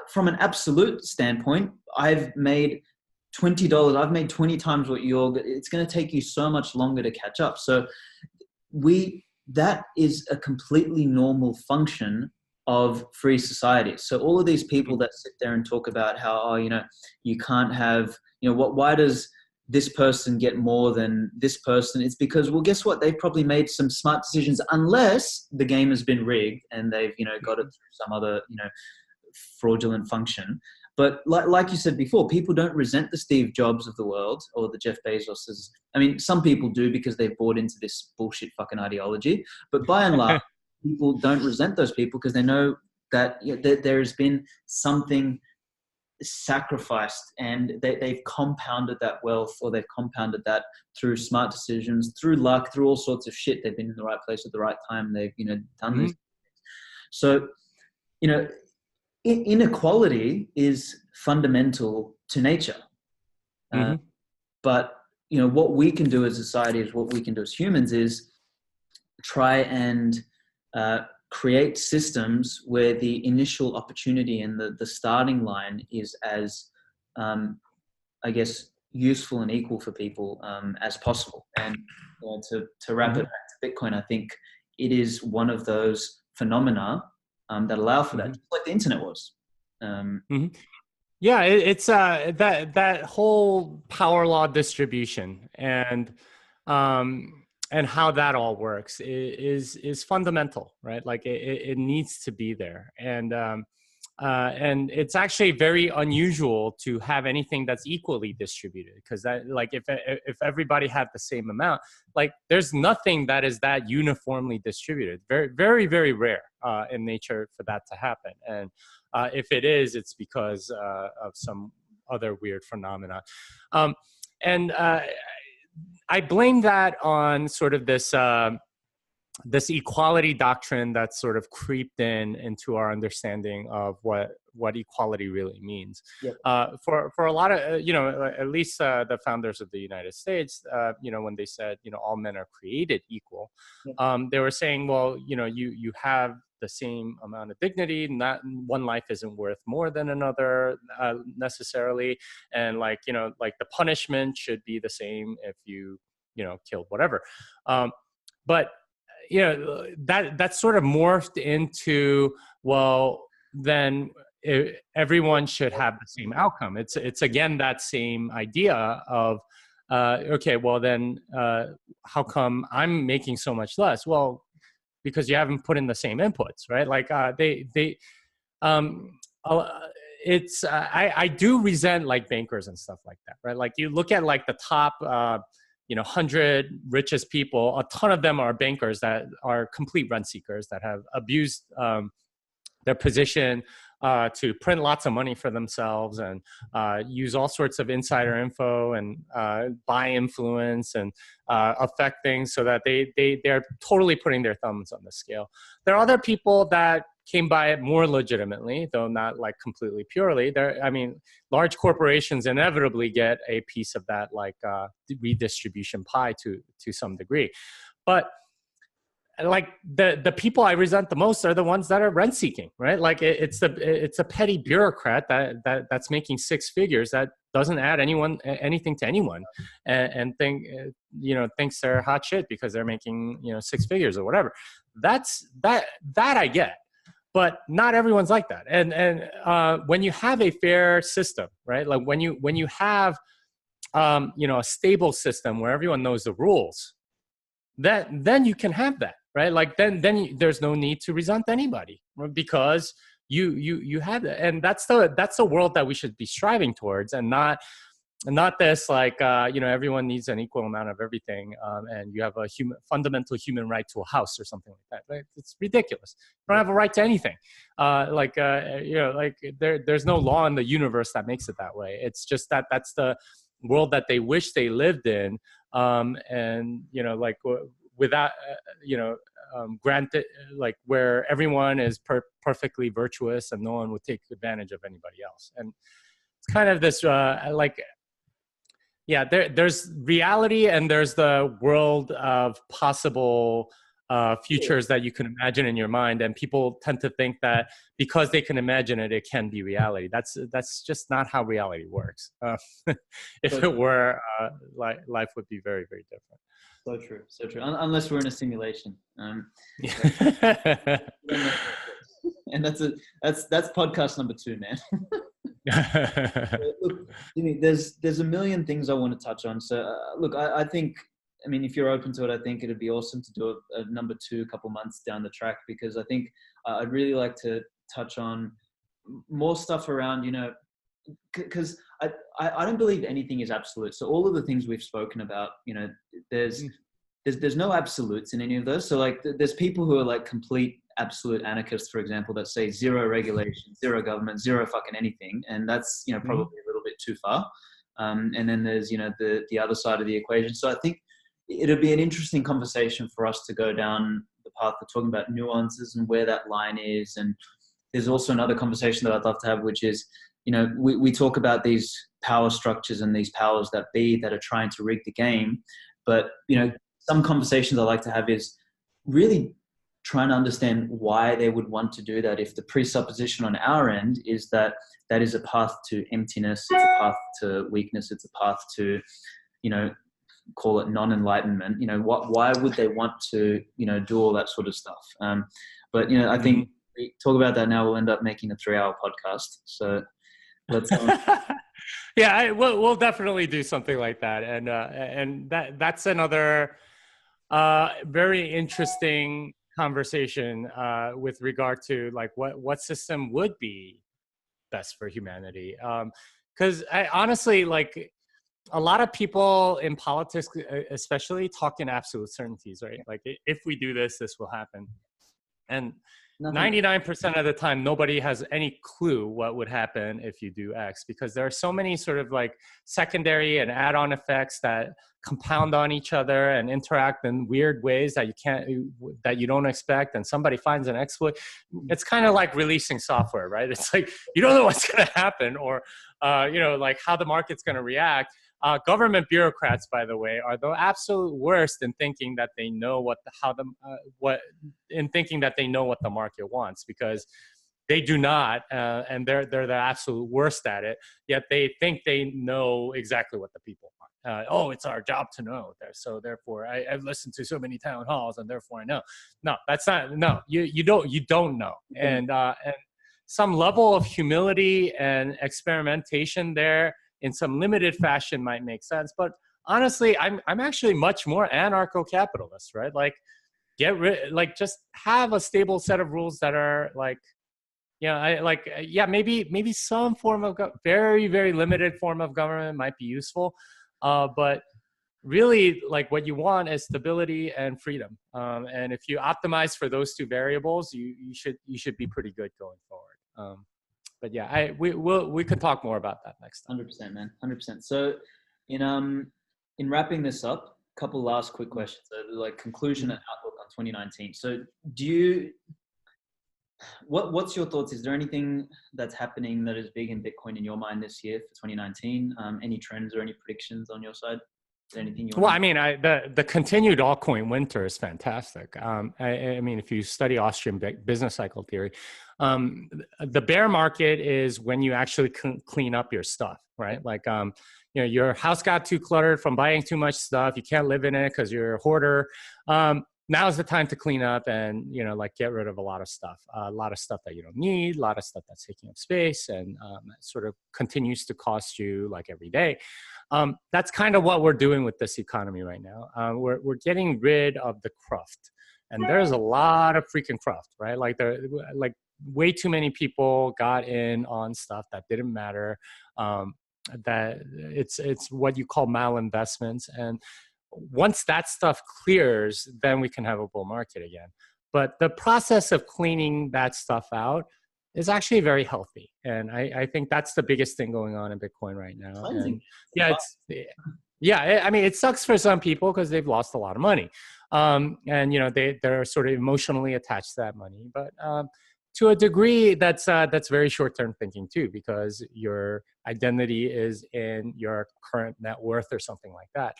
From an absolute standpoint, I've made $20. I've made 20 times what it's going to take you so much longer to catch up. So that is a completely normal function of free society. So all of these people that sit there and talk about how, oh, you know, you can't have, you know, why does this person get more than this person? It's because, well, guess what? They've probably made some smart decisions, unless the game has been rigged and they've, you know, got it through some other, you know, fraudulent function. But like you said before, people don't resent the Steve Jobs of the world or the Jeff Bezoses. I mean, some people do because they've bought into this bullshit fucking ideology. But by and large, people don't resent those people because they know that, you know, there has been something sacrificed, and they've compounded that wealth, or they've compounded that through smart decisions, through luck, through all sorts of shit. They've been in the right place at the right time. They've, you know, done these things. So, you know, inequality is fundamental to nature. But, you know, what we can do as a society, is what we can do as humans, is try and create systems where the initial opportunity and the starting line is as, I guess, useful and equal for people as possible. And to wrap it back to Bitcoin, I think it is one of those phenomena that allow for that, just like the internet was. Yeah, it's that whole power law distribution and how that all works is fundamental, right? Like it needs to be there, and it's actually very unusual to have anything that's equally distributed, because that, like, if everybody had the same amount, like, there's nothing that is that uniformly distributed. Very, very, very rare in nature for that to happen. And if it is, it's because of some other weird phenomena. And I blame that on sort of this this equality doctrine that's sort of creeped into our understanding of what equality really means. For a lot of, you know, at least the founders of the United States, you know, when they said, you know, all men are created equal, they were saying, well, you know, you have the same amount of dignity, not one life isn't worth more than another necessarily, and, like, you know, like, the punishment should be the same if you know, killed whatever. But you know, that sort of morphed into, well, then everyone should have the same outcome. It's again that same idea of okay, well then how come I'm making so much less? Well, because you haven't put in the same inputs, right? Like it's I do resent like bankers and stuff like that, right? Like you look at like the top 100 richest people, a ton of them are bankers that are complete rent seekers that have abused their position to print lots of money for themselves and use all sorts of insider info and buy influence and affect things so that they're totally putting their thumbs on the scale. There are other people that came by it more legitimately, though not like completely purely. Large corporations inevitably get a piece of that like redistribution pie to some degree. But like the people I resent the most are the ones that are rent seeking, right? Like it's a petty bureaucrat that's making six figures that doesn't add anything to anyone, and thinks they're hot shit because they're making six figures or whatever. That I get, but not everyone's like that. And when you have a fair system, right? Like when you have a stable system where everyone knows the rules, then you can have that, right? Like then there's no need to resent anybody, right? Because you have that, and that's the world that we should be striving towards, and not this like everyone needs an equal amount of everything, and you have a fundamental human right to a house or something like that. Right? It's ridiculous. You don't have a right to anything. There's no law in the universe that makes it that way. It's just that's the world that they wish they lived in. Without granted, like where everyone is perfectly virtuous and no one would take advantage of anybody else. And it's kind of this there's reality and there's the world of possible futures that you can imagine in your mind, and people tend to think that because they can imagine it, it can be reality. That's just not how reality works. If it were, life would be very, very different. So true. Unless we're in a simulation. And that's podcast number 2, man. Look, Jimmy, there's a million things I want to touch on. So look, I think, if you're open to it, I think it'd be awesome to do a number 2 a couple months down the track, because I think I'd really like to touch on more stuff around, because I don't believe anything is absolute. So all of the things we've spoken about, there's no absolutes in any of those. So like there's people who are like complete absolute anarchists, for example, that say zero regulation, zero government, zero fucking anything. And that's, probably a little bit too far. And then there's, the other side of the equation. So I think it'll be an interesting conversation for us to go down the path of talking about nuances and where that line is. And there's also another conversation that I'd love to have, which is, we talk about these power structures and these powers that be that are trying to rig the game. But, some conversations I like to have is really trying to understand why they would want to do that. If the presupposition on our end is that is a path to emptiness, it's a path to weakness, it's a path to, call it non-enlightenment, why would they want to, do all that sort of stuff? But, I think we talk about that now, we'll end up making a 3-hour podcast. So let's... Yeah, we'll definitely do something like that. And that's another very interesting conversation with regard to like what system would be best for humanity. Because I honestly, like, a lot of people in politics, especially, talk in absolute certainties, right? Like, if we do this, this will happen. And 99% of the time, nobody has any clue what would happen if you do X, because there are so many sort of like secondary and add-on effects that compound on each other and interact in weird ways that you don't expect. And somebody finds an exploit. It's kind of like releasing software, right? It's like, you don't know what's going to happen, or, like how the market's going to react. Government bureaucrats, by the way, are the absolute worst in thinking that they know what the market wants, because they do not, and they're the absolute worst at it. Yet they think they know exactly what the people want. It's our job to know. So therefore, I've listened to so many town halls, and therefore I know. No, that's not. No, you don't know. And some level of humility and experimentation there, in some limited fashion, might make sense. But honestly, I'm actually much more anarcho-capitalist, right? Like, just have a stable set of rules that are like, I like, yeah, maybe some form of very, very limited form of government might be useful. But really, like, what you want is stability and freedom. And if you optimize for those two variables, you should be pretty good going forward. But yeah, we could talk more about that next time. 100%, man. 100%. So in wrapping this up, a couple last quick questions. So like conclusion and outlook on 2019. So what's your thoughts? Is there anything that's happening that is big in Bitcoin in your mind this year for 2019? Any trends or any predictions on your side? Is there anything you want? Well, I mean, the continued altcoin winter is fantastic. I mean, if you study Austrian business cycle theory, the bear market is when you actually clean up your stuff, right? Like, your house got too cluttered from buying too much stuff. You can't live in it because you're a hoarder. Now's the time to clean up and, like, get rid of a lot of stuff that you don't need, a lot of stuff that's taking up space and sort of continues to cost you like every day. That's kind of what we're doing with this economy right now. We're getting rid of the cruft, and there's a lot of freaking cruft, right? Like way too many people got in on stuff that didn't matter. That it's what you call malinvestments, and once that stuff clears, then we can have a bull market again. But the process of cleaning that stuff out is actually very healthy. And I think that's the biggest thing going on in Bitcoin right now. And I mean, it sucks for some people because they've lost a lot of money. And, they're sort of emotionally attached to that money. But to a degree, that's very short-term thinking too, because your identity is in your current net worth or something like that.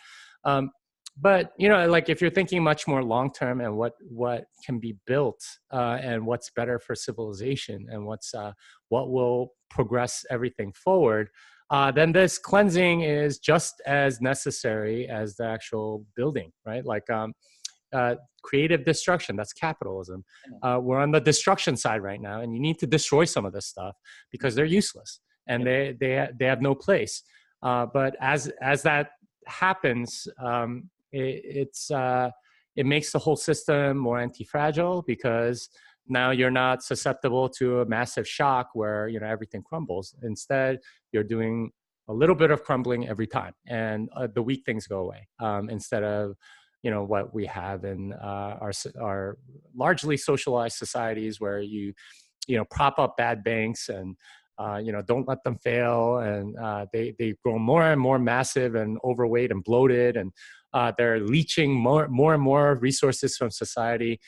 But, like, if you're thinking much more long-term and what can be built and what's better for civilization and what will progress everything forward, then this cleansing is just as necessary as the actual building, right? Like, creative destruction, that's capitalism. We're on the destruction side right now, and you need to destroy some of this stuff because they're useless and they have no place. But as that happens, it makes the whole system more anti-fragile because now you're not susceptible to a massive shock where everything crumbles. Instead, you're doing a little bit of crumbling every time, and the weak things go away instead of what we have in our largely socialized societies where you prop up bad banks and don't let them fail, and they grow more and more massive and overweight and bloated, and they're leeching more and more resources from society.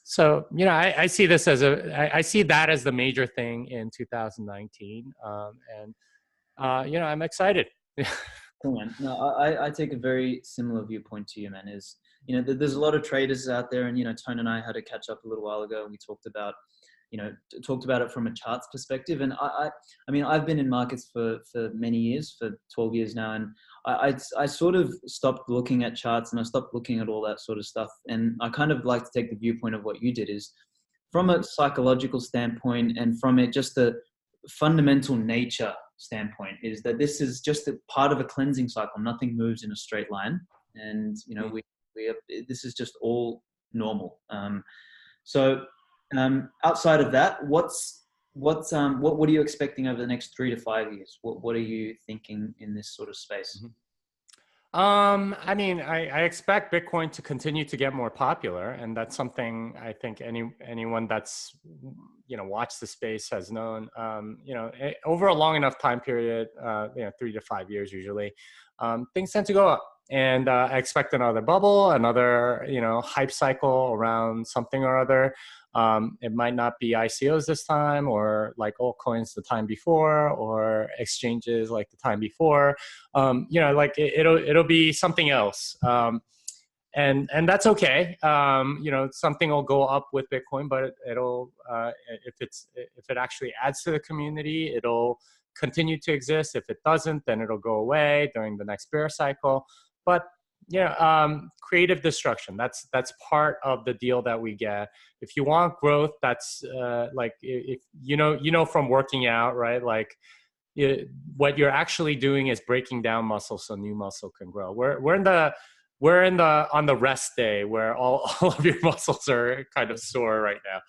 So I see this as I see that as the major thing in 2019, and I'm excited. Cool, man. No, I take a very similar viewpoint to you, man. Is there's a lot of traders out there, and Tone and I had a catch up a little while ago, and we talked about it from a charts perspective. And I mean, I've been in markets for many years, for 12 years now, and I sort of stopped looking at charts and I stopped looking at all that sort of stuff. And I kind of like to take the viewpoint of what you did, is from a psychological standpoint and from just the fundamental nature standpoint, is that this is just a part of a cleansing cycle. Nothing moves in a straight line, and this is just all normal. So outside of that, what are you expecting over the next 3 to 5 years? What are you thinking in this sort of space? I mean, I expect Bitcoin to continue to get more popular, and that's something I think anyone that's watched the space has known. Over a long enough time period, 3 to 5 years usually, things tend to go up. And I expect another bubble, another hype cycle around something or other. It might not be ICOs this time, or like altcoins the time before, or exchanges like the time before. Like it'll be something else, and that's okay. Something will go up with Bitcoin, but it'll if it actually adds to the community, it'll continue to exist. If it doesn't, then it'll go away during the next bear cycle. But creative destruction, that's part of the deal that we get. If you want growth, that's like, if from working out, right? Like what you're actually doing is breaking down muscle so new muscle can grow. We're on the rest day where all of your muscles are kind of sore right now.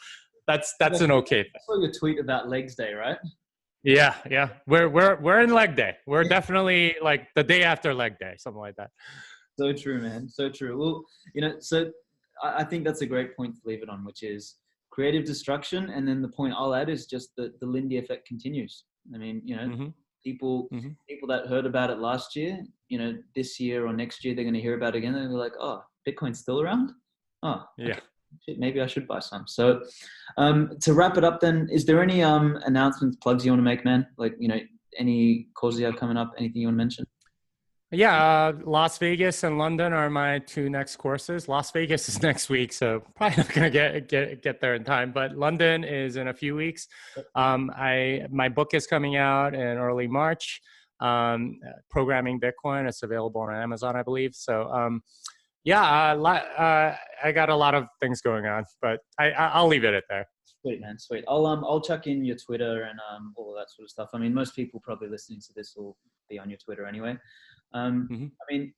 that's an okay thing. I saw your tweet about Legs Day, right? Yeah. We're in leg day. We're definitely like the day after leg day, something like that. So true, man. So true. Well, so I think that's a great point to leave it on, which is creative destruction. And then the point I'll add is just the Lindy effect continues. I mean, people that heard about it last year, this year or next year, they're going to hear about it again. And they're like, oh, Bitcoin's still around? Oh, yeah. Okay. Shit, maybe I should buy some. So to wrap it up then, is there any announcements, plugs you want to make, man? Like, any causes you have coming up, anything you want to mention? Yeah, Las Vegas and London are my two next courses. Las Vegas is next week, so probably not going to get there in time. But London is in a few weeks. My book is coming out in early March. Programming Bitcoin. It's available on Amazon, I believe. So I got a lot of things going on, but I'll leave it at there. Sweet, man. Sweet. I'll chuck in your Twitter and all of that sort of stuff. I mean, most people probably listening to this will be on your Twitter anyway. I mean,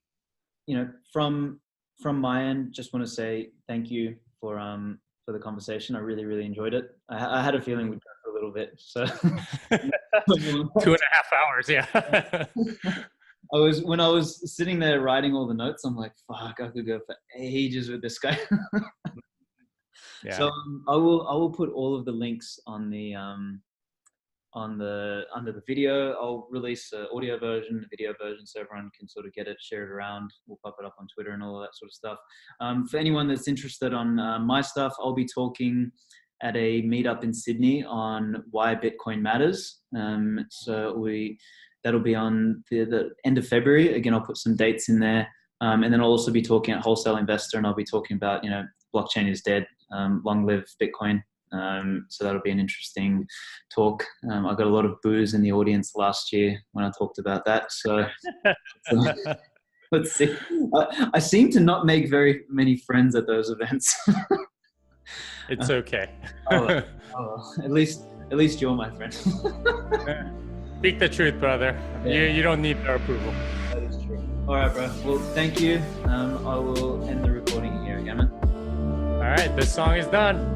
from my end, just want to say thank you for the conversation. I really, really enjoyed it. I had a feeling we'd go for a little bit. So 2.5 hours. Yeah. When I was sitting there writing all the notes, I'm like, fuck, I could go for ages with this guy. Yeah. So I will put all of the links on the under the video. I'll release an audio version, a video version, so everyone can sort of get it, share it around. We'll pop it up on Twitter and all of that sort of stuff. For anyone that's interested on my stuff, I'll be talking at a meetup in Sydney on why Bitcoin matters. That'll be on the end of February. Again, I'll put some dates in there. And then I'll also be talking at Wholesale Investor, and I'll be talking about, blockchain is dead, long live Bitcoin. So that'll be an interesting talk. I got a lot of boos in the audience last year when I talked about that. So let's see. I seem to not make very many friends at those events. It's okay. At least you're my friend. Speak the truth, brother. Yeah. You don't need their approval. That is true. All right, bro. Well, thank you. I will end the recording here again, man. All right, this song is done.